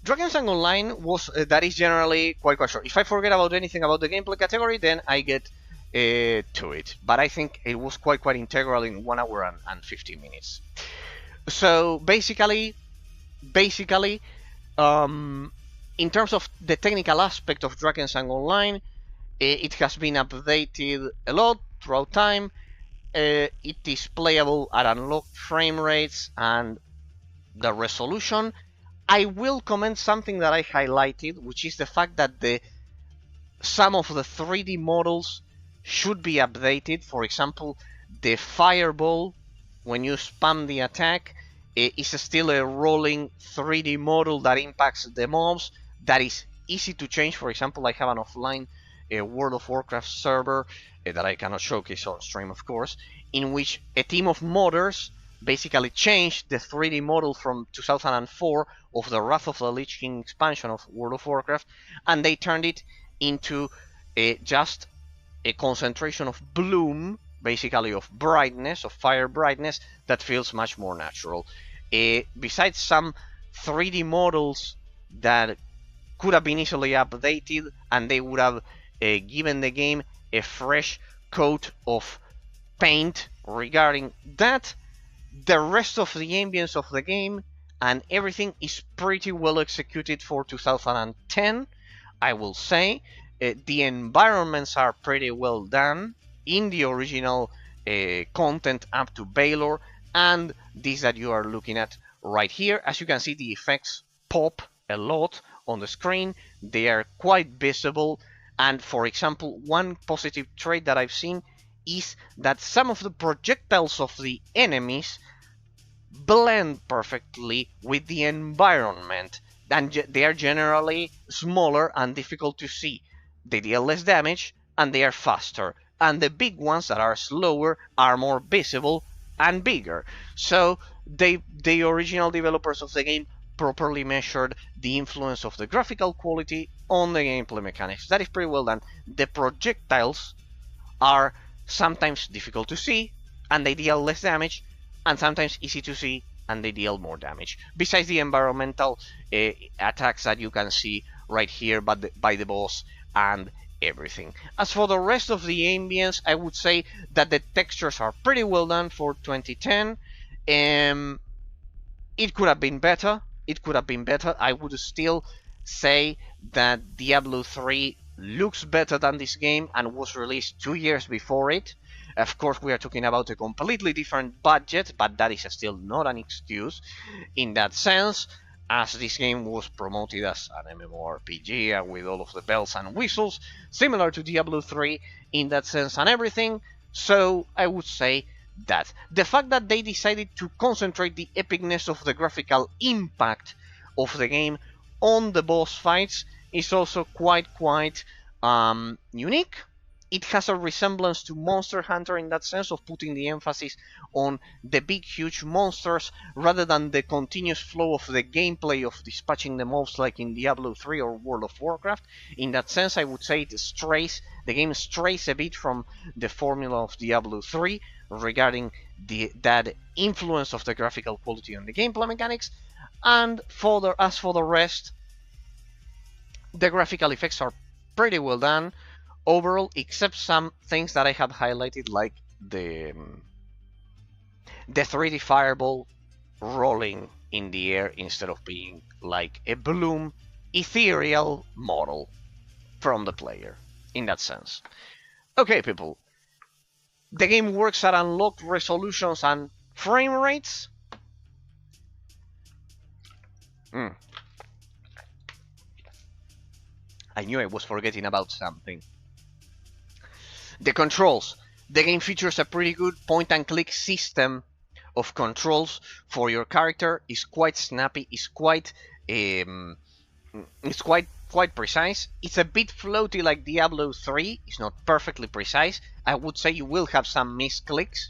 Drakensang Online was that is generally quite short. If I forget about anything about the gameplay category, then I get to it. But I think it was quite integral in 1 hour and 15 minutes. So basically, in terms of the technical aspect of Drakensang Online, it has been updated a lot throughout time. It is playable at unlocked frame rates and the resolution. I will comment something that I highlighted, which is the fact that some of the 3D models should be updated. For example, the fireball, when you spam the attack, is still a rolling 3D model that impacts the mobs. That is easy to change. For example, I have an offline World of Warcraft server that I cannot showcase on stream, of course, in which a team of modders basically changed the 3D model from 2004 of the Wrath of the Lich King expansion of World of Warcraft, and they turned it into just a concentration of bloom, basically of brightness, of fire brightness, that feels much more natural. Besides some 3D models that could have been easily updated, and they would have given the game a fresh coat of paint regarding that, the rest of the ambience of the game and everything is pretty well executed for 2010, I will say. The environments are pretty well done in the original content up to Baylor, and this that you are looking at right here. As you can see, the effects pop a lot on the screen. They are quite visible, and for example, one positive trait that I've seen is that some of the projectiles of the enemies blend perfectly with the environment, and they are generally smaller and difficult to see. They deal less damage and they are faster, and the big ones that are slower are more visible and bigger. So the original developers of the game properly measured the influence of the graphical quality on the gameplay mechanics. That is pretty well done. The projectiles are sometimes difficult to see and they deal less damage, and sometimes easy to see and they deal more damage. Besides the environmental attacks that you can see right here by the boss and everything. As for the rest of the ambience, I would say that the textures are pretty well done for 2010. It could have been better. I would still say that Diablo 3 looks better than this game and was released 2 years before it. Of course, we are talking about a completely different budget, but that is still not an excuse in that sense, as this game was promoted as an MMORPG with all of the bells and whistles, similar to Diablo 3 in that sense and everything. So I would say that the fact that they decided to concentrate the epicness of the graphical impact of the game on the boss fights is also quite unique. It has a resemblance to Monster Hunter in that sense of putting the emphasis on the big huge monsters rather than the continuous flow of the gameplay of dispatching the mobs like in Diablo 3 or World of Warcraft. In that sense, I would say the game strays a bit from the formula of Diablo 3 regarding that influence of the graphical quality on the gameplay mechanics. And as for the rest, the graphical effects are pretty well done overall, except some things that I have highlighted, like the 3D fireball rolling in the air instead of being like a bloom, ethereal model from the player, in that sense. Okay, people. The game works at unlocked resolutions and frame rates. I knew I was forgetting about something. The controls. The game features a pretty good point-and-click system of controls for your character. It's quite snappy. It's quite precise. It's a bit floaty like Diablo 3. It's not perfectly precise. I would say you will have some misclicks.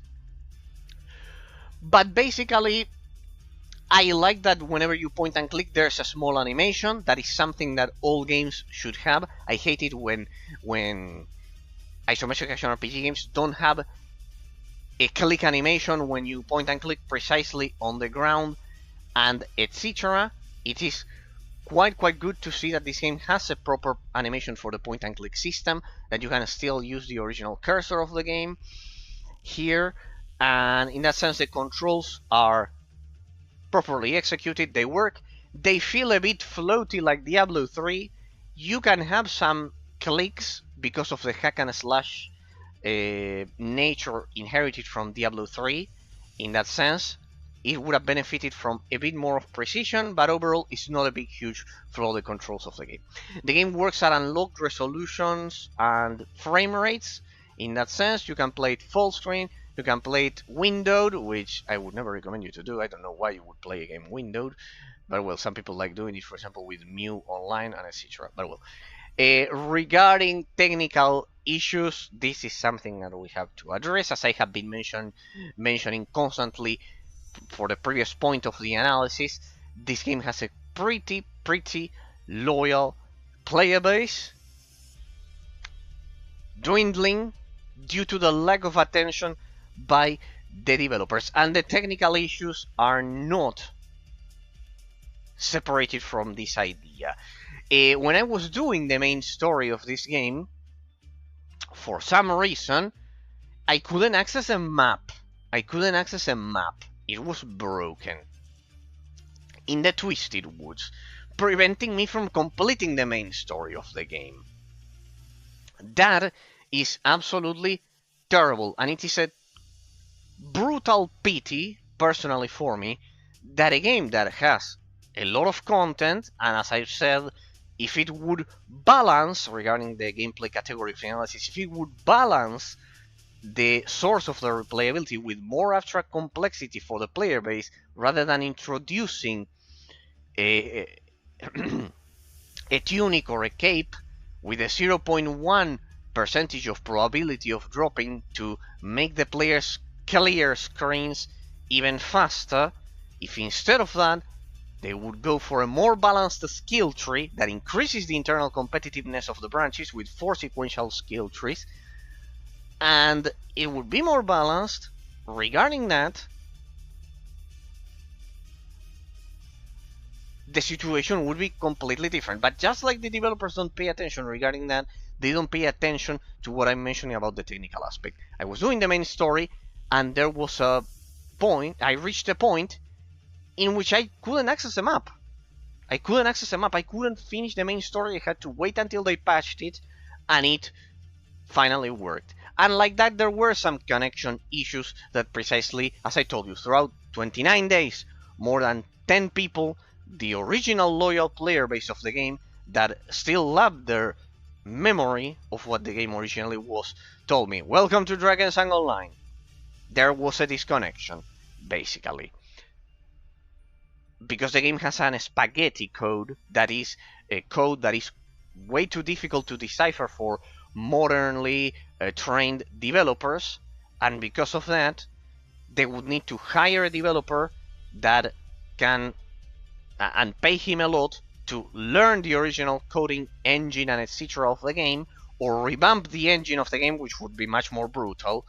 But basically, I like that whenever you point and click, there's a small animation. That is something that all games should have. I hate it when isometric action RPG games don't have a click animation when you point and click precisely on the ground and etc. It is quite good to see that this game has a proper animation for the point and click system, that you can still use the original cursor of the game here, and in that sense the controls are properly executed, they work, they feel a bit floaty like Diablo 3. You can have some clicks because of the hack and slash nature inherited from Diablo 3. In that sense, it would have benefited from a bit more of precision, but overall it's not a big huge flaw the controls of the game. The game works at unlocked resolutions and frame rates. In that sense, you can play it full screen, you can play it windowed, which I would never recommend you to do. I don't know why you would play a game windowed, but well, some people like doing it, for example, with Mew Online and etc. But well, regarding technical issues, this is something that we have to address, as I have been mentioning constantly for the previous point of the analysis. This game has a pretty loyal player base, dwindling due to the lack of attention by the developers, and the technical issues are not separated from this idea. When I was doing the main story of this game, for some reason I couldn't access a map. It was broken in the Twisted Woods, preventing me from completing the main story of the game. That is absolutely terrible, and it is a brutal pity, personally for me, that a game that has a lot of content, and as I've said, if it would balance, regarding the gameplay category of analysis, if it would balance the source of the replayability with more abstract complexity for the player base, rather than introducing a tunic or a cape with a 0.1 percentage of probability of dropping to make the players clear screens even faster, if instead of that they would go for a more balanced skill tree that increases the internal competitiveness of the branches with 4 sequential skill trees, and it would be more balanced regarding that, the situation would be completely different. But just like the developers don't pay attention regarding that, they don't pay attention to what I'm mentioning about the technical aspect. I was doing the main story, and there was a point, I reached a point in which I couldn't access a map. I couldn't finish the main story. I had to wait until they patched it, and it finally worked. And like that, there were some connection issues that, precisely as I told you, throughout 29 days, more than 10 people, the original loyal player base of the game that still loved their memory of what the game originally was, told me, "Welcome to Drakensang Online." There was a disconnection, basically, because the game has an spaghetti code that is a code that is way too difficult to decipher for modernly trained developers, and because of that, they would need to hire a developer that can and pay him a lot to learn the original coding engine and etc. of the game, or revamp the engine of the game, which would be much more brutal,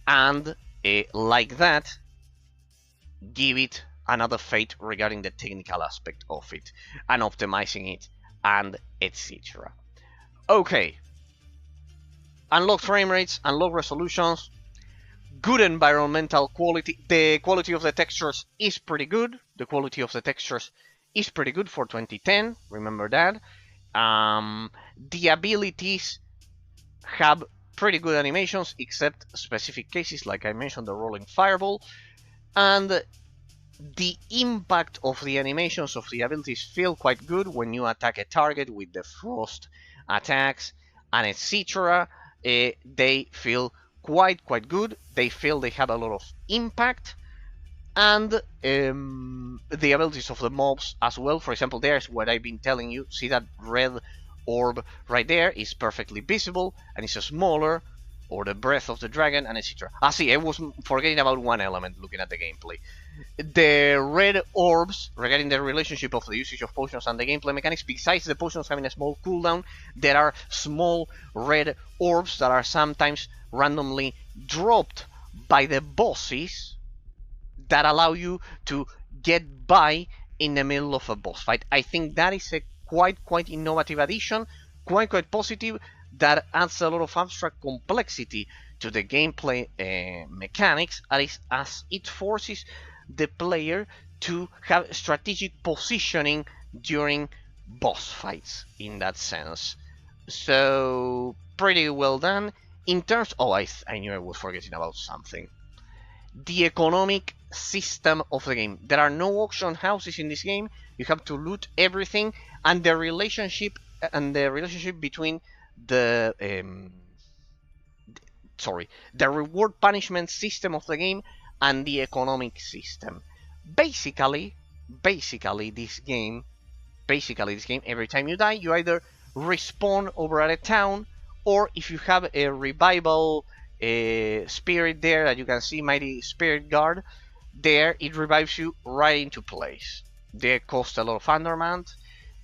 and like that, give it another fate regarding the technical aspect of it, and optimizing it, and etc. Okay, unlocked frame rates, unlocked resolutions, good environmental quality. The quality of the textures is pretty good. The quality of the textures is pretty good for 2010. Remember that. The abilities have pretty good animations, except specific cases, like I mentioned, the rolling fireball. And the impact of the animations of the abilities feel quite good when you attack a target with the frost attacks and etc. They feel quite good. They feel they have a lot of impact, and the abilities of the mobs as well. For example, there's what I've been telling you. See that red orb right there is perfectly visible and it's smaller, or the breath of the dragon, and etc. See, I was forgetting about one element looking at the gameplay. The red orbs, regarding the relationship of the usage of potions and the gameplay mechanics, besides the potions having a small cooldown, there are small red orbs that are sometimes randomly dropped by the bosses that allow you to get by in the middle of a boss fight. I think that is a quite innovative addition, quite positive, that adds a lot of abstract complexity to the gameplay mechanics, as it forces the player to have strategic positioning during boss fights in that sense. So pretty well done. In terms, I knew I was forgetting about something. The economic system of the game. There are no auction houses in this game. You have to loot everything, and the relationship between the reward punishment system of the game and the economic system. Basically this game, every time you die, you either respawn over at a town, or if you have a revival spirit there that you can see, Mighty Spirit Guard, there it revives you right into place. They cost a lot of undermount,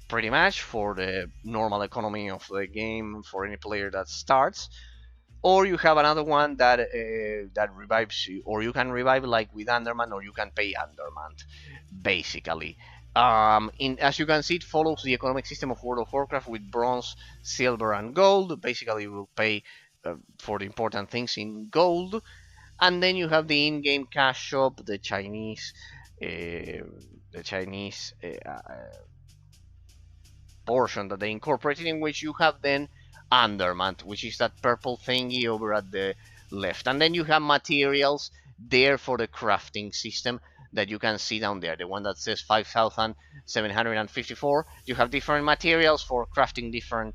pretty much, for the normal economy of the game for any player that starts. Or you have another one that that revives you, or you can revive like with undermount, or you can pay undermount, basically. As you can see, it follows the economic system of World of Warcraft with bronze, silver, and gold. Basically, you will pay for the important things in gold, and then you have the in-game cash shop, the Chinese portion that they incorporated, in which you have then undermount, which is that purple thingy over at the left, and then you have materials there for the crafting system that you can see down there, the one that says 5,754. You have different materials for crafting different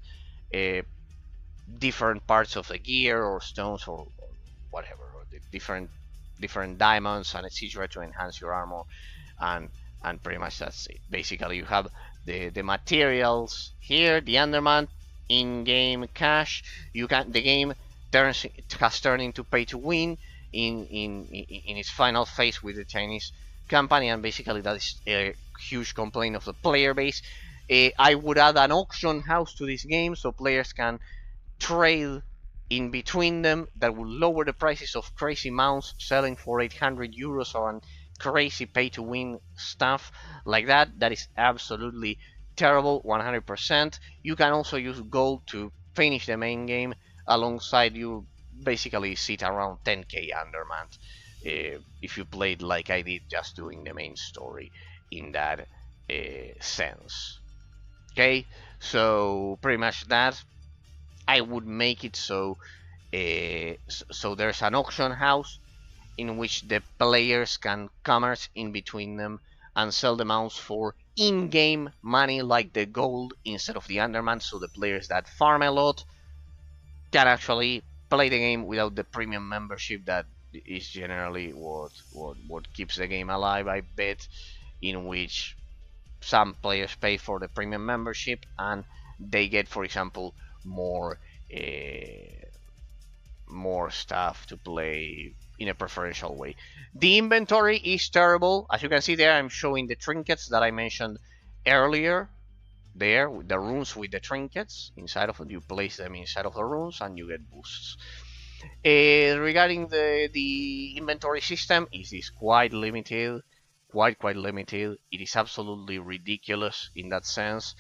parts of the gear, or stones, or whatever, or the different diamonds and etc. to enhance your armor, and pretty much that's it. Basically, you have the materials here, the undermount, in-game cash. The game has turned into pay to win in its final phase with the Chinese company, and basically that is a huge complaint of the player base. I would add an auction house to this game so players can trade in between them. That will lower the prices of crazy mounts selling for 800 euros or crazy pay to win stuff like that. That is absolutely terrible, 100%. You can also use gold to finish the main game alongside. You basically sit around 10k undermount if you played like I did, just doing the main story in that sense. Okay, so pretty much that. I would make it so there's an auction house in which the players can commerce in between them and sell the mounts for in-game money, like the gold instead of the undermount, so the players that farm a lot can actually play the game without the premium membership that is generally what keeps the game alive, I bet, in which some players pay for the premium membership and they get, for example, more more stuff to play in a preferential way. The inventory is terrible. As you can see there, I'm showing the trinkets that I mentioned earlier. There, the runes with the trinkets inside of it, you place them inside of the runes and you get boosts. Regarding the inventory system, it is quite limited, quite limited. It is absolutely ridiculous in that sense,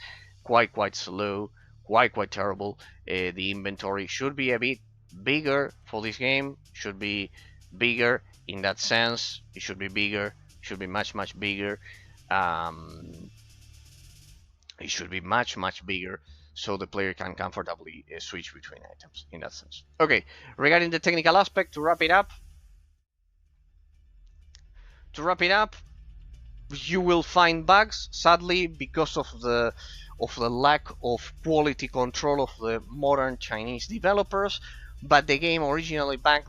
quite slow, quite terrible. The inventory should be a bit bigger for this game, should be bigger in that sense. It should be bigger, should be much bigger. It should be much bigger so the player can comfortably switch between items in that sense. Okay, regarding the technical aspect, to wrap it up, you will find bugs, sadly, because of the lack of quality control of the modern Chinese developers. But the game originally back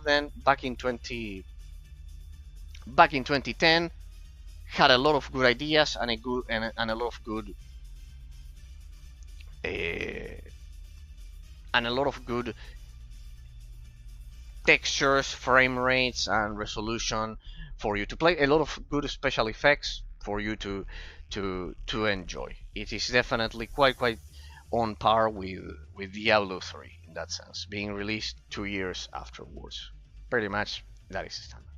in 2010, had a lot of good ideas and a lot of good textures, frame rates, and resolution for you to play. A lot of good special effects for you to enjoy. It is definitely quite on par with Diablo 3 in that sense, being released 2 years afterwards. Pretty much that is standard.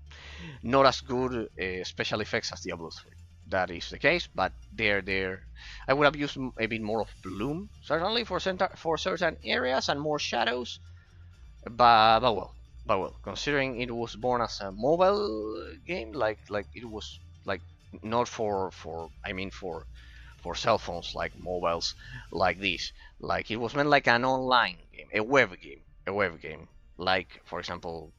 Not as good special effects as Diablo 3. That is the case, but they're I would have used a bit more of bloom, certainly for certain areas, and more shadows. But well, considering it was born as a mobile game, like it was like not for cell phones, like mobiles like this. Like it was meant like an online game, a web game. Like, for example,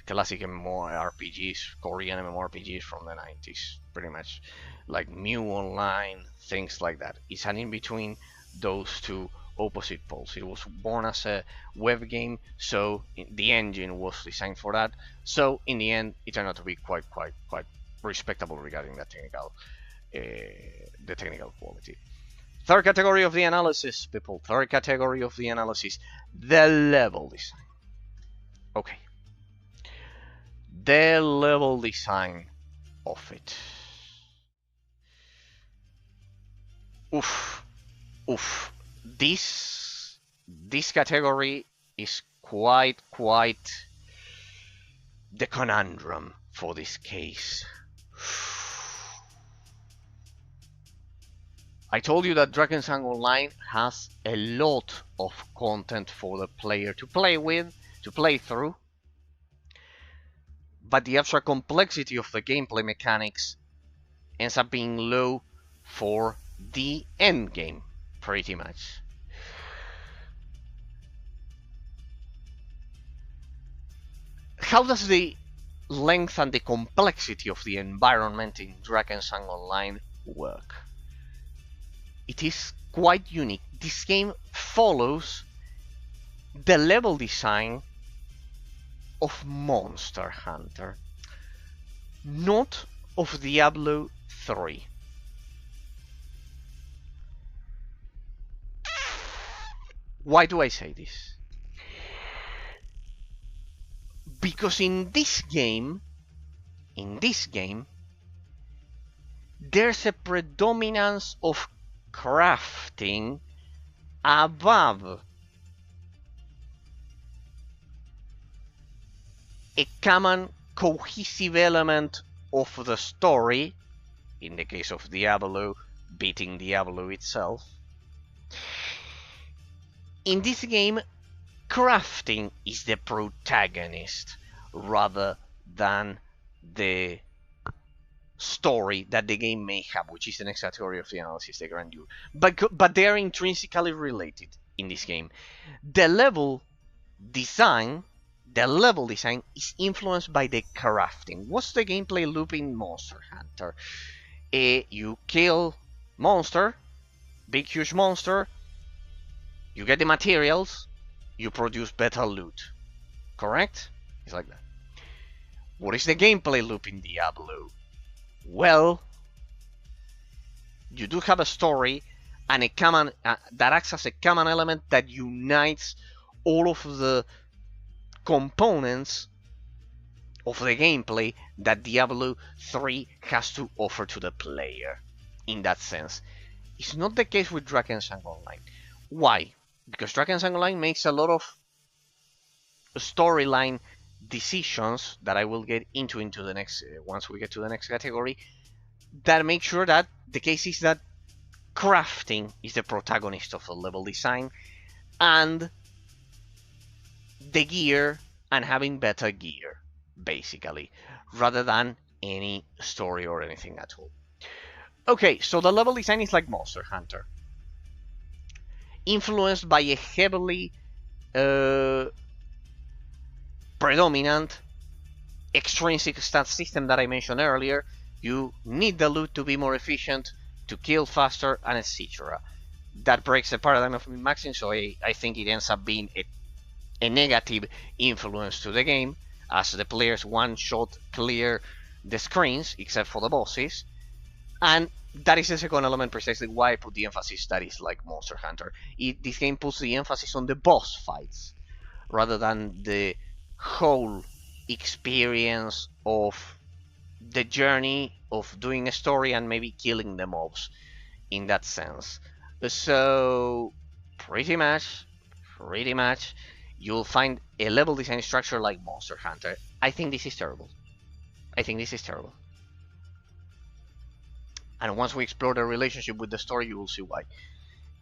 classic MMORPGs, Korean MMORPGs from the 90s, pretty much, like Mew Online, things like that. It's an in between those two opposite poles. It was born as a web game, so the engine was designed for that. So in the end, it turned out to be quite respectable regarding the technical quality. Third category of the analysis, people. Third category of the analysis, the level design. Okay. The level design of it. Oof. This category is quite the conundrum for this case. I told you that Drakensang Online has a lot of content for the player to play through, but the actual complexity of the gameplay mechanics ends up being low for the end game, pretty much. How does the length and the complexity of the environment in Drakensang Online work? It is quite unique. This game follows the level design of Monster Hunter, not of Diablo 3. Why do I say this? Because in this game, there's a predominance of crafting above a common cohesive element of the story, in the case of Diablo, beating Diablo itself. In this game, crafting is the protagonist rather than the story that the game may have, which is the next category of the analysis, the Grandeur. But they are intrinsically related in this game. The level design is influenced by the crafting. What's the gameplay loop in Monster Hunter? You kill monster, big huge monster, you get the materials, you produce better loot. Correct? It's like that. What is the gameplay loop in Diablo? Well, you do have a story and a common that acts as a common element that unites all of the components of the gameplay that Diablo 3 has to offer to the player. In that sense, it's not the case with Drakensang Online. Why? Because Drakensang Online makes a lot of storyline decisions that I will get into the next once we get to the next category, that make sure that the case is that crafting is the protagonist of the level design, and the gear and having better gear, basically, rather than any story or anything at all. Okay, so the level design is like Monster Hunter, influenced by a heavily predominant extrinsic stat system that I mentioned earlier. You need the loot to be more efficient, to kill faster, and etc. That breaks the paradigm of min-maxing, so I think it ends up being a negative influence to the game, as the players one-shot clear the screens, except for the bosses. And that is the second element, precisely why I put the emphasis that is like Monster Hunter. This game puts the emphasis on the boss fights, rather than the whole experience of the journey of doing a story and maybe killing the mobs in that sense. So pretty much you'll find a level design structure like Monster Hunter. I think this is terrible. And once we explore the relationship with the story, you will see why.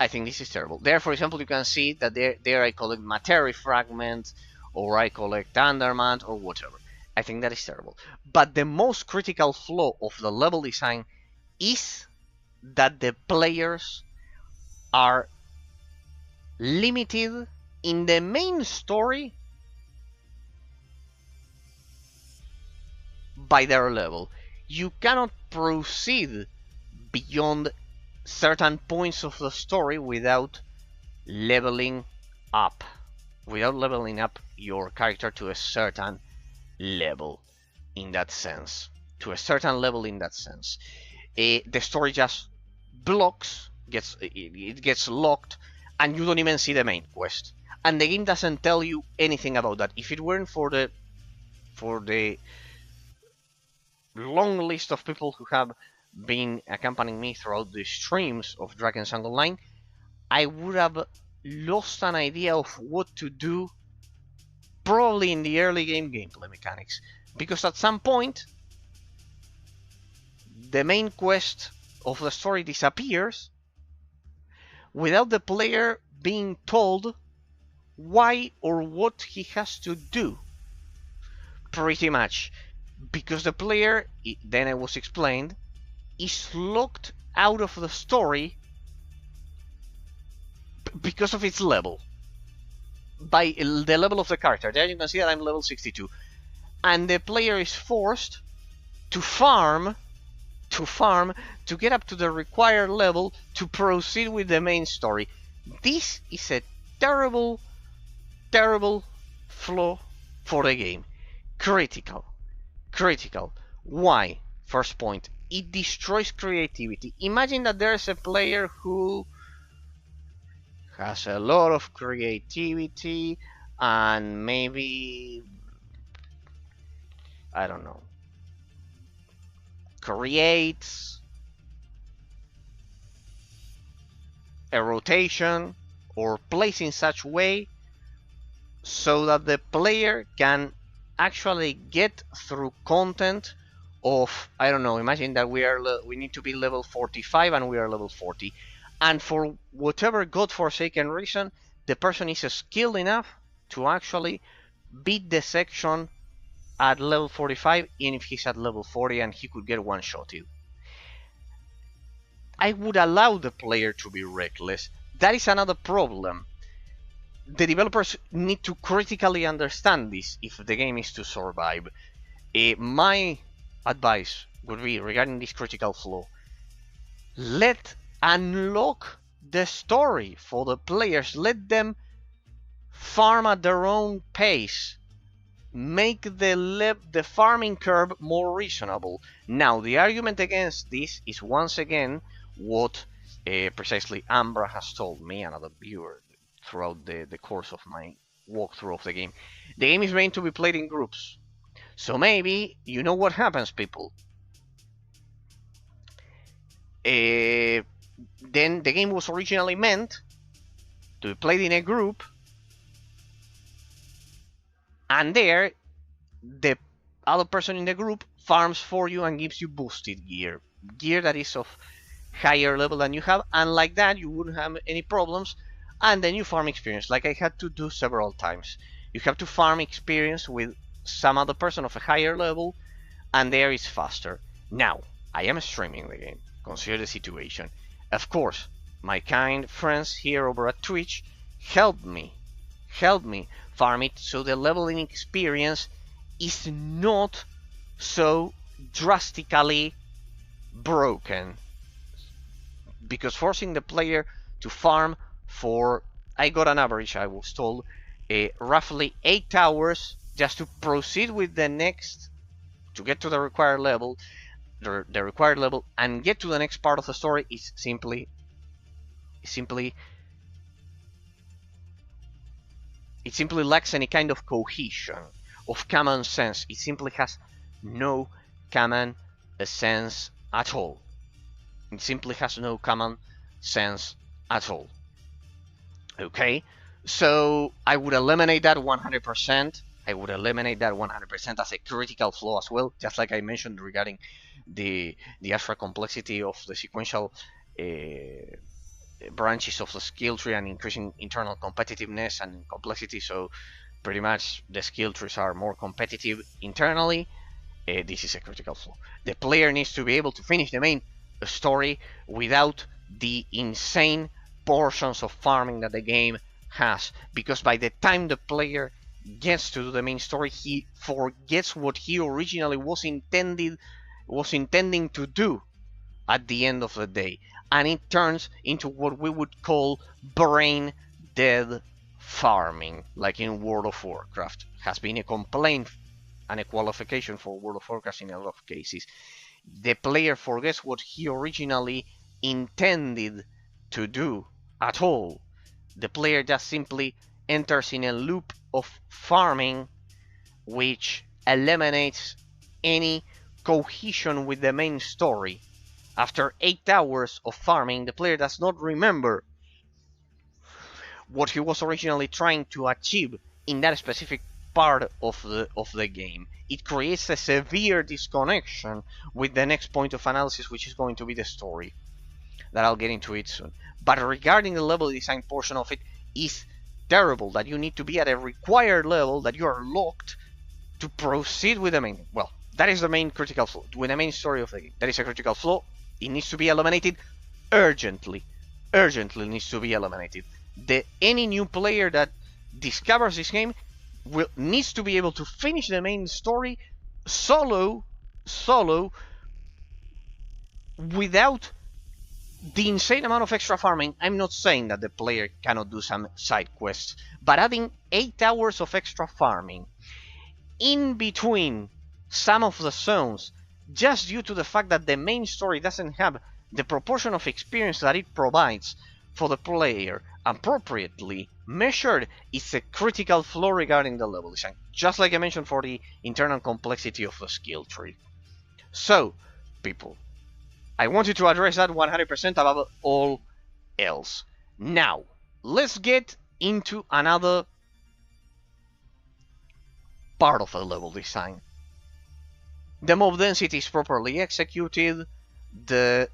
I think this is terrible. There, for example, you can see that there I collect materia fragments, or I collect undermant, or whatever. I think that is terrible. But the most critical flaw of the level design is that the players are limited in the main story by their level. You cannot proceed beyond certain points of the story without leveling up your character to a certain level in that sense. The story just blocks, it gets locked, and you don't even see the main quest. And the game doesn't tell you anything about that. If it weren't for the long list of people who have been accompanying me throughout the streams of Drakensang Online, I would have lost an idea of what to do, probably in the early game gameplay mechanics, because at some point the main quest of the story disappears without the player being told why or what he has to do, pretty much, because the player, then I was explained, is locked out of the story because of its level, by the level of the character. There you can see that I'm level 62, and the player is forced to farm to get up to the required level to proceed with the main story. This is a terrible flaw for the game. Critical. Why? First point, it destroys creativity. Imagine that there's a player who has a lot of creativity and maybe, I don't know, creates a rotation or plays in such way so that the player can actually get through content of, I don't know, imagine that we need to be level 45 and we are level 40, and for whatever godforsaken reason the person is skilled enough to actually beat the section at level 45, even if he's at level 40 and he could get one-shotted. I would allow the player to be reckless. That is another problem. The developers need to critically understand this if the game is to survive. My advice would be, regarding this critical flaw, let unlock the story for the players. Let them farm at their own pace. Make the farming curve more reasonable. Now, the argument against this is once again what precisely Ambra has told me, another viewer, throughout the course of my walkthrough of the game. The game is meant to be played in groups. So maybe, you know what happens, people. Then the game was originally meant to be played in a group, and there, the other person in the group farms for you and gives you boosted gear. Gear that is of higher level than you have, and like that you wouldn't have any problems. And then you farm experience, like I had to do several times. You have to farm experience with some other person of a higher level, and there is faster. Now, I am streaming the game. Consider the situation. Of course, my kind friends here over at Twitch helped me farm it, so the leveling experience is not so drastically broken. Because forcing the player to farm for, I got an average, I was told, roughly 8 hours just to proceed with the next, to get to the required level, and get to the next part of the story is simply it simply lacks any kind of cohesion, of common sense. It simply has no common sense at all. It simply has no common sense at all. Okay, so I would eliminate that 100%. I would eliminate that 100% as a critical flaw as well, just like I mentioned regarding the extra complexity of the sequential branches of the skill tree and increasing internal competitiveness and complexity. So pretty much the skill trees are more competitive internally. This is a critical flaw. The player needs to be able to finish the main story without the insane portions of farming that the game has, because by the time the player gets to the main story, he forgets what he originally was intending to do at the end of the day, and it turns into what we would call brain dead farming, like in World of Warcraft. Has been a complaint and a qualification for World of Warcraft in a lot of cases. The player forgets what he originally intended to do at all. The player just simply enters in a loop of farming, which eliminates any cohesion with the main story. After 8 hours of farming, the player does not remember what he was originally trying to achieve in that specific part of the game. It creates a severe disconnection with the next point of analysis, which is going to be the story. That I'll get into it soon. But regarding the level design portion of it, is terrible that you need to be at a required level, that you are locked to proceed with the main. Well, that is the main critical flaw with the main story of the game. That is a critical flaw. It needs to be eliminated urgently. Urgently needs to be eliminated. Any new player that discovers this game needs to be able to finish the main story solo without the insane amount of extra farming. I'm not saying that the player cannot do some side quests, but adding 8 hours of extra farming in between some of the zones, just due to the fact that the main story doesn't have the proportion of experience that it provides for the player appropriately measured, is a critical flaw regarding the level design, just like I mentioned for the internal complexity of the skill tree. So, people, I wanted to address that 100% above all else. Now, let's get into another part of the level design. The mob density is properly executed. The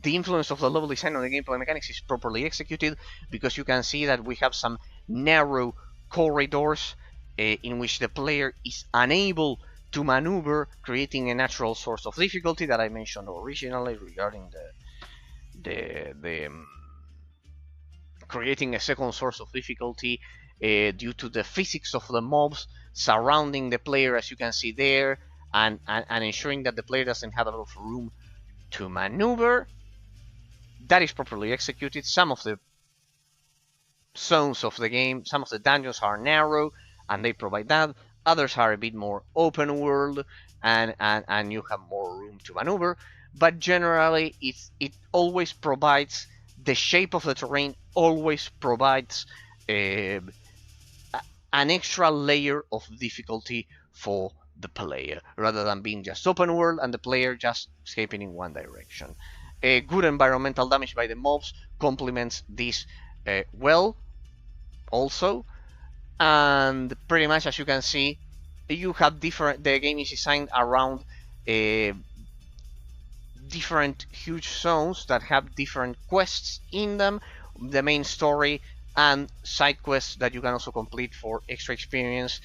influence of the level design on the gameplay mechanics is properly executed, because you can see that we have some narrow corridors in which the player is unable to maneuver, creating a natural source of difficulty that I mentioned originally regarding creating a second source of difficulty due to the physics of the mobs surrounding the player, as you can see there, and ensuring that the player doesn't have a lot of room to maneuver. That is properly executed. Some of the zones of the game, some of the dungeons are narrow, and they provide that. Others are a bit more open world, and you have more room to maneuver. But generally, it always provides, the shape of the terrain always provides an extra layer of difficulty for the player, rather than being just open world and the player just escaping in one direction. A good environmental damage by the mobs complements this well also, and pretty much as you can see, you have different. The game is designed around different huge zones that have different quests in them, the main story and side quests that you can also complete for extra experience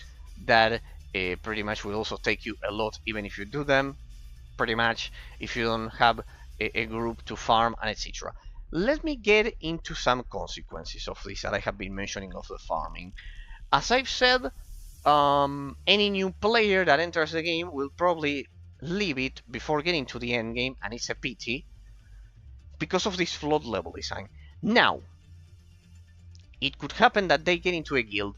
that pretty much will also take you a lot even if you do them, pretty much if you don't have a group to farm and etc. Let me get into some consequences of this that I have been mentioning of the farming. As I've said, any new player that enters the game will probably leave it before getting to the end game, and it's a pity because of this flawed level design. Now, it could happen that they get into a guild,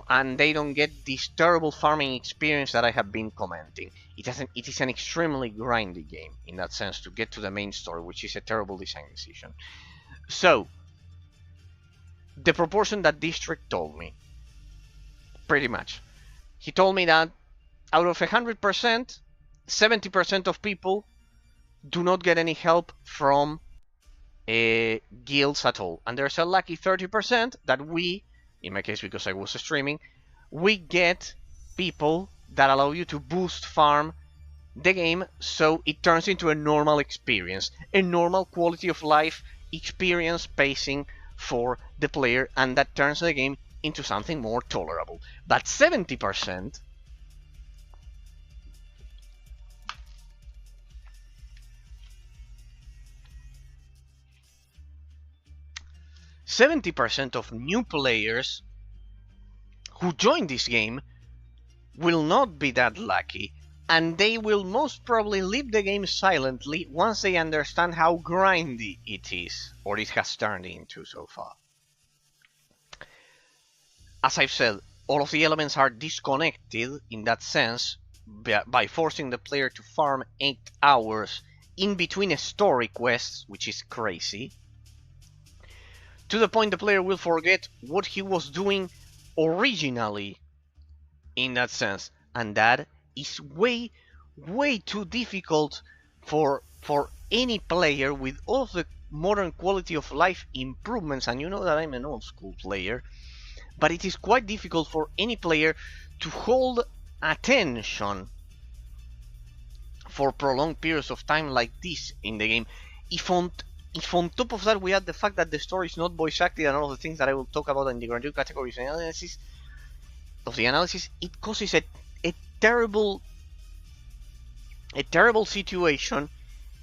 and they don't get this terrible farming experience that I have been commenting. It is an extremely grindy game in that sense to get to the main story, which is a terrible design decision. So, the proportion that District told me, pretty much. He told me that out of 100%, 70% of people do not get any help from guilds at all. And there's a lucky 30% that we, in my case because I was streaming, we get people that allow you to boost farm the game so it turns into a normal experience, a normal quality of life experience pacing for the player, and that turns the game into something more tolerable. But 70% 70% of new players who join this game will not be that lucky, and they will most probably leave the game silently once they understand how grindy it is, or it has turned into so far. As I've said, all of the elements are disconnected in that sense by forcing the player to farm 8 hours in between story quests, which is crazy. To the point the player will forget what he was doing originally in that sense. And that is way too difficult for any player with all of the modern quality of life improvements. And you know that I'm an old school player. But it is quite difficult for any player to hold attention for prolonged periods of time like this in the game. If on top of that we add the fact that the story is not voice acted and all of the things that I will talk about in the Grandeur categories analysis of the analysis, it causes a terrible situation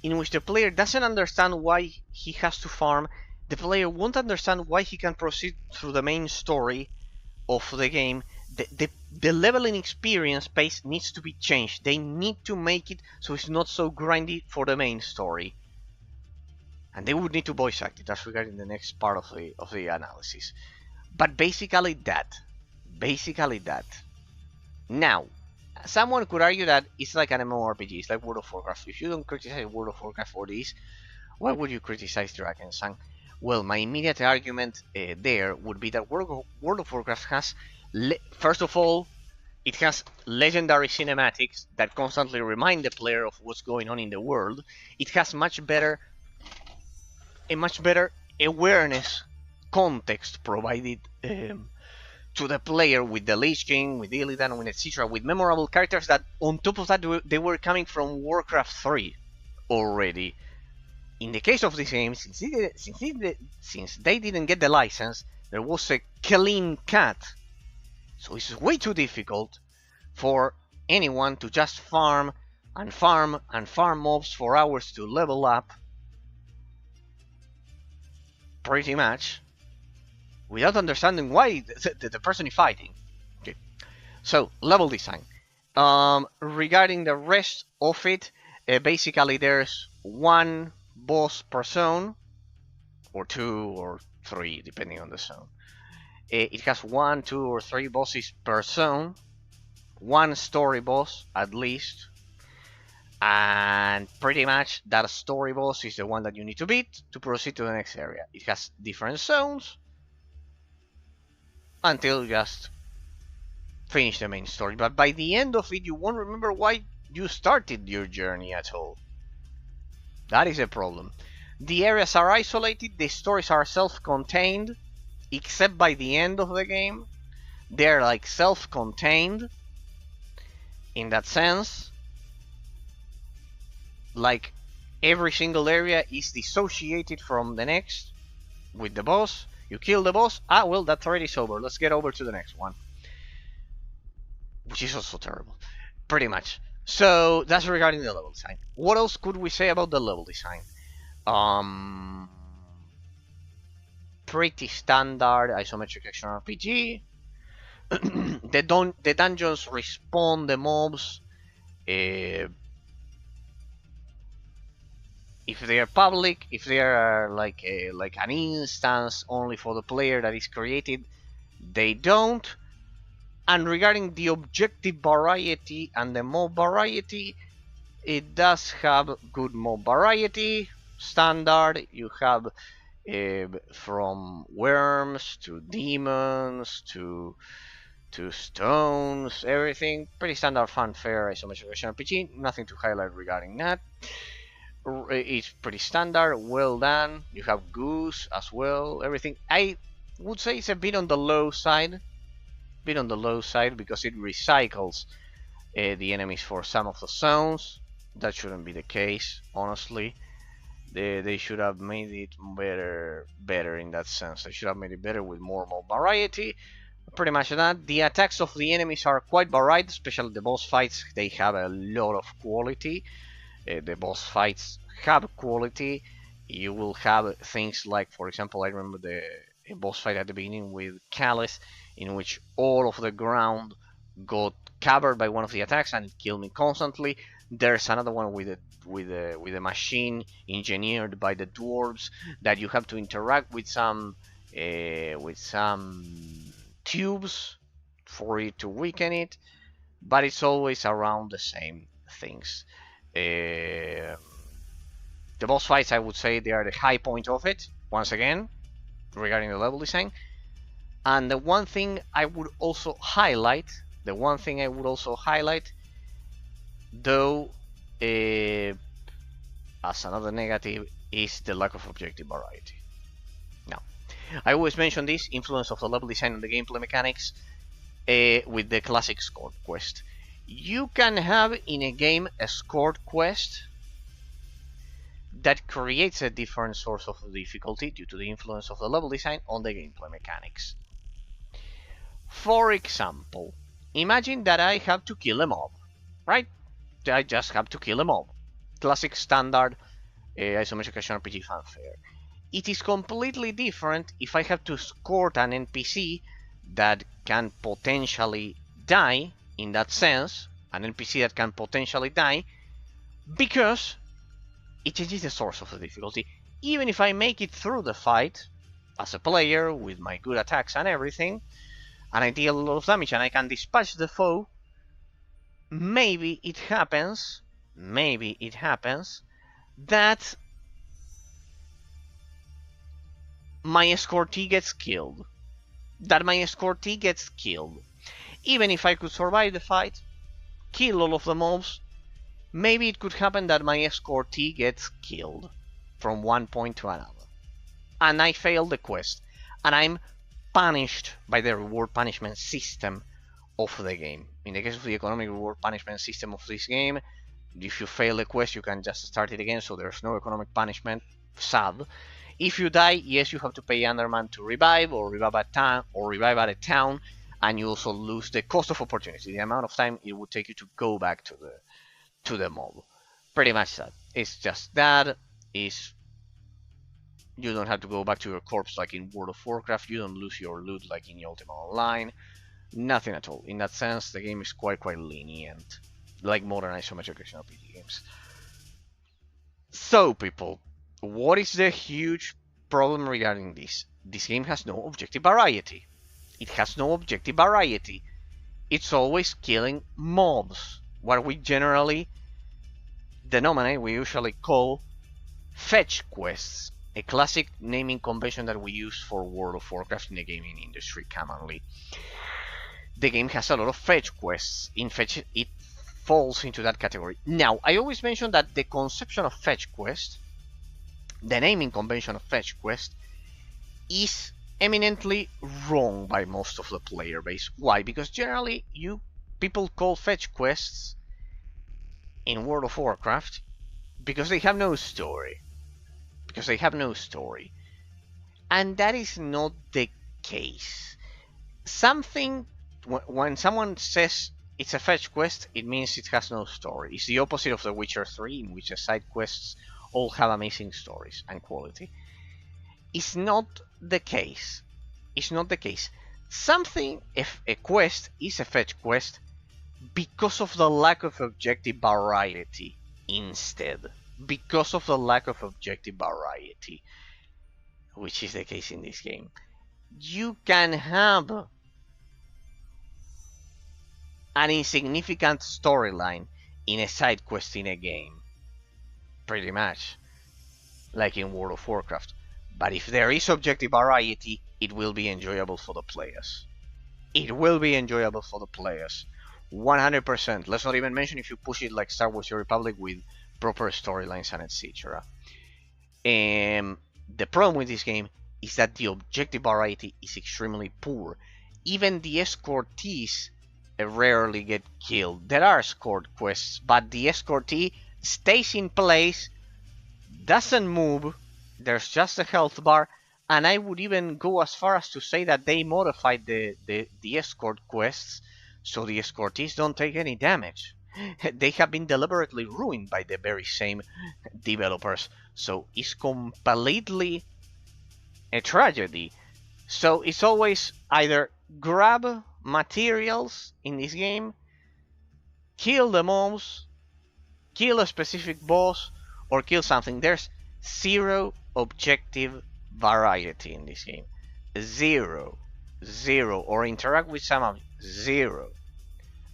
in which the player doesn't understand why he has to farm. The player won't understand why he can proceed through the main story of the game. The leveling experience pace needs to be changed. They need to make it so it's not so grindy for the main story. And they would need to voice act it. That's regarding the next part of the analysis. But basically that. Now, someone could argue that it's like an MMORPG, it's like World of Warcraft. If you don't criticize World of Warcraft for this, why would you criticize Drakensang? Well, my immediate argument there would be that World of Warcraft has, first of all, it has legendary cinematics that constantly remind the player of what's going on in the world. It has a much better awareness context provided to the player with the Lich King, with Illidan, with etc., with memorable characters that, on top of that, they were coming from Warcraft 3 already. In the case of this game, since they didn't get the license, there was a clean cut. So it's way too difficult for anyone to just farm mobs for hours to level up, pretty much, without understanding why the person is fighting. Okay. So, level design. Regarding the rest of it, basically there's one boss per zone, or 2 or 3 depending on the zone. It has 1, 2 or 3 bosses per zone, one story boss at least, and pretty much that story boss is the one that you need to beat to proceed to the next area. It has different zones until just finish the main story. But by the end of it, you won't remember why you started your journey at all. That is a problem. The areas are isolated, the stories are self-contained, except by the end of the game. They're like self-contained in that sense. Like every single area is dissociated from the next. With the boss, you kill the boss. Ah, well, that thread is over. Let's get over to the next one. Which is also terrible. Pretty much. So that's regarding the level design. What else could we say about the level design? Pretty standard isometric action RPG. The dungeons respawn the mobs. If they are public, if they are like an instance only for the player that is created, they don't. And regarding the objective variety and the mob variety, it does have good mob variety. Standard, you have from worms to demons to stones, everything. Pretty standard fanfare isometric action RPG. Nothing to highlight regarding that. It's pretty standard, well done. You have goose as well. Everything. I would say it's a bit on the low side. Because it recycles the enemies for some of the zones. That shouldn't be the case, honestly. They should have made it better in that sense. They should have made it better with more variety. Pretty much that. The attacks of the enemies are quite varied, especially the boss fights. They have a lot of quality. The boss fights have quality. You will have things like, for example, I remember the boss fight at the beginning with Callus, in which all of the ground got covered by one of the attacks and it killed me constantly. There's another one with a machine engineered by the dwarves that you have to interact with some tubes for it to weaken it, but it's always around the same things. The boss fights, I would say, they are the high point of it. Once again, regarding the level design. And the one thing I would also highlight, though, as another negative, is the lack of objective variety. Now, I always mention this influence of the level design on the gameplay mechanics with the classic escort quest. You can have in a game a escort quest that creates a different source of difficulty due to the influence of the level design on the gameplay mechanics. For example, imagine that I have to kill a mob, right? I just have to kill a mob. Classic standard isometric action RPG fanfare. It is completely different if I have to escort an NPC that can potentially die, in that sense, an NPC that can potentially die, because it changes the source of the difficulty. Even if I make it through the fight, as a player, with my good attacks and everything, and I deal a lot of damage and I can dispatch the foe, maybe it happens that my escortee gets killed. Even if I could survive the fight, kill all of the mobs, maybe it could happen that my escortee gets killed from one point to another. And I fail the quest. And I'm punished by the reward punishment system of the game. In the case of the economic reward punishment system of this game, if you fail the quest, you can just start it again, so there's no economic punishment. Sad. If you die, yes, you have to pay Underman to revive, or revive at a town, and you also lose the cost of opportunity, the amount of time it would take you to go back to the mob. Pretty much that. It's just that. You don't have to go back to your corpse like in World of Warcraft. You don't lose your loot like in Ultima Online. Nothing at all. In that sense, the game is quite lenient, like modern isometric action RPG games. So, people, what is the huge problem regarding this? This game has no objective variety. It's always killing mobs. What we generally we usually call fetch quests. A classic naming convention that we use for World of Warcraft in the gaming industry commonly. the game has a lot of fetch quests. In fetch, it falls into that category. Now, I always mention that the conception of fetch quest, the naming convention of fetch quest, is eminently wrong by most of the player base. Why? Because generally, people call fetch quests in World of Warcraft because they have no story. And that is not the case. When someone says it's a fetch quest, it means it has no story. It's the opposite of The Witcher 3, in which the side quests all have amazing stories and quality. It's not the case. If a quest is a fetch quest because of the lack of objective variety instead. Because of the lack of objective variety, which is the case in this game. You can have an insignificant storyline in a side quest in a game, pretty much like in World of Warcraft. But if there is objective variety, it will be enjoyable for the players. 100%. Let's not even mention if you push it like Star Wars: The Republic with proper storylines and etc. The problem with this game is that the objective variety is extremely poor. Even the escortees rarely get killed. There are escort quests, but the escortee stays in place, doesn't move, there's just a health bar, and I would even go as far as to say that they modified the escort quests so the escortees don't take any damage. They have been deliberately ruined by the very same developers, so it's completely a tragedy. So it's always either grab materials in this game, kill the mobs, kill a specific boss, or kill something. There's zero objective variety in this game. Zero. Or interact with someone. Zero.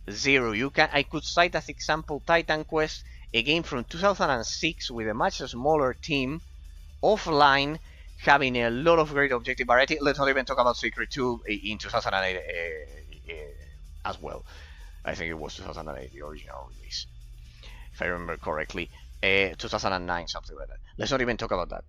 I could cite as example Titan Quest, a game from 2006 with a much smaller team, offline, having a lot of great objective variety. Let's not even talk about Secret 2 in 2008 as well. I think it was 2008, the original release, if I remember correctly. 2009, something like that. Let's not even talk about that.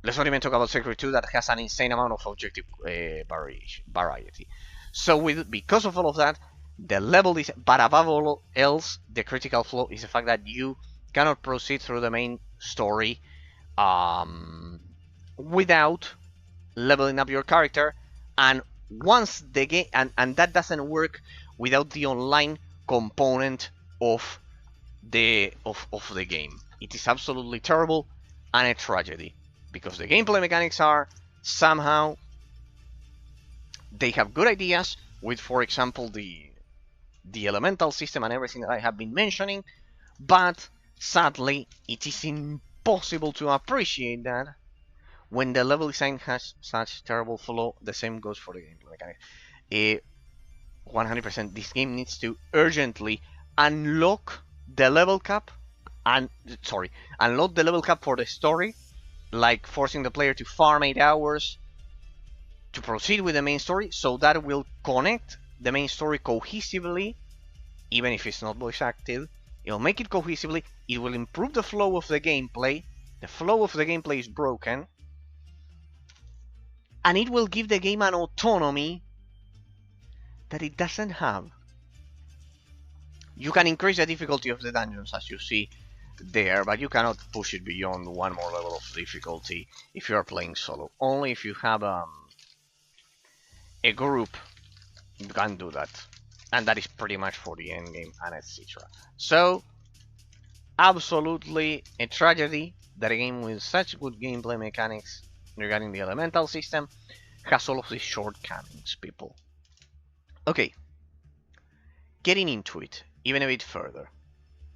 Let's not even talk about Secret 2 that has an insane amount of objective variety. So because of all of that, the level is, but above all else, the critical flaw is the fact that you cannot proceed through the main story without leveling up your character, and once the game, and that doesn't work without the online component of the game. It is absolutely terrible and a tragedy, because the gameplay mechanics are somehow, they have good ideas with, for example, the elemental system and everything that I have been mentioning, but sadly it is impossible to appreciate that when the level design has such terrible flaw. The same goes for the gameplay mechanics. 100%, this game needs to urgently unlock the level cap, unlock the level cap for the story, like forcing the player to farm 8 hours to proceed with the main story, so that will connect the main story cohesively, even if it's not voice active. It'll make it cohesively, it will improve the flow of the gameplay. The flow of the gameplay is broken, and it will give the game an autonomy that it doesn't have. You can increase the difficulty of the dungeons, as you see there, but you cannot push it beyond one more level of difficulty if you are playing solo. Only if you have a group, you can do that, and that is pretty much for the end game and etc. So absolutely a tragedy that a game with such good gameplay mechanics regarding the elemental system has all of these shortcomings, people. Okay, getting into it even a bit further,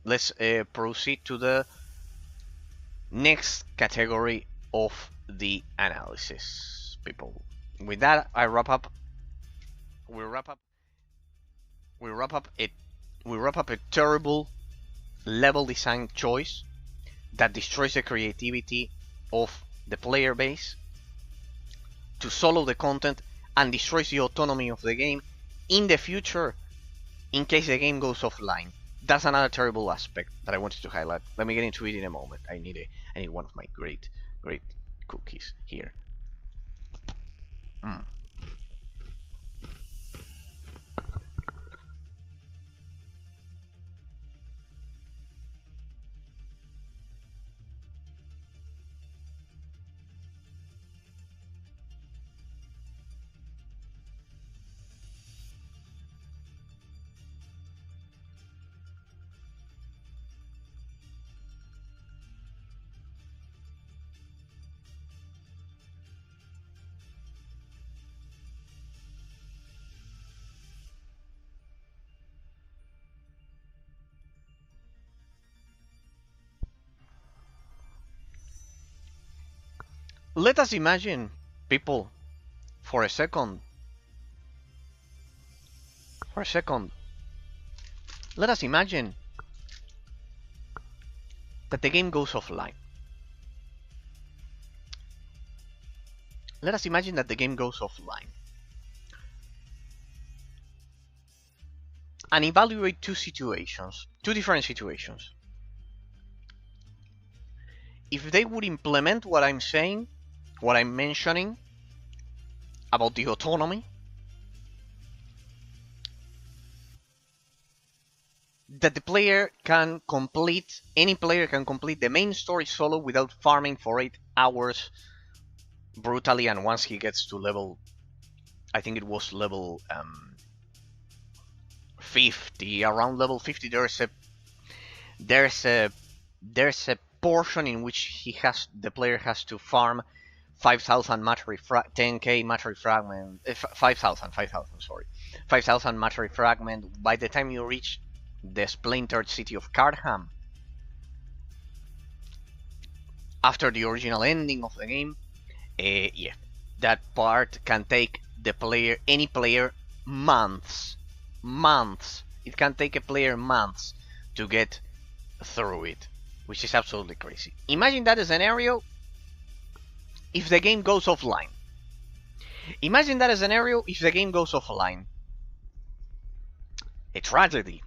let's proceed to the next category of the analysis, people. With that, we wrap up a terrible level design choice that destroys the creativity of the player base to solo the content and destroys the autonomy of the game in the future in case the game goes offline. That's another terrible aspect that I wanted to highlight. Let me get into it in a moment. I need one of my great cookies here. Let us imagine, people, for a second, let us imagine that the game goes offline. Let us imagine that the game goes offline. And evaluate two different situations. If they would implement what I'm saying, what I'm mentioning about the autonomy, that the player can complete, any player can complete the main story solo without farming for 8 hours brutally, and once he gets to level, I think it was level 50, around level 50, there's a portion in which the player has to farm 5,000 matery 10k matery fragment, 5,000 matery fragment. By the time you reach the splintered city of Cardham, after the original ending of the game, yeah, that part can take any player months. It can take a player months to get through it, which is absolutely crazy. Imagine that scenario if the game goes offline. Imagine that scenario if the game goes offline. A tragedy,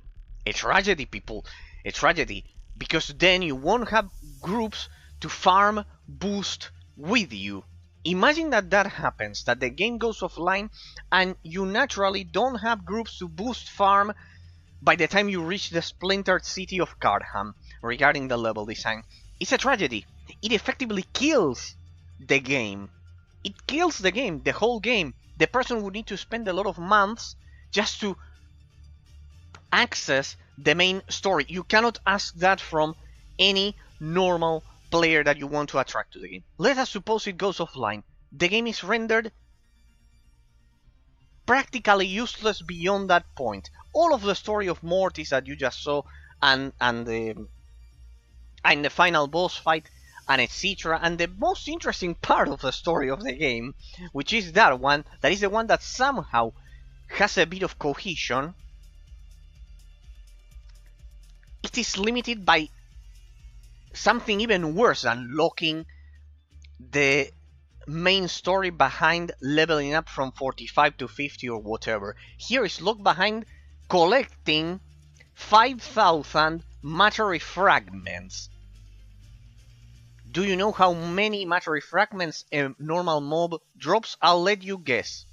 people, a tragedy, because then you won't have groups to farm boost with you. Imagine that happens, that the game goes offline and you naturally don't have groups to boost farm by the time you reach the splintered city of Cardham. Regarding the level design, it's a tragedy. It effectively kills the game. It kills the game, the whole game. The person would need to spend a lot of months just to access the main story. You cannot ask that from any normal player that you want to attract to the game. Let us suppose it goes offline. The game is rendered practically useless beyond that point. All of the story of Mortis that you just saw and the final boss fight and etc. And the most interesting part of the story of the game, which is that one, that is the one that somehow has a bit of cohesion, it is limited by something even worse than locking the main story behind leveling up from 45 to 50 or whatever. Here is locked behind collecting 5,000 matery fragments. Do you know how many matery fragments a normal mob drops? I'll let you guess.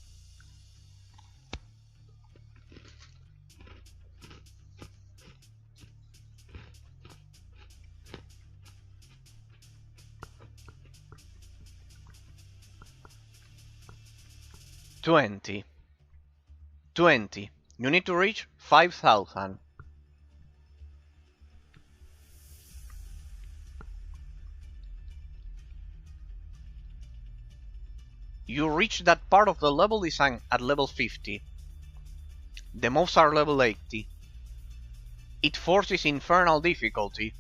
$20. You need to reach 5,000. You reach that part of the level design at level 50. The mobs are level 80. It forces infernal difficulty.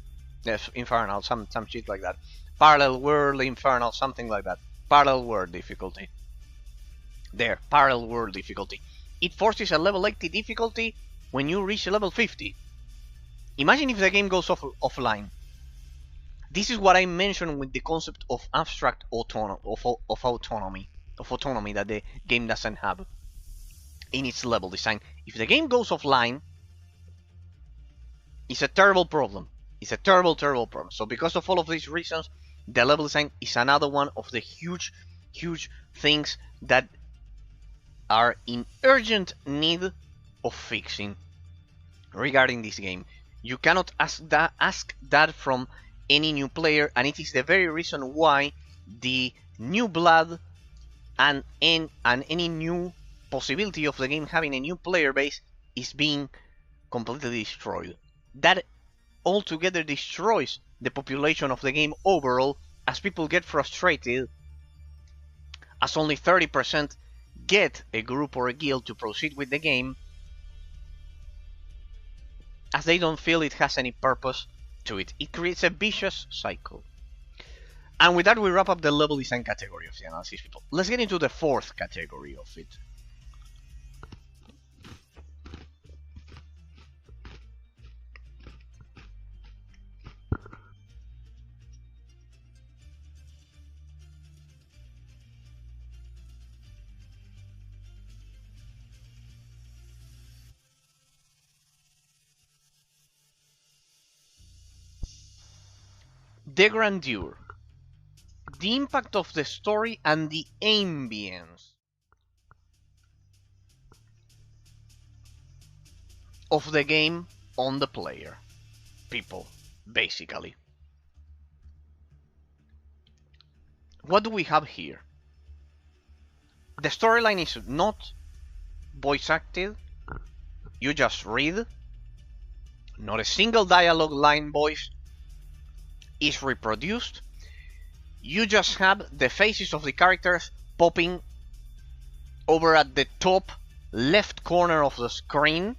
Yes, infernal, some shit like that. Parallel world, infernal, something like that. Parallel world difficulty. There, parallel world difficulty. It forces a level 80 difficulty when you reach level 50. Imagine if the game goes offline. This is what I mentioned with the concept of abstract autonomy, of autonomy that the game doesn't have. in its level design. If the game goes offline, it's a terrible problem. It's a terrible, terrible problem. So because of all of these reasons, the level design is another one of the huge, huge things that are in urgent need of fixing regarding this game. You cannot ask that from any new player, and it is the very reason why the new blood and any new possibility of the game having a new player base is being completely destroyed. That altogether destroys the population of the game overall, as people get frustrated, as only 30% get a group or a guild to proceed with the game, as they don't feel it has any purpose to it. It creates a vicious cycle. And with that, we wrap up the level design category of the analysis, people. Let's get into the fourth category of it. The Grandeur. The impact of the story and the ambience of the game on the player. People, basically. What do we have here? The storyline is not voice acted. You just read. Not a single dialogue line voice is reproduced. You just have the faces of the characters popping over at the top left corner of the screen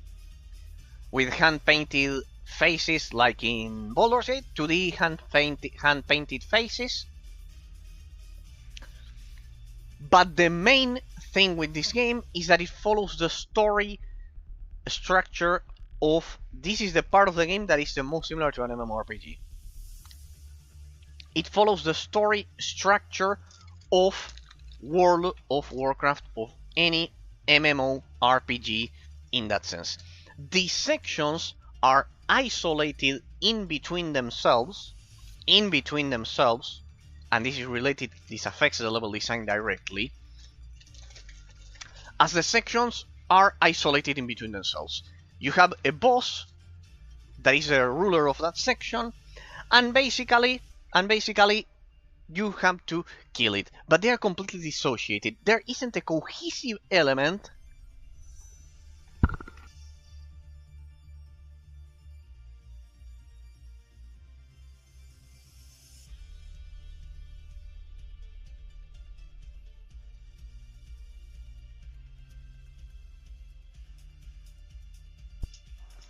with hand-painted faces like in Baldur's Gate, 2D hand-painted faces. But the main thing with this game is that it follows the story structure of... This is the part of the game that is the most similar to an MMORPG. It follows the story structure of World of Warcraft, of any MMORPG in that sense. These sections are isolated in between themselves, and this is related, this affects the level design directly, as the sections are isolated in between themselves. You have a boss that is the ruler of that section, and basically you have to kill it, but they are completely dissociated. There isn't a cohesive element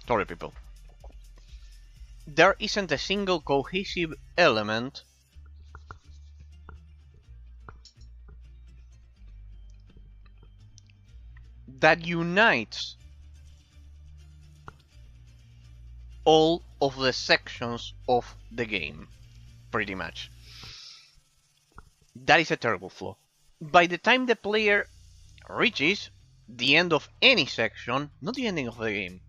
Sorry, people. There isn't a single cohesive element that unites all of the sections of the game, pretty much. That is a terrible flaw. By the time the player reaches the end of any section, not the ending of the game,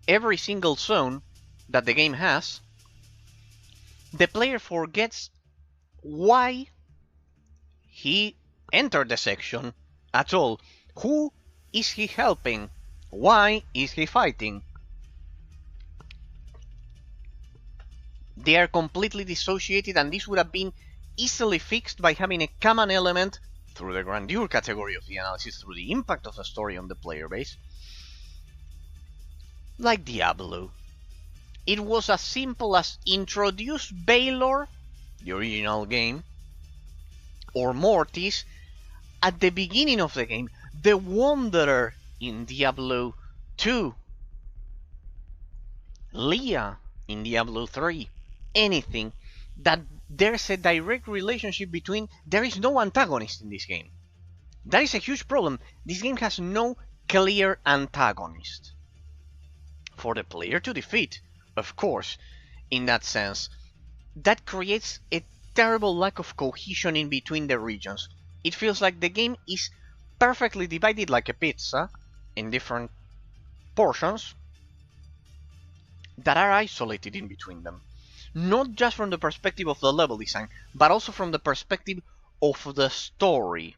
every single zone that the game has, the player forgets why he entered the section at all. Who is he helping? Why is he fighting? They are completely dissociated, and this would have been easily fixed by having a common element through the Grandeur category of the analysis, through the impact of the story on the player base. Like Diablo. It was as simple as introduce Baylor, the original game, or Mortis at the beginning of the game. The Wanderer in Diablo 2. Leah in Diablo 3. Anything that there's a direct relationship between... There is no antagonist in this game. That is a huge problem. This game has no clear antagonist for the player to defeat, of course, in that sense. That creates a terrible lack of cohesion in between the regions. It feels like the game is perfectly divided like a pizza in different portions that are isolated in between them. Not just from the perspective of the level design, but also from the perspective of the story.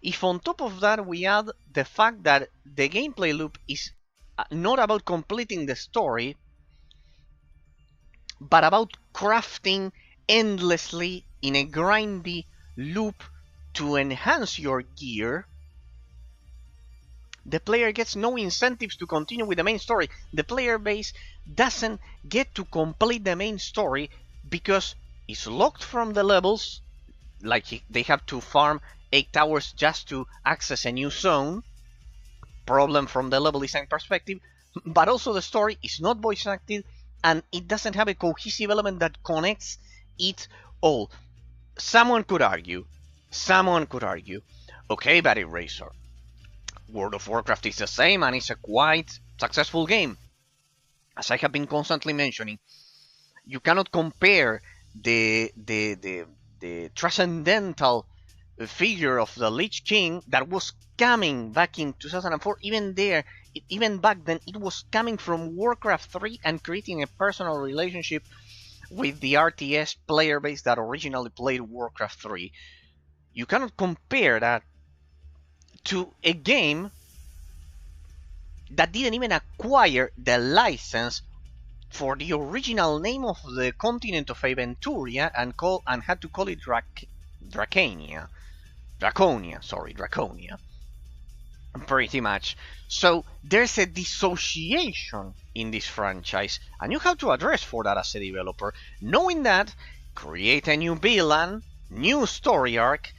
If on top of that we add the fact that the gameplay loop is not about completing the story, but about crafting endlessly in a grindy loop to enhance your gear, the player gets no incentives to continue with the main story. The player base doesn't get to complete the main story because it's locked from the levels, like they have to farm 8 hours just to access a new zone. Problem from the level design perspective, but also the story is not voice acted and it doesn't have a cohesive element that connects it all. Someone could argue, okay, but Eraser, World of Warcraft is the same and it's a quite successful game. As I have been constantly mentioning, you cannot compare the transcendental figure of the Lich King that was coming back in 2004. Even back then, it was coming from Warcraft 3 and creating a personal relationship with the RTS player base that originally played Warcraft 3. You cannot compare that to a game that didn't even acquire the license for the original name of the continent of Aventuria and had to call it Draconia. Pretty much. So there's a dissociation in this franchise, and you have to address for that as a developer. Knowing that, create a new villain, new story arc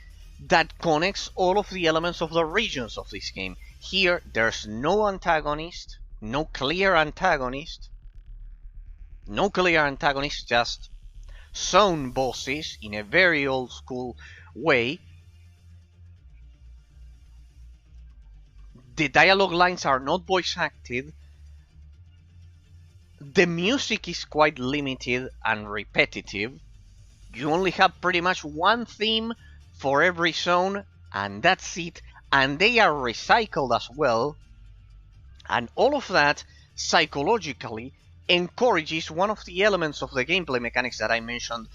that connects all of the elements of the regions of this game. Here, there's no antagonist, no clear antagonist, just zone bosses in a very old school way. The dialogue lines are not voice acted. The music is quite limited and repetitive. You only have pretty much one theme for every zone, and that's it. And they are recycled as well. And all of that psychologically encourages one of the elements of the gameplay mechanics that I mentioned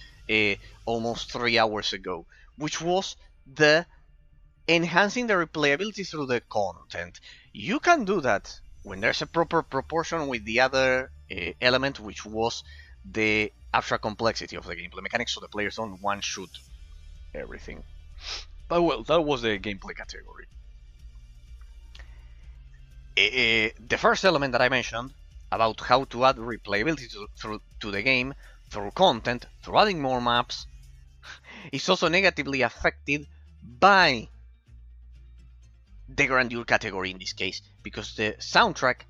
almost 3 hours ago, which was the enhancing the replayability through the content. You can do that when there's a proper proportion with the other element, which was the abstract complexity of the gameplay mechanics, so the players don't one-shoot everything. But well, that was the gameplay category. The first element that I mentioned about how to add replayability to the game through content, through adding more maps, is also negatively affected by the Grandeur category in this case, because the soundtrack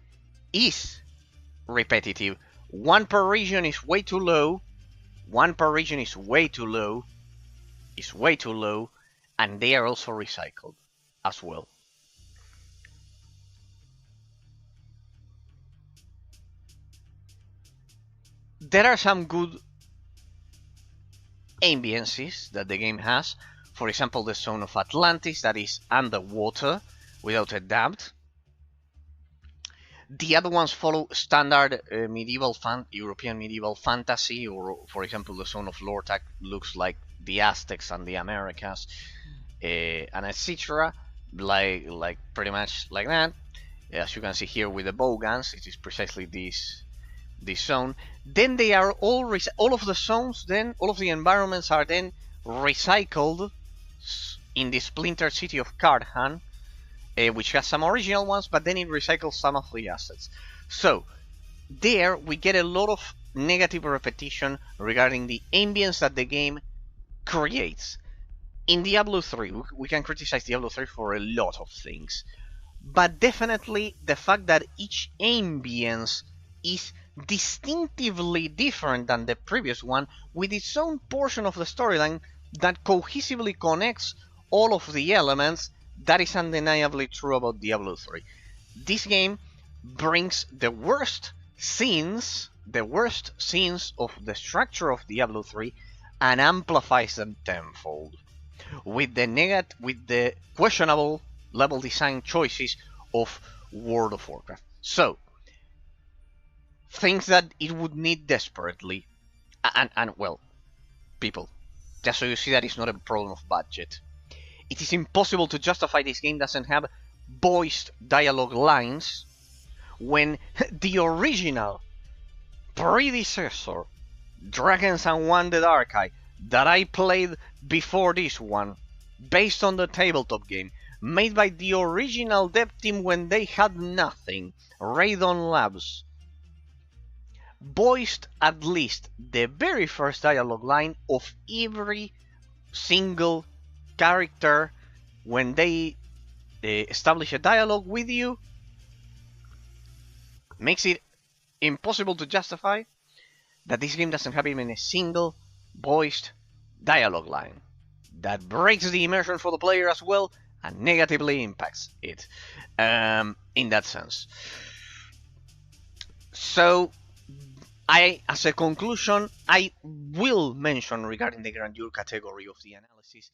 is repetitive. One per region is way too low, and they are also recycled as well. There are some good ambiences that the game has. For example, the zone of Atlantis that is underwater, without a doubt. The other ones follow standard European medieval fantasy, or for example, the zone of Lortak looks like the Aztecs and the Americas, and etc. Like pretty much like that. As you can see here with the bow guns, it is precisely this zone. Then they are all of the zones. Then all of the environments are then recycled in the splinter city of Karhan, which has some original ones, but then it recycles some of the assets. So there we get a lot of negative repetition regarding the ambience that the game creates. In Diablo 3, we can criticize Diablo 3 for a lot of things, but definitely the fact that each ambience is distinctively different than the previous one, with its own portion of the storyline that cohesively connects all of the elements, that is undeniably true about Diablo 3. This game brings the worst scenes of the structure of Diablo 3 and amplifies them tenfold with the questionable level design choices of World of Warcraft. So, things that it would need desperately, and well, people, just so you see that it's not a problem of budget. It is impossible to justify this game doesn't have voiced dialogue lines when the original predecessor, Drakensang 1 The Dark Eye, that I played before this one, based on the tabletop game, made by the original dev team when they had nothing, Radon Labs, voiced at least the very first dialogue line of every single character when they establish a dialogue with you, makes it impossible to justify that this game doesn't have even a single voiced dialogue line. That breaks the immersion for the player as well and negatively impacts it in that sense. So, as a conclusion, I will mention regarding the Grandeur category of the analysis.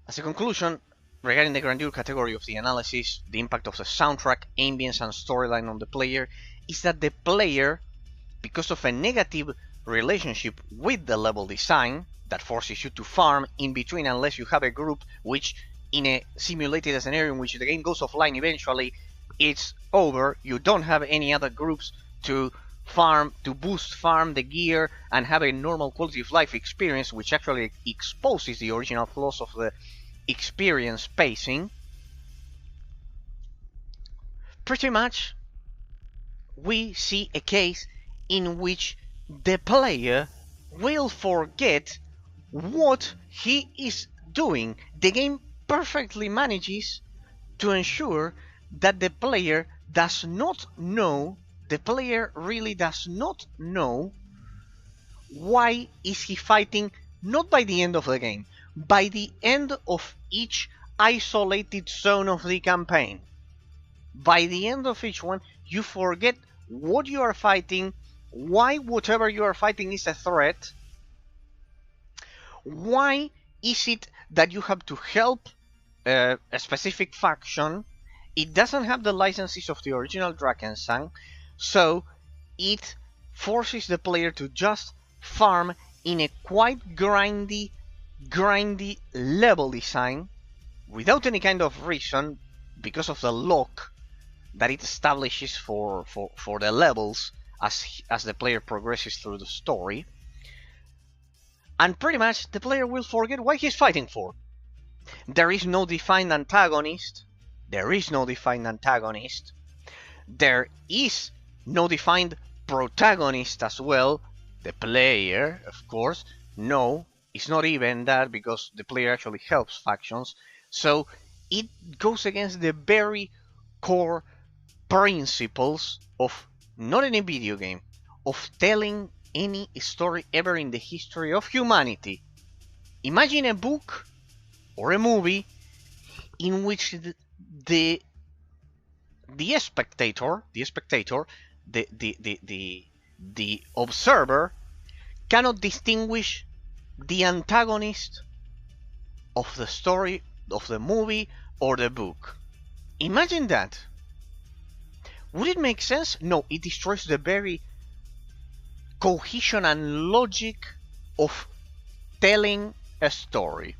As a conclusion, regarding the Grandeur category of the analysis, the impact of the soundtrack, ambience, and storyline on the player is that the player, because of a negative relationship with the level design that forces you to farm in between unless you have a group, which in a simulated scenario in which the game goes offline eventually, it's over, you don't have any other groups to farm, to boost farm the gear and have a normal quality of life experience, which actually exposes the original flaws of the experience pacing. Pretty much we see a case in which the player will forget what he is doing. The game perfectly manages to ensure that the player does not know, the player really does not know why is he fighting, not by the end of the game, by the end of each isolated zone of the campaign. By the end of each one, you forget what you are fighting, why whatever you are fighting is a threat, why is it that you have to help a specific faction. It doesn't have the licenses of the original Drakensang, so it forces the player to just farm in a quite grindy level design without any kind of reason, because of the lock that it establishes for the levels as the player progresses through the story. And pretty much the player will forget what he's fighting for. There is no defined antagonist. There is no defined antagonist. There is no defined protagonist as well. The player, of course. No, it's not even that, because the player actually helps factions. So it goes against the very core principles of not any video game, of telling any story ever in the history of humanity. Imagine a book or a movie in which the spectator, the observer cannot distinguish the antagonist of the story, of the movie or the book. Imagine that. Would it make sense? No, it destroys the very cohesion and logic of telling a story.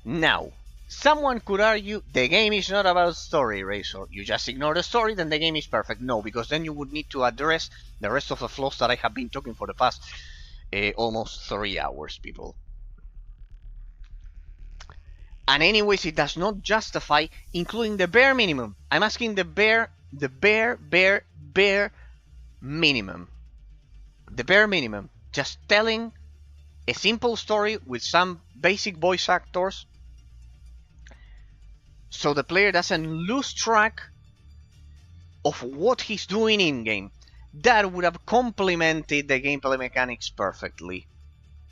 Now, someone could argue the game is not about story, Razor. You just ignore the story, then the game is perfect. No, because then you would need to address the rest of the flaws that I have been talking for the past almost 3 hours, people. And anyways, it does not justify including the bare minimum. I'm asking the bare minimum. The bare minimum. Just telling a simple story with some basic voice actors, so the player doesn't lose track of what he's doing in-game. That would have complemented the gameplay mechanics perfectly.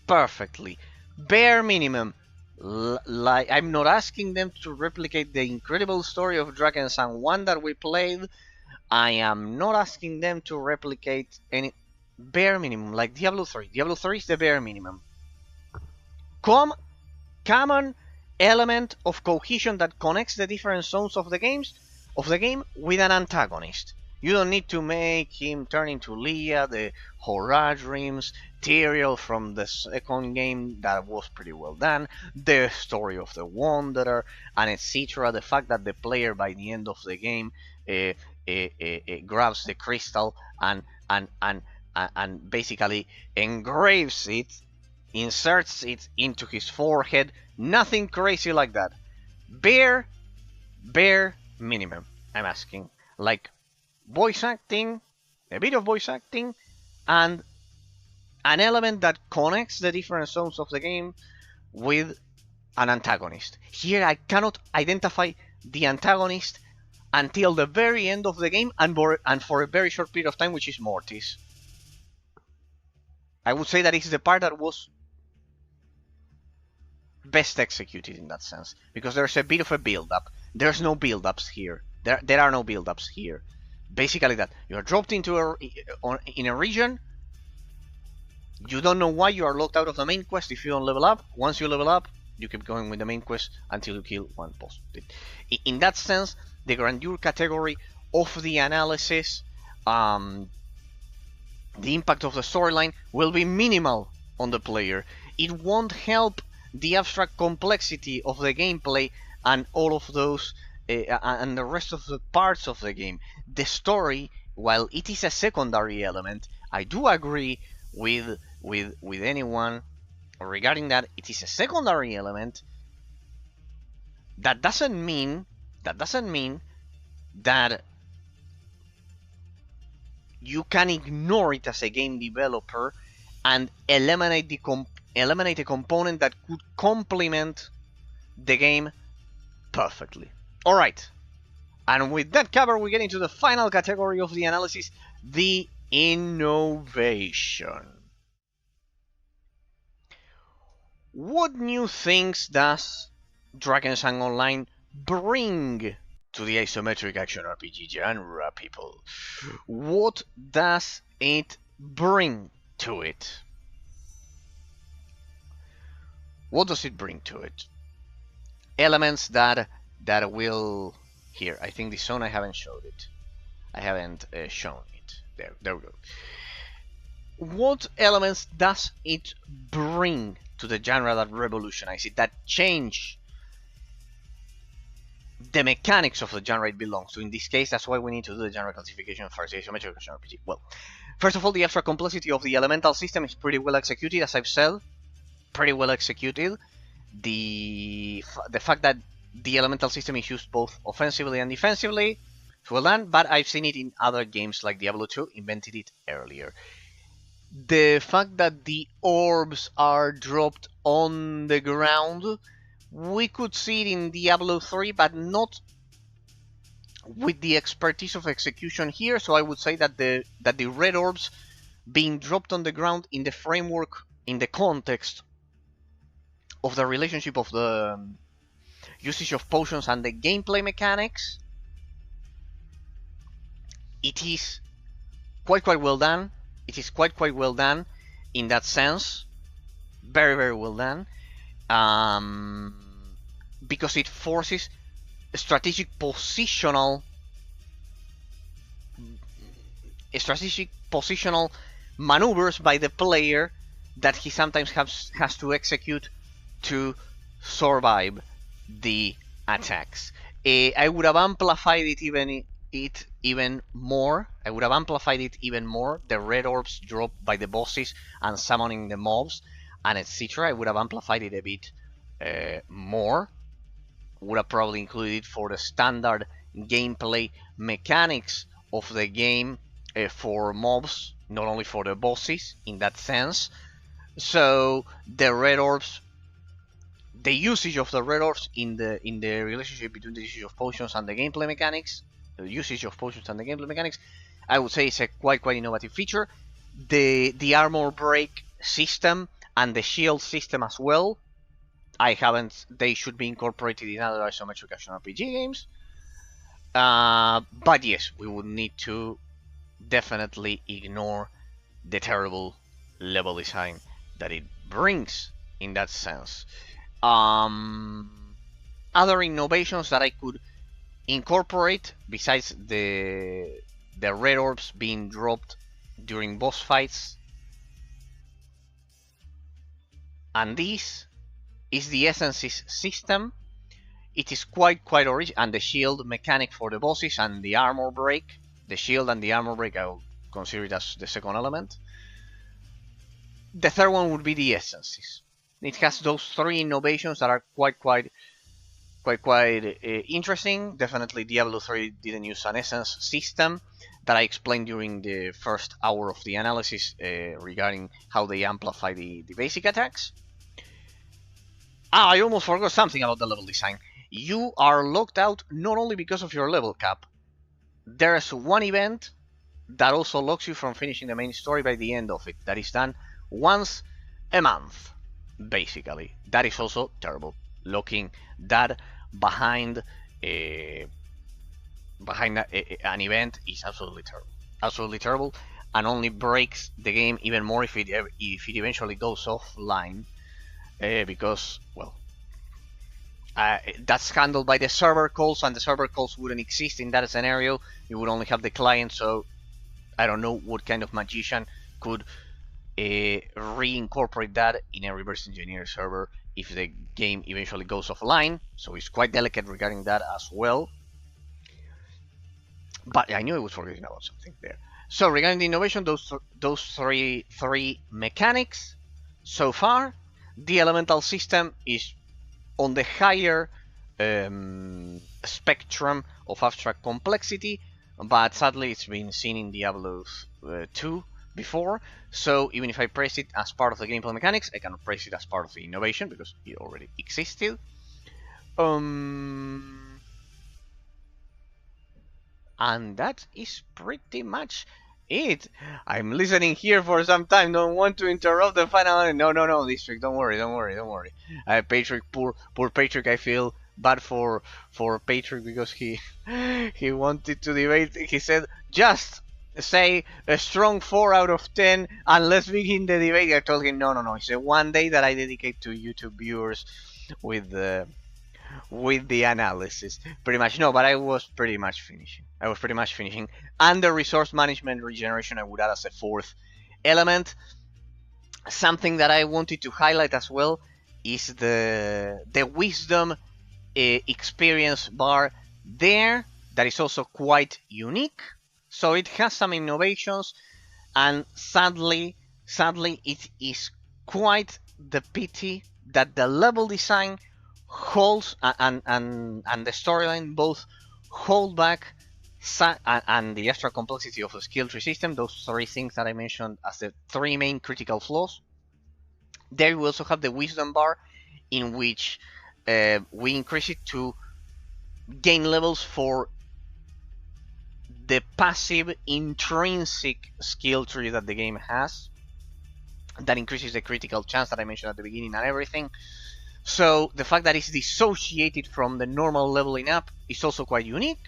Perfectly. Bare minimum. Like, I'm not asking them to replicate the incredible story of Drakensang 1 that we played. I am not asking them to replicate any... bare minimum, like Diablo 3. Diablo 3 is the bare minimum. Common element of cohesion that connects the different zones of the game with an antagonist. You don't need to make him turn into Leah, the Horadrims, Tyrael from the second game that was pretty well done, the story of the Wanderer, and etc. The fact that the player by the end of the game grabs the crystal and basically engraves it, inserts it into his forehead. Nothing crazy like that. Bare minimum, I'm asking. Like voice acting, a bit of voice acting, and an element that connects the different zones of the game with an antagonist. Here I cannot identify the antagonist until the very end of the game and for a very short period of time, which is Mortis. I would say that it's the part that was best executed in that sense, because there's a bit of a build-up. There's no build-ups here. There are no build-ups here. Basically that you're dropped into in a region. You don't know why you are locked out of the main quest if you don't level up. Once you level up, you keep going with the main quest until you kill one boss. In that sense, the Grandeur category of the analysis, the impact of the storyline will be minimal on the player. It won't help the abstract complexity of the gameplay and all of those and the rest of the parts of the game. The story, while it is a secondary element, I do agree with anyone regarding that. It is a secondary element. That doesn't mean that you can ignore it as a game developer and eliminate a component that could complement the game perfectly. Alright, and with that covered, we get into the final category of the analysis, the innovation. What new things does Drakensang Online bring to the isometric action RPG genre, people? What does it bring to it? What does it bring to it? Elements that will... Here, I think this zone I haven't showed it. I haven't shown it. There we go. What elements does it bring to the genre that revolutionize it, that change the mechanics of the genre it belongs to? In this case, that's why we need to do the genre classification first, the isometric action RPG. Well, first of all, the abstract complexity of the elemental system is pretty well executed, as I've said. Pretty well executed. The fact that the elemental system is used both offensively and defensively, it's well done, but I've seen it in other games like Diablo 2, invented it earlier. The fact that the orbs are dropped on the ground, we could see it in Diablo 3, but not with the expertise of execution here, so I would say that the red orbs being dropped on the ground in the framework, in the context of the relationship of the usage of potions and the gameplay mechanics, it is quite well done. It is quite well done in that sense. Very well done. Because it forces strategic positional maneuvers by the player that he sometimes has to execute to survive the attacks. I would have amplified it even more. The red orbs dropped by the bosses and summoning the mobs and etc. I would have amplified it a bit more. Would have probably included it for the standard gameplay mechanics of the game for mobs, not only for the bosses in that sense. So the red orbs, the usage of the red orbs in the relationship between the usage of potions and the gameplay mechanics, I would say it's a quite innovative feature. The armor break system and the shield system as well, they should be incorporated in other isometric action RPG games. But yes, we would need to definitely ignore the terrible level design that it brings in that sense. Other innovations that I could incorporate, besides the red orbs being dropped during boss fights, and this is the essences system. It is quite original, and the shield mechanic for the bosses and the armor break. The shield and the armor break, I'll consider it as the second element. The third one would be the essences. It has those three innovations that are quite interesting. Definitely Diablo 3 didn't use an essence system that I explained during the first hour of the analysis regarding how they amplify the basic attacks. I almost forgot something about the level design. You are locked out not only because of your level cap. There's one event that also locks you from finishing the main story by the end of it. That is done once a month, basically. That is also terrible. Locking that behind an event is absolutely terrible, and only breaks the game even more if it eventually goes offline, because, well, that's handled by the server calls, and the server calls wouldn't exist in that scenario. You would only have the client, so I don't know what kind of magician could reincorporate that in a reverse engineer server if the game eventually goes offline. So it's quite delicate regarding that as well. But I knew I was forgetting about something there. So regarding the innovation, those three mechanics so far, the elemental system is on the higher spectrum of abstract complexity, but sadly it's been seen in Diablo 2 before, so even if I praise it as part of the gameplay mechanics, I cannot praise it as part of the innovation because it already existed. And that is pretty much it. I'm listening here for some time. Don't want to interrupt the final. No, District. Don't worry. Patrick, poor Patrick. I feel bad for Patrick because he wanted to debate. He said just say a strong 4 out of 10 and let's begin the debate. I told him no. It's a one day that I dedicate to YouTube viewers with the analysis. Pretty much no, but I was pretty much finishing. And the resource management regeneration I would add as a fourth element. Something that I wanted to highlight as well is the wisdom experience bar there. That is also quite unique. So it has some innovations, and sadly it is quite the pity that the level design holds and the storyline both hold back and the extra complexity of the skill tree system, those three things that I mentioned as the three main critical flaws. There we also have the wisdom bar, in which we increase it to gain levels for the passive intrinsic skill tree that the game has. That increases the critical chance that I mentioned at the beginning and everything. So the fact that it's dissociated from the normal leveling up is also quite unique.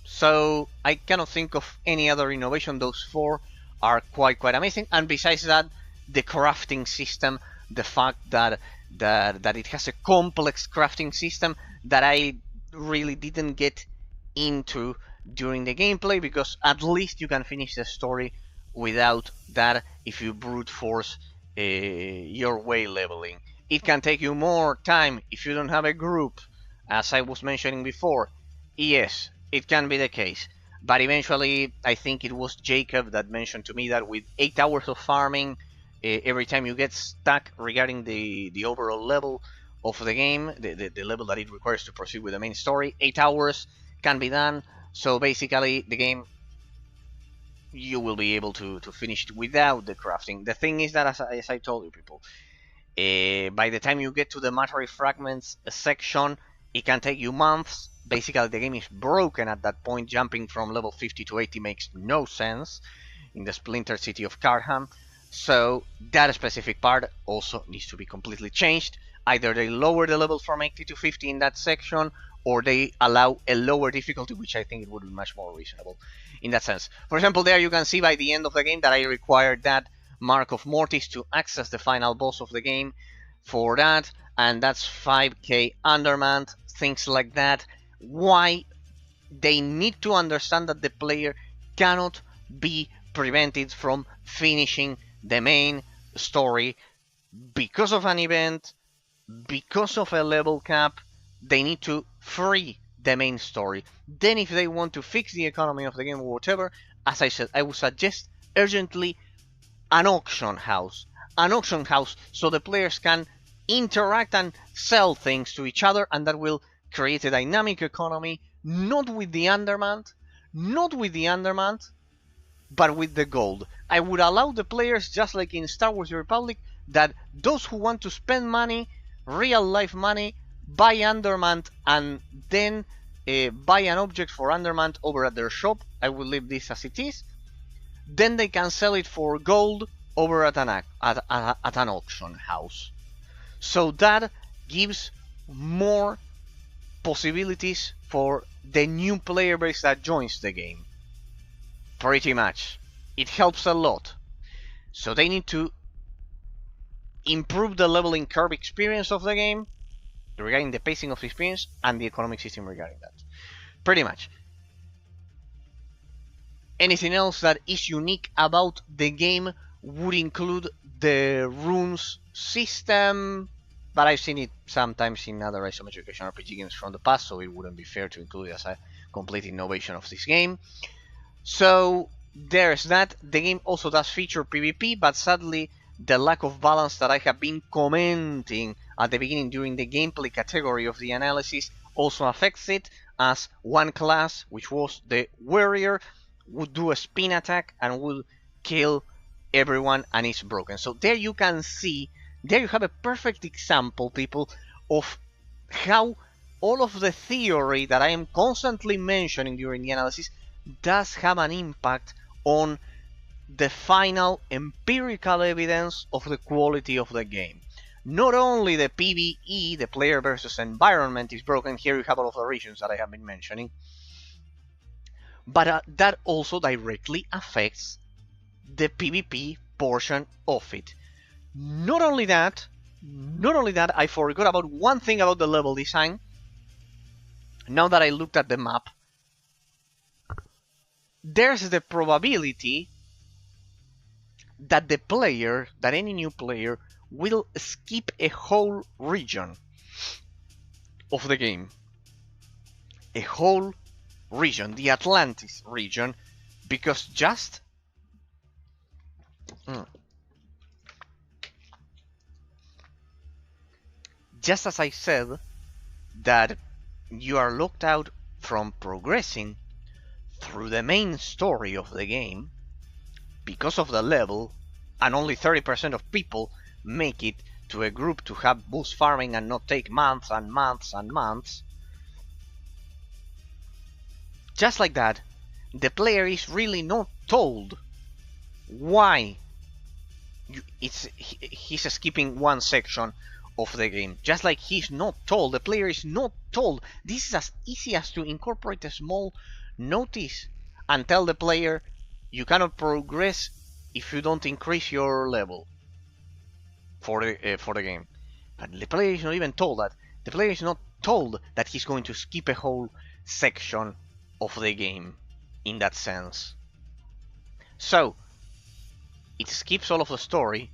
So I cannot think of any other innovation. Those four are quite amazing. And besides that, the crafting system, the fact that it has a complex crafting system that I really didn't get into during the gameplay, because at least you can finish the story without that if you brute force your way leveling. It can take you more time if you don't have a group, as I was mentioning before. Yes, it can be the case. But eventually, I think it was Jacob that mentioned to me that with 8 hours of farming, every time you get stuck regarding the overall level of the game, the level that it requires to proceed with the main story, 8 hours can be done. So basically, the game, you will be able to finish it without the crafting. The thing is that, as I told you, people, by the time you get to the Mastery Fragments section, it can take you months. Basically, the game is broken at that point. Jumping from level 50 to 80 makes no sense in the Splinter City of Karham. So that specific part also needs to be completely changed. Either they lower the level from 80 to 50 in that section, or they allow a lower difficulty, which I think it would be much more reasonable. in that sense. For example, there you can see by the end of the game that I required that Mark of Mortis to access the final boss of the game for that, and that's 5k undermanned, things like that. Why? They need to understand that the player cannot be prevented from finishing the main story because of an event, because of a level cap. They need to free the main story. Then if they want to fix the economy of the game or whatever, as I said, I would suggest urgently an auction house. An auction house so the players can interact and sell things to each other, and that will create a dynamic economy, not with the undermanned, but with the gold. I would allow the players, just like in Star Wars The Republic, that those who want to spend money, real life money, buy undermanned and then buy an object for undermanned over at their shop. I will leave this as it is. Then they can sell it for gold over at an auction house. So that gives more possibilities for the new player base that joins the game. Pretty much. It helps a lot. So they need to improve the leveling curve experience of the game regarding the pacing of experience and the economic system regarding that. Pretty much. Anything else that is unique about the game would include the runes system, but I've seen it sometimes in other isometric RPG games from the past, so it wouldn't be fair to include it as a complete innovation of this game. So there's that. The game also does feature PvP, but sadly the lack of balance that I have been commenting at the beginning during the gameplay category of the analysis also affects it, as one class, which was the warrior, would do a spin attack and would kill everyone and is broken. So there you can see, there you have a perfect example, people, of how all of the theory that I am constantly mentioning during the analysis does have an impact on the final empirical evidence of the quality of the game. Not only the PvE, the player versus environment, is broken, here you have all of the regions that I have been mentioning, but that also directly affects the PvP portion of it. Not only that, I forgot about one thing about the level design. Now that I looked at the map, there's the probability that any new player will skip a whole region of the game. A whole region, the Atlantis region, because just as I said that you are locked out from progressing through the main story of the game because of the level, and only 30% of people make it to a group to have boost farming and not take months and months and months. Just like that, the player is really not told why he's skipping one section of the game. Just like he's not told, the player is not told. This is as easy as to incorporate a small notice and tell the player you cannot progress if you don't increase your level for the game. But the player is not even told that. The player is not told that he's going to skip a whole section of the game in that sense. So it skips all of the story,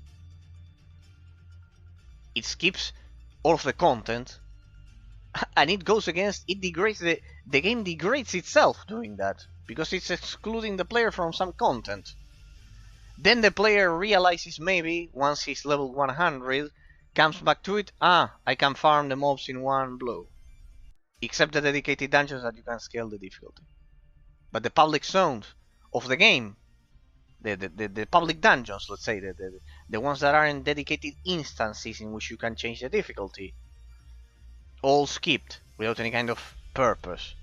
it skips all of the content, and it goes against, it degrades the game degrades itself doing that, because it's excluding the player from some content. Then the player realizes, maybe once he's level 100, comes back to it, I can farm the mobs in one blow. Except the dedicated dungeons that you can scale the difficulty. But the public zones of the game, the public dungeons, let's say, the ones that aren't dedicated instances in which you can change the difficulty, all skipped without any kind of purpose.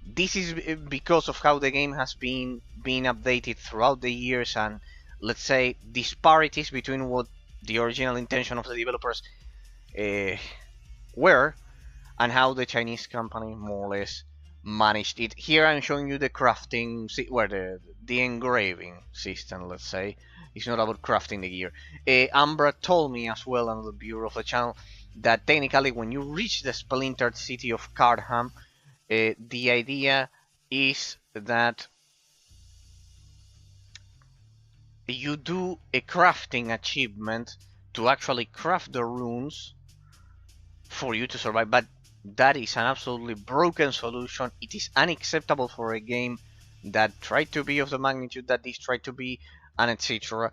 This is because of how the game has been updated throughout the years, and let's say disparities between what the original intention of the developers were and how the Chinese company more or less managed it. Here I'm showing you the crafting, where the engraving system, let's say. It's not about crafting the gear. Ambra told me as well, another viewer of the channel, that technically when you reach the splintered city of Cardham, the idea is that you do a crafting achievement to actually craft the runes for you to survive, but that is an absolutely broken solution. It is unacceptable for a game that tried to be of the magnitude that this tried to be, and etc.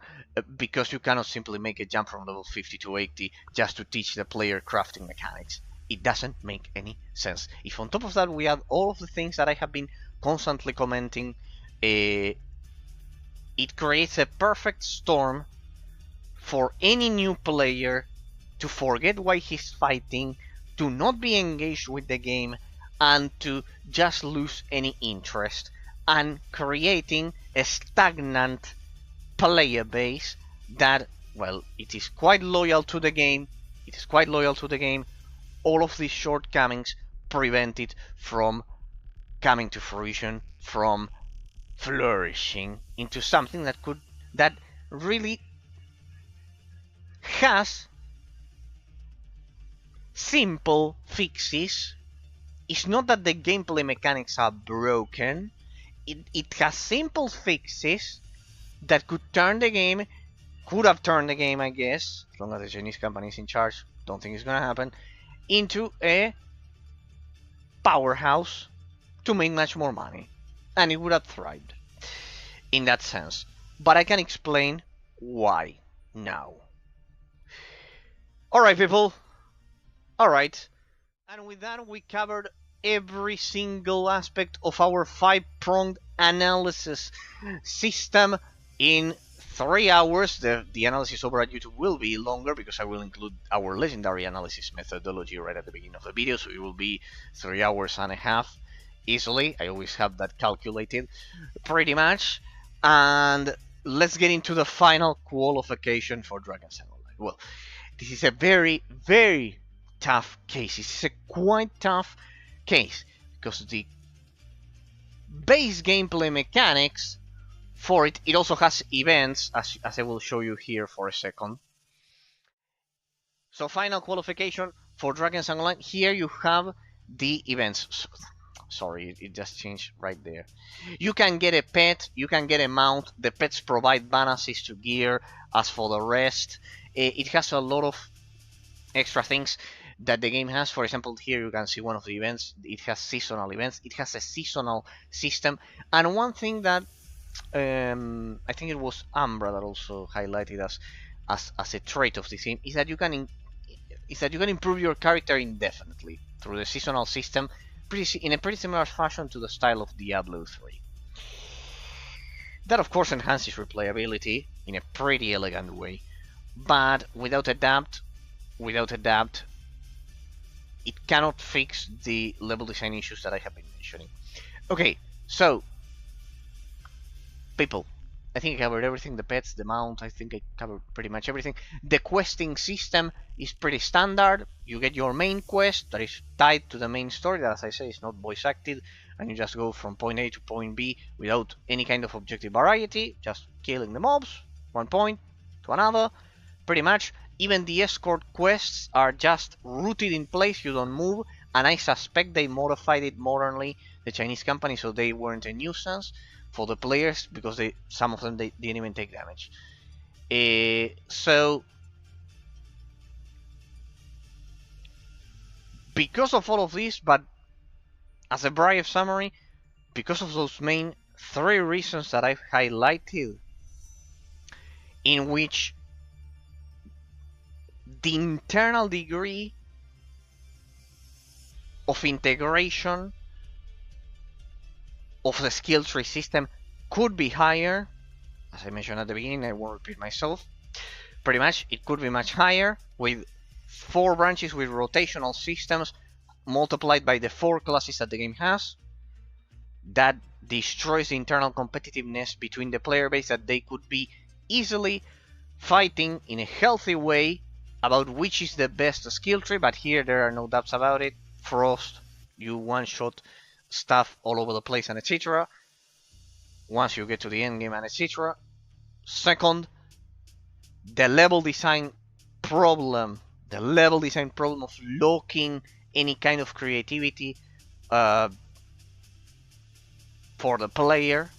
Because you cannot simply make a jump from level 50 to 80 just to teach the player crafting mechanics. It doesn't make any sense. If on top of that we add all of the things that I have been constantly commenting, it creates a perfect storm for any new player to forget why he's fighting, to not be engaged with the game, and to just lose any interest, and creating a stagnant player base that, well, it is quite loyal to the game. All of these shortcomings prevent it from coming to fruition, from flourishing into something that really has simple fixes. It's not that the gameplay mechanics are broken. It has simple fixes that could have turned the game, I guess, as long as the Chinese company is in charge, don't think it's gonna happen, into a powerhouse to make much more money. And it would have thrived in that sense. But I can explain why now. Alright, people. Alright. And with that, we covered every single aspect of our 5-pronged analysis system in 3 hours. The analysis over at YouTube will be longer because I will include our legendary analysis methodology right at the beginning of the video, so it will be 3 hours and a half easily. I always have that calculated pretty much. And let's get into the final qualification for Drakensang Online. Well, this is a very, very tough case. It's a quite tough case because the base gameplay mechanics for it also has events, as I will show you here for a second. So final qualification for Drakensang Online. Here you have the events. Sorry, it just changed right there. You can get a pet, you can get a mount. The pets provide bonuses to gear. As for the rest, it has a lot of extra things that the game has. For example, here you can see one of the events. It has seasonal events. It has a seasonal system. And one thing that I think it was Ambra that also highlighted as a trait of this game is that you can improve your character indefinitely through the seasonal system, in a pretty similar fashion to the style of Diablo 3. That of course enhances replayability in a pretty elegant way, but without a doubt, it cannot fix the level design issues that I have been mentioning. Okay, so people, I think I covered everything. The pets, the mount, I think I covered pretty much everything. The questing system is pretty standard. You get your main quest that is tied to the main story that, as I say, is not voice acted, and you just go from point A to point B without any kind of objective variety, just killing the mobs, one point to another, pretty much. Even the escort quests are just rooted in place, you don't move, and I suspect they modified it modernly, the Chinese company, so they weren't a nuisance for the players, because some of them they didn't even take damage. So because of all of this, but as a brief summary, because of those main 3 reasons that I've highlighted, in which the internal degree of integration of the skill tree system could be higher. As I mentioned at the beginning, I won't repeat myself. Pretty much, it could be much higher with 4 branches with rotational systems multiplied by the 4 classes that the game has. That destroys the internal competitiveness between the player base, that they could be easily fighting in a healthy way about which is the best skill tree. But here there are no doubts about it. Frost, you one-shot stuff all over the place and etc. Once you get to the end game and etc. Second, the level design problem, of locking any kind of creativity for the player,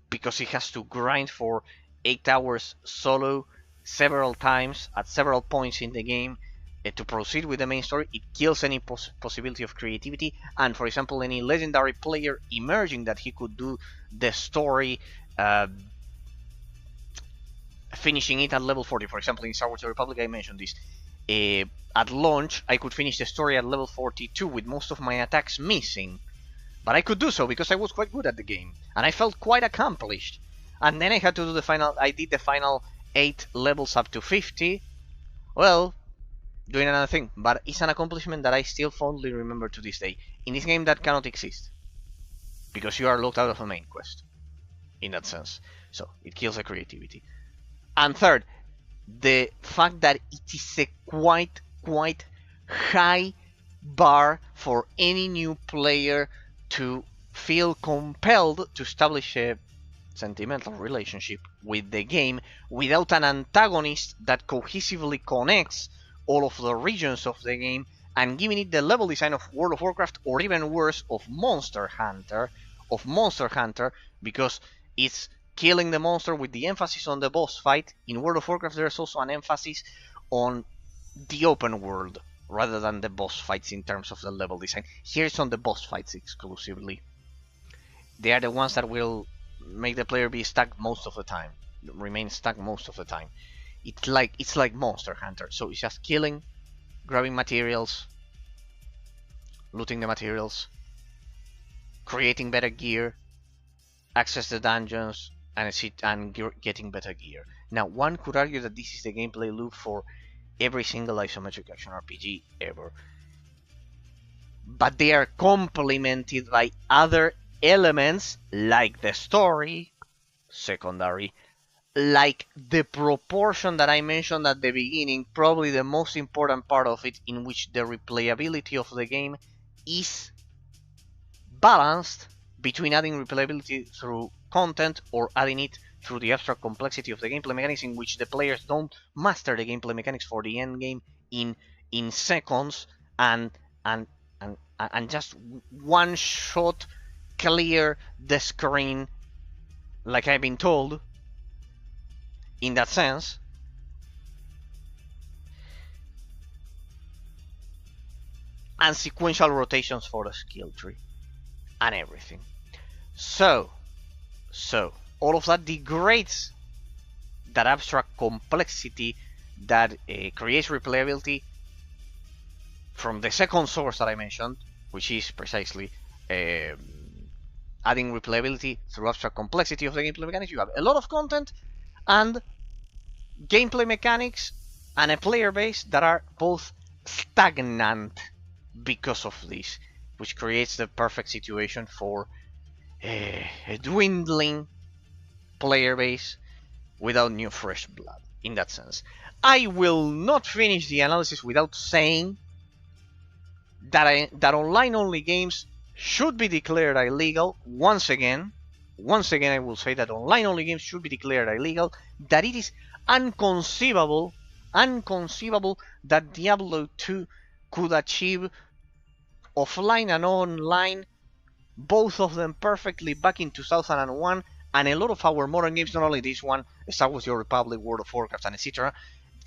because he has to grind for 8 hours solo several times at several points in the game to proceed with the main story. It kills any possibility of creativity, and for example any legendary player emerging that he could do the story, finishing it at level 40. For example, in Star Wars: The Republic, I mentioned this. At launch, I could finish the story at level 42 with most of my attacks missing. But I could do so because I was quite good at the game, and I felt quite accomplished. And then I had to do the final. I did the final 8 levels up to 50. Well, doing another thing, but it's an accomplishment that I still fondly remember to this day. In this game, that cannot exist because you are locked out of a main quest. In that sense, so it kills the creativity. And third, the fact that it is a quite high bar for any new player to feel compelled to establish a sentimental relationship with the game without an antagonist that cohesively connects all of the regions of the game and giving it the level design of World of Warcraft, or even worse, of Monster Hunter, because it's killing the monster with the emphasis on the boss fight. In World of Warcraft there's also an emphasis on the open world rather than the boss fights in terms of the level design. Here it's on the boss fights exclusively. They are the ones that will make the player be stuck most of the time, remain stuck most of the time. It's like Monster Hunter, so it's just killing, grabbing materials, looting the materials, creating better gear, access the dungeons, and getting better gear. Now, one could argue that this is the gameplay loop for every single isometric action RPG ever, but they are complemented by other elements like the story, secondary, like the proportion that I mentioned at the beginning, probably the most important part of it, in which the replayability of the game is balanced between adding replayability through content or adding it through the abstract complexity of the gameplay mechanics, in which the players don't master the gameplay mechanics for the end game in seconds and just one shot clear the screen, like I've been told. In that sense, and sequential rotations for the skill tree and everything. So all of that degrades that abstract complexity that creates replayability from the second source that I mentioned, which is precisely adding replayability through abstract complexity of the gameplay mechanics. You have a lot of content and gameplay mechanics and a player base that are both stagnant because of this, which creates the perfect situation for a dwindling player base without new fresh blood. In that sense, I will not finish the analysis without saying that online-only games should be declared illegal. Once again, I will say that online-only games should be declared illegal. That it is inconceivable that Diablo 2 could achieve offline and online, both of them perfectly, back in 2001, and a lot of our modern games, not only this one, Star Wars: The Republic, World of Warcraft, and etc.,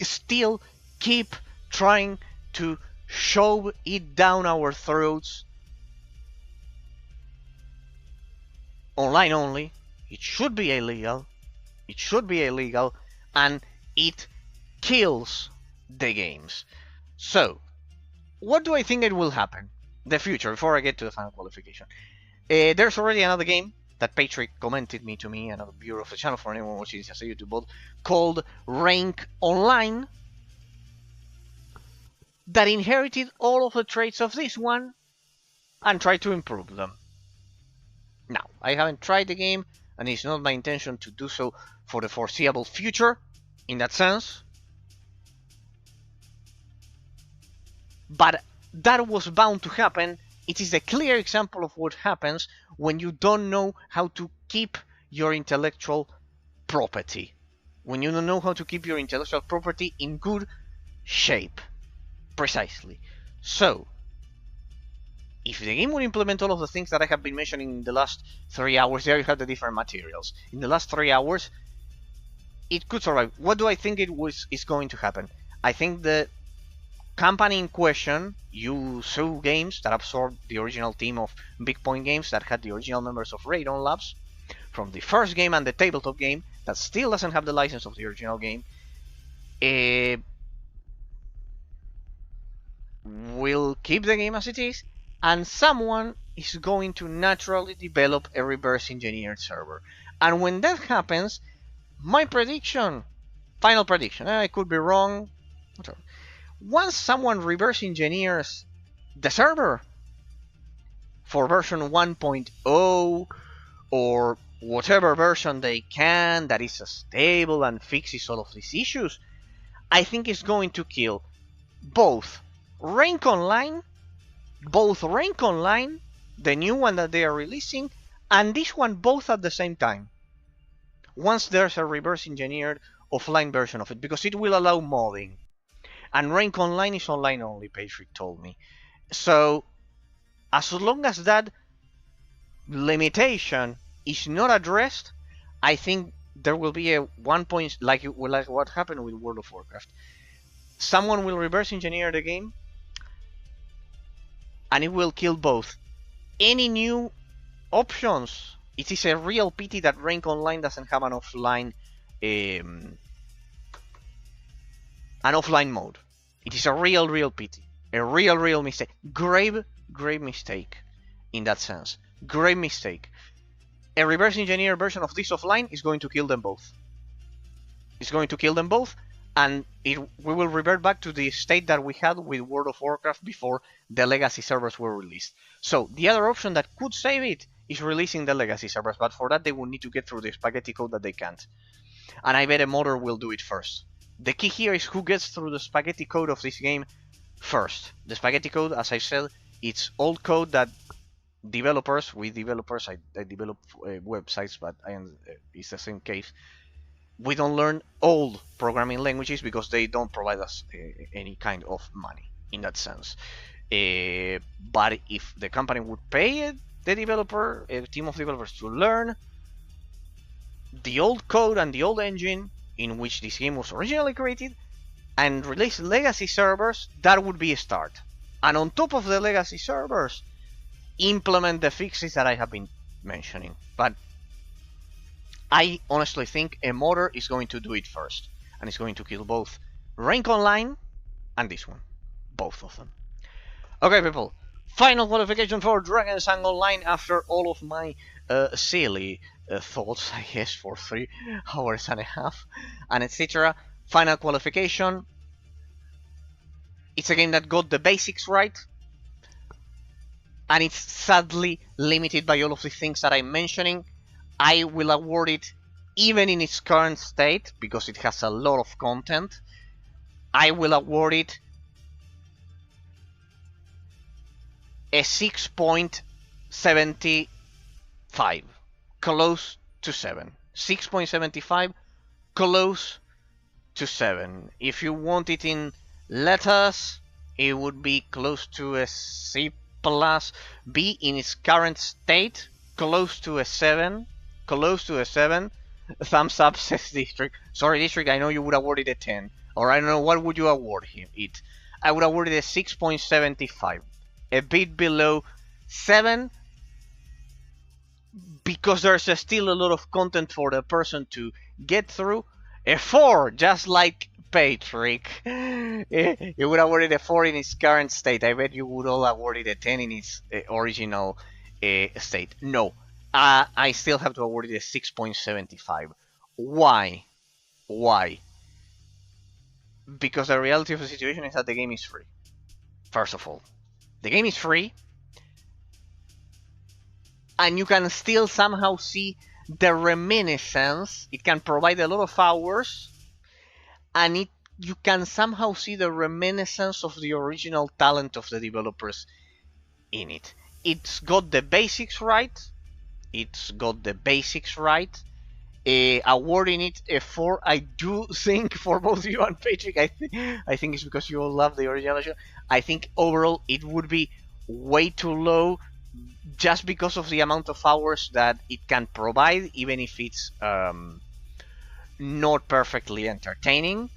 still keep trying to shove it down our throats. Online only. It should be illegal. And it kills the games. So, what do I think it will happen? The future, before I get to the final qualification. There's already another game that Patrick commented to me, another viewer of the channel for anyone watching this as a YouTube bot, called Rank Online, that inherited all of the traits of this one and tried to improve them. Now, I haven't tried the game, and it's not my intention to do so for the foreseeable future, in that sense. But that was bound to happen. It is a clear example of what happens when you don't know how to keep your intellectual property. When you don't know how to keep your intellectual property in good shape. Precisely. So, if the game would implement all of the things that I have been mentioning in the last 3 hours, there you have the different materials. In the last 3 hours, it could survive. What do I think is going to happen? I think the company in question, Yuzu Games, that absorbed the original team of BigPoint Games that had the original members of Radon Labs from the first game and the tabletop game that still doesn't have the license of the original game, will keep the game as it is, and someone is going to naturally develop a reverse engineered server. And when that happens, my prediction, final prediction, I could be wrong, whatever. Once someone reverse engineers the server for version 1.0 or whatever version they can that is stable and fixes all of these issues, I think it's going to kill both Rank Online, the new one that they are releasing, and this one both at the same time. Once there's a reverse engineered offline version of it, because it will allow modding. And Rank Online is online only, Patrick told me. So, as long as that limitation is not addressed, I think there will be a 1 point, like what happened with World of Warcraft. Someone will reverse engineer the game, and it will kill both. Any new options? It is a real pity that Rank Online doesn't have an offline mode. It is a real pity. A real mistake. Grave mistake in that sense. Grave mistake. A reverse engineered version of this offline is going to kill them both. It's going to kill them both, and we will revert back to the state that we had with World of Warcraft before the legacy servers were released. So the other option that could save it is releasing the legacy servers, but for that they will need to get through the spaghetti code that they can't. And I bet a modder will do it first. The key here is who gets through the spaghetti code of this game first. The spaghetti code, as I said, it's old code that developers, I develop websites, but it's the same case. We don't learn old programming languages because they don't provide us any kind of money in that sense. But if the company would pay the developer, a team of developers, to learn the old code and the old engine in which this game was originally created and release legacy servers, that would be a start. And on top of the legacy servers, implement the fixes that I have been mentioning. But I honestly think a modder is going to do it first, and it's going to kill both Rank Online and this one. Both of them. Okay, people. Final qualification for Drakensang Online after all of my silly thoughts, I guess, for 3 hours and a half, and etc. Final qualification. It's a game that got the basics right, and it's sadly limited by all of the things that I'm mentioning. I will award it, even in its current state, because it has a lot of content, I will award it a 6.75, close to 7. 6.75, close to 7. If you want it in letters, it would be close to a C+, B in its current state, close to a 7. Close to a 7. Thumbs up, says District. Sorry, District, I know you would award it a 10. Or I don't know, what would you award it? I would award it a 6.75. A bit below 7. Because there's still a lot of content for the person to get through. A 4, just like Patrick. You would award it a 4 in its current state. I bet you would all award it a 10 in its original state. No. I still have to award it a 6.75. Why? Because the reality of the situation is that the game is free. First of all, the game is free, and you can still somehow see the reminiscence. It can provide a lot of hours, and it you can somehow see the reminiscence of the original talent of the developers in it. It's got the basics right. It's got the basics right. Awarding it a 4, I do think, for both you and Patrick, I think it's because you all love the original show. I think overall it would be way too low, just because of the amount of hours that it can provide, even if it's not perfectly entertaining.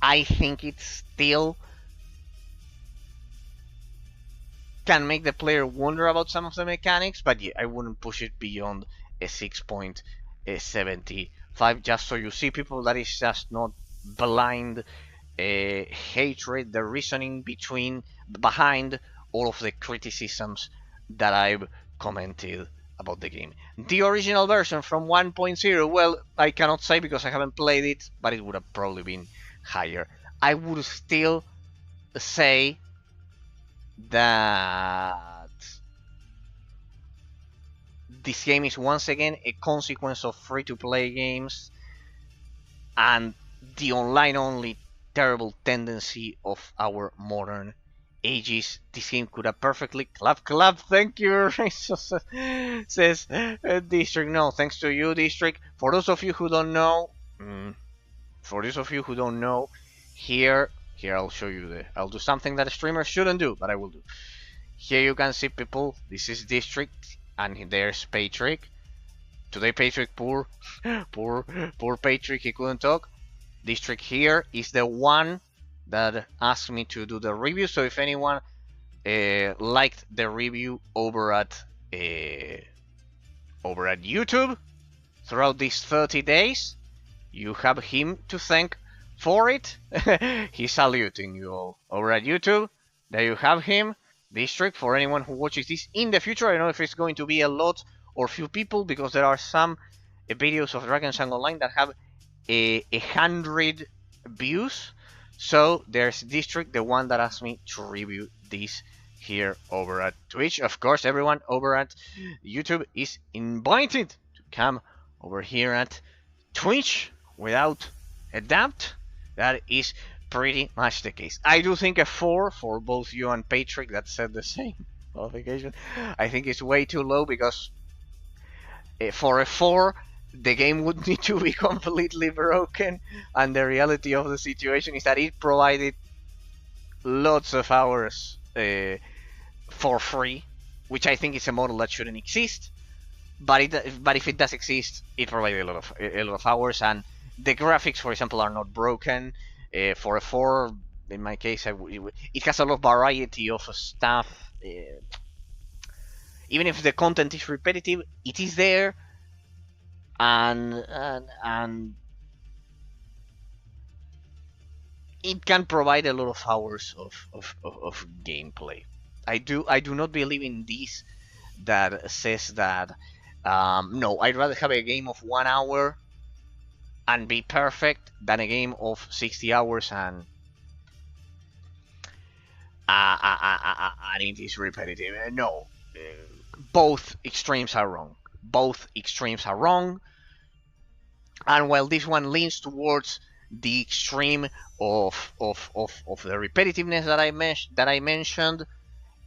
I think it still can make the player wonder about some of the mechanics, but yeah, I wouldn't push it beyond a 6.75, just so you see, people, that is just not blind hatred, the reasoning behind all of the criticisms that I've commented about the game. The original version from 1.0, well, I cannot say because I haven't played it, but it would have probably been higher. I would still say that this game is once again a consequence of free-to-play games and the online-only terrible tendency of our modern ages. This game could have perfectly clap, thank you, says District. No, thanks to you, District. For those of you who don't know, here I'll show you I'll do something that streamers shouldn't do, but I will do. Here you can see, people, this is District, and there's Patrick. Today Patrick, poor Patrick, he couldn't talk. District here is the one that asked me to do the review, so if anyone liked the review over at YouTube throughout these 30 days, you have him to thank for it. He's saluting you all over at YouTube. There you have him, District. For anyone who watches this in the future, I don't know if it's going to be a lot or few people, because there are some videos of Drakensang Online that have 100 views. So there's District, the one that asked me to review this here over at Twitch. Of course, everyone over at YouTube is invited to come over here at Twitch without a doubt. That is pretty much the case. I do think a 4 for both you and Patrick that said the same qualification. I think it's way too low, because for a 4, the game would need to be completely broken, and the reality of the situation is that it provided lots of hours for free, which I think is a model that shouldn't exist. But if it does exist, it provided a lot of hours, and the graphics, for example, are not broken. For a 4, in my case, it has a lot of variety of stuff. Even if the content is repetitive, it is there, and it can provide a lot of hours of gameplay. I do not believe in this that says that no, I'd rather have a game of 1 hour and be perfect than a game of 60 hours and it is repetitive. No, both extremes are wrong. And while this one leans towards the extreme of the repetitiveness that I mentioned,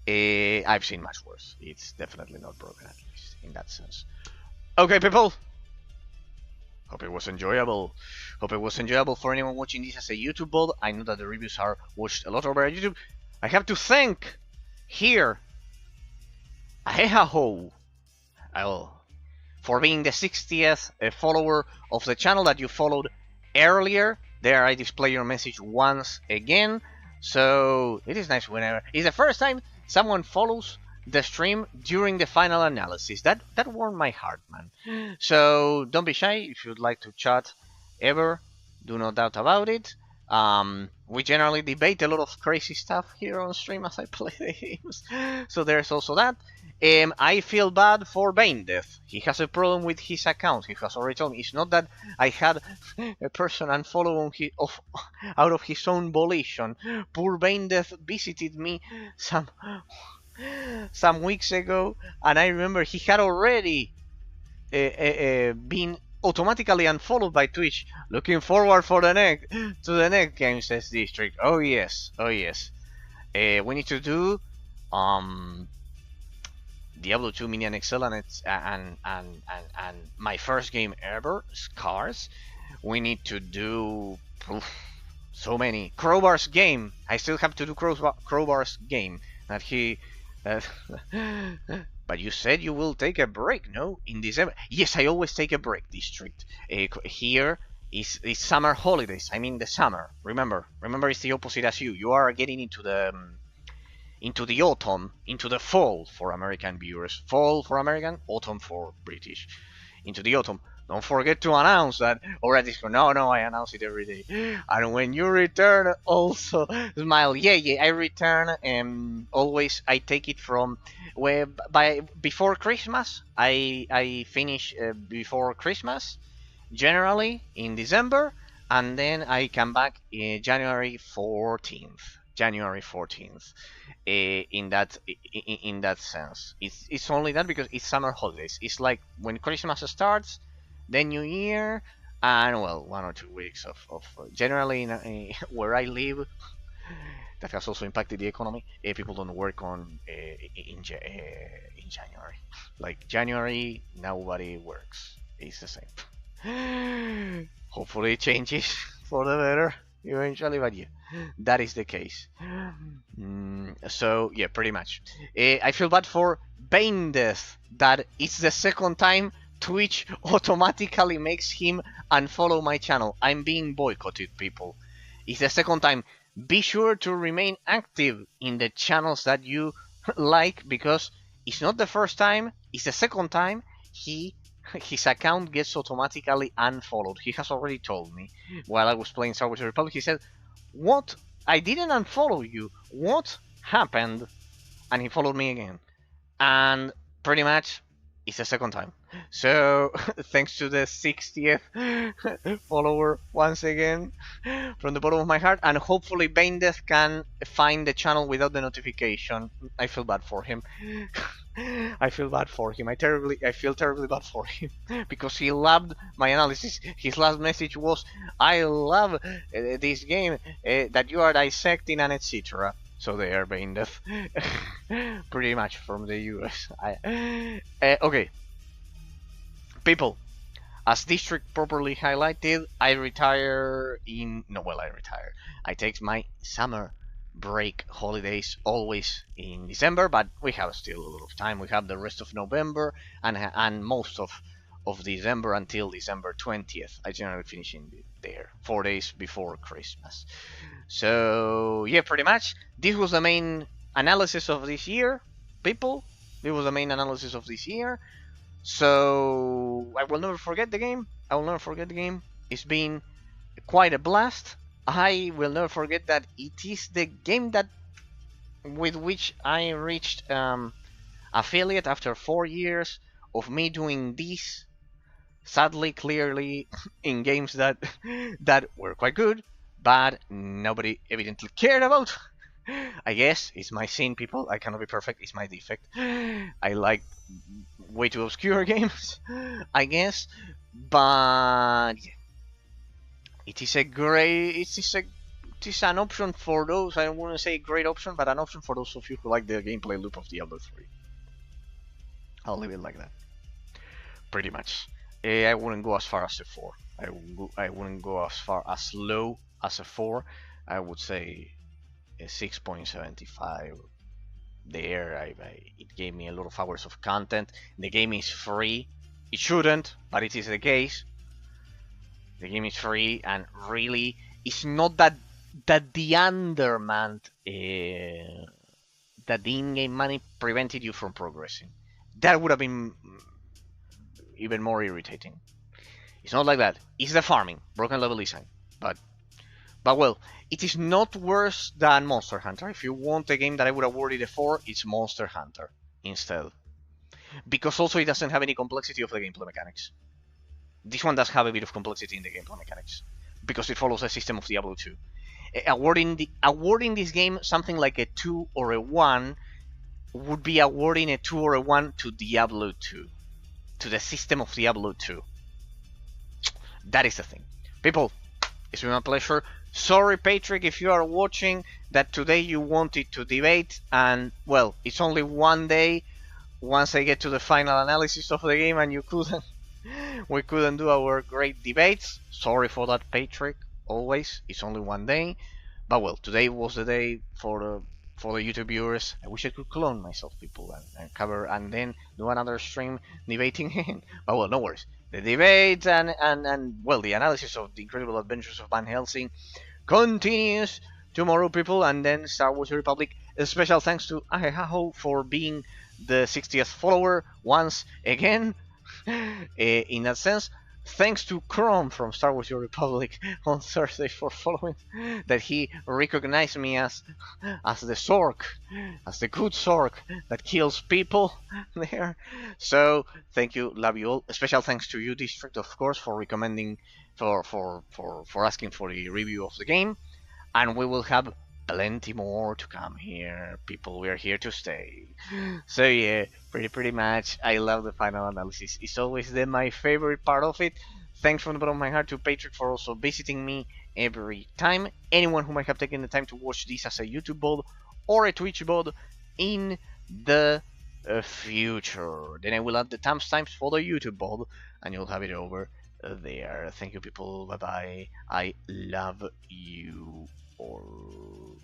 I've seen much worse. It's definitely not broken, at least in that sense. Okay, people. Hope it was enjoyable. For anyone watching this as a YouTube bot. I know that the reviews are watched a lot over at YouTube. I have to thank here Ahehaho for being the 60th follower of the channel that you followed earlier. There I display your message once again. So it is nice whenever it's the first time someone follows the stream during the final analysis. That warmed my heart, man. So don't be shy. If you'd like to chat ever, do no doubt about it. We generally debate a lot of crazy stuff here on stream as I play the games. So there's also that. I feel bad for Baindeath. He has a problem with his account. He has already told me. It's not that I had a person unfollow out of his own volition. Poor Baindeath visited me some weeks ago, and I remember he had already been automatically unfollowed by Twitch. Looking forward for the next game, says District. Oh yes, oh yes. We need to do Diablo 2 Mini and Excel and my first game ever, Scars. We need to do so many. Crowbar's game. I still have to do Crowbar's game. That he. But you said you will take a break, no? In December. Yes, I always take a break, District. Here is summer holidays. I mean the summer. Remember, it's the opposite as you. You are getting into the autumn, into the fall for American viewers. Fall for American, autumn for British. Into the autumn. Don't forget to announce that already. No, I announce it every day. And when you return, also smile. Yeah, I return. Always I take it from before Christmas. I finish before Christmas, generally in December, and then I come back January 14th. January 14th. In that sense, it's only that because it's summer holidays. It's like when Christmas starts, then New Year, and well, 1 or 2 weeks of generally where I live. That has also impacted the economy. People don't work on in January. Like January, nobody works. It's the same. Hopefully, it changes for the better eventually, but yeah, that is the case. So yeah, pretty much. I feel bad for Baindeath that it's the second time Twitch automatically makes him unfollow my channel. I'm being boycotted, people. It's the second time. Be sure to remain active in the channels that you like, because it's not the first time, it's the second time his account gets automatically unfollowed. He has already told me while I was playing Star Wars Republic. He said, "What? I didn't unfollow you. What happened?" And he followed me again. And pretty much, it's the second time. So, thanks to the 60th follower once again, from the bottom of my heart, and hopefully Baindeath can find the channel without the notification. I feel bad for him. I feel bad for him. I feel terribly bad for him because he loved my analysis. His last message was, "I love this game that you are dissecting," and etc. So they are Baindeath. Pretty much from the US. Okay. People, as District properly highlighted, I retire in... No, well, I retire. I take my summer break holidays always in December, but we have still a lot of time. We have the rest of November and most of December until December 20th. I generally finish in there, 4 days before Christmas. So, yeah, pretty much. This was the main analysis of this year, people. This was the main analysis of this year. So, I will never forget the game. It's been quite a blast. I will never forget that it is the game that with which I reached affiliate after 4 years of me doing this. Sadly, clearly, in games that were quite good, but nobody evidently cared about. I guess it's my sin, people. I cannot be perfect. It's my defect. I like way too obscure games, I guess. But yeah. It is an option for those. I wouldn't say great option, but an option for those of you who like the gameplay loop of Diablo 3. I'll leave it like that. Pretty much. I wouldn't go as far as a 4. I wouldn't go as low as a 4. I would say a 6.75. There, it gave me a lot of hours of content. The game is free. It shouldn't, but it is the case. The game is free, and really, it's not that the undermanned, that the in-game money prevented you from progressing. That would have been even more irritating. It's not like that. It's the farming, broken level design. But well, it is not worse than Monster Hunter. If you want a game that I would award it a 4, it's Monster Hunter instead. Because also it doesn't have any complexity of the gameplay mechanics. This one does have a bit of complexity in the gameplay mechanics, because it follows the system of Diablo 2. Awarding this game something like a 2 or a 1 would be awarding a 2 or a 1 to Diablo 2. To the system of Diablo 2. That is the thing. People, it's been my pleasure. Sorry, Patrick, if you are watching, that today you wanted to debate, and well, it's only one day. Once I get to the final analysis of the game, and we couldn't do our great debates. Sorry for that, Patrick. Always, it's only one day. But well, today was the day for the YouTube viewers. I wish I could clone myself, people, and cover and then do another stream debating. But well, no worries. The debate and well, the analysis of the incredible adventures of Van Helsing continues tomorrow, people, and then Star Wars The Republic. A special thanks to Ahehaho for being the 60th follower once again. In that sense, thanks to Chrome from Star Wars The Republic on Thursday for following, that he recognized me as the Sork, as the good Sork that kills people there. So thank you, love you all. A special thanks to you, District, of course, for recommending, for asking for the review of the game, and we will have plenty more to come here, people. We are here to stay. So yeah, pretty much. I love the final analysis. It's always my favorite part of it. Thanks from the bottom of my heart to Patrick for also visiting me every time. Anyone who might have taken the time to watch this as a YouTube VOD or a Twitch VOD in the future. Then I will add the timestamps for the YouTube VOD, and you'll have it over there. Thank you, people. Bye bye. I love you all.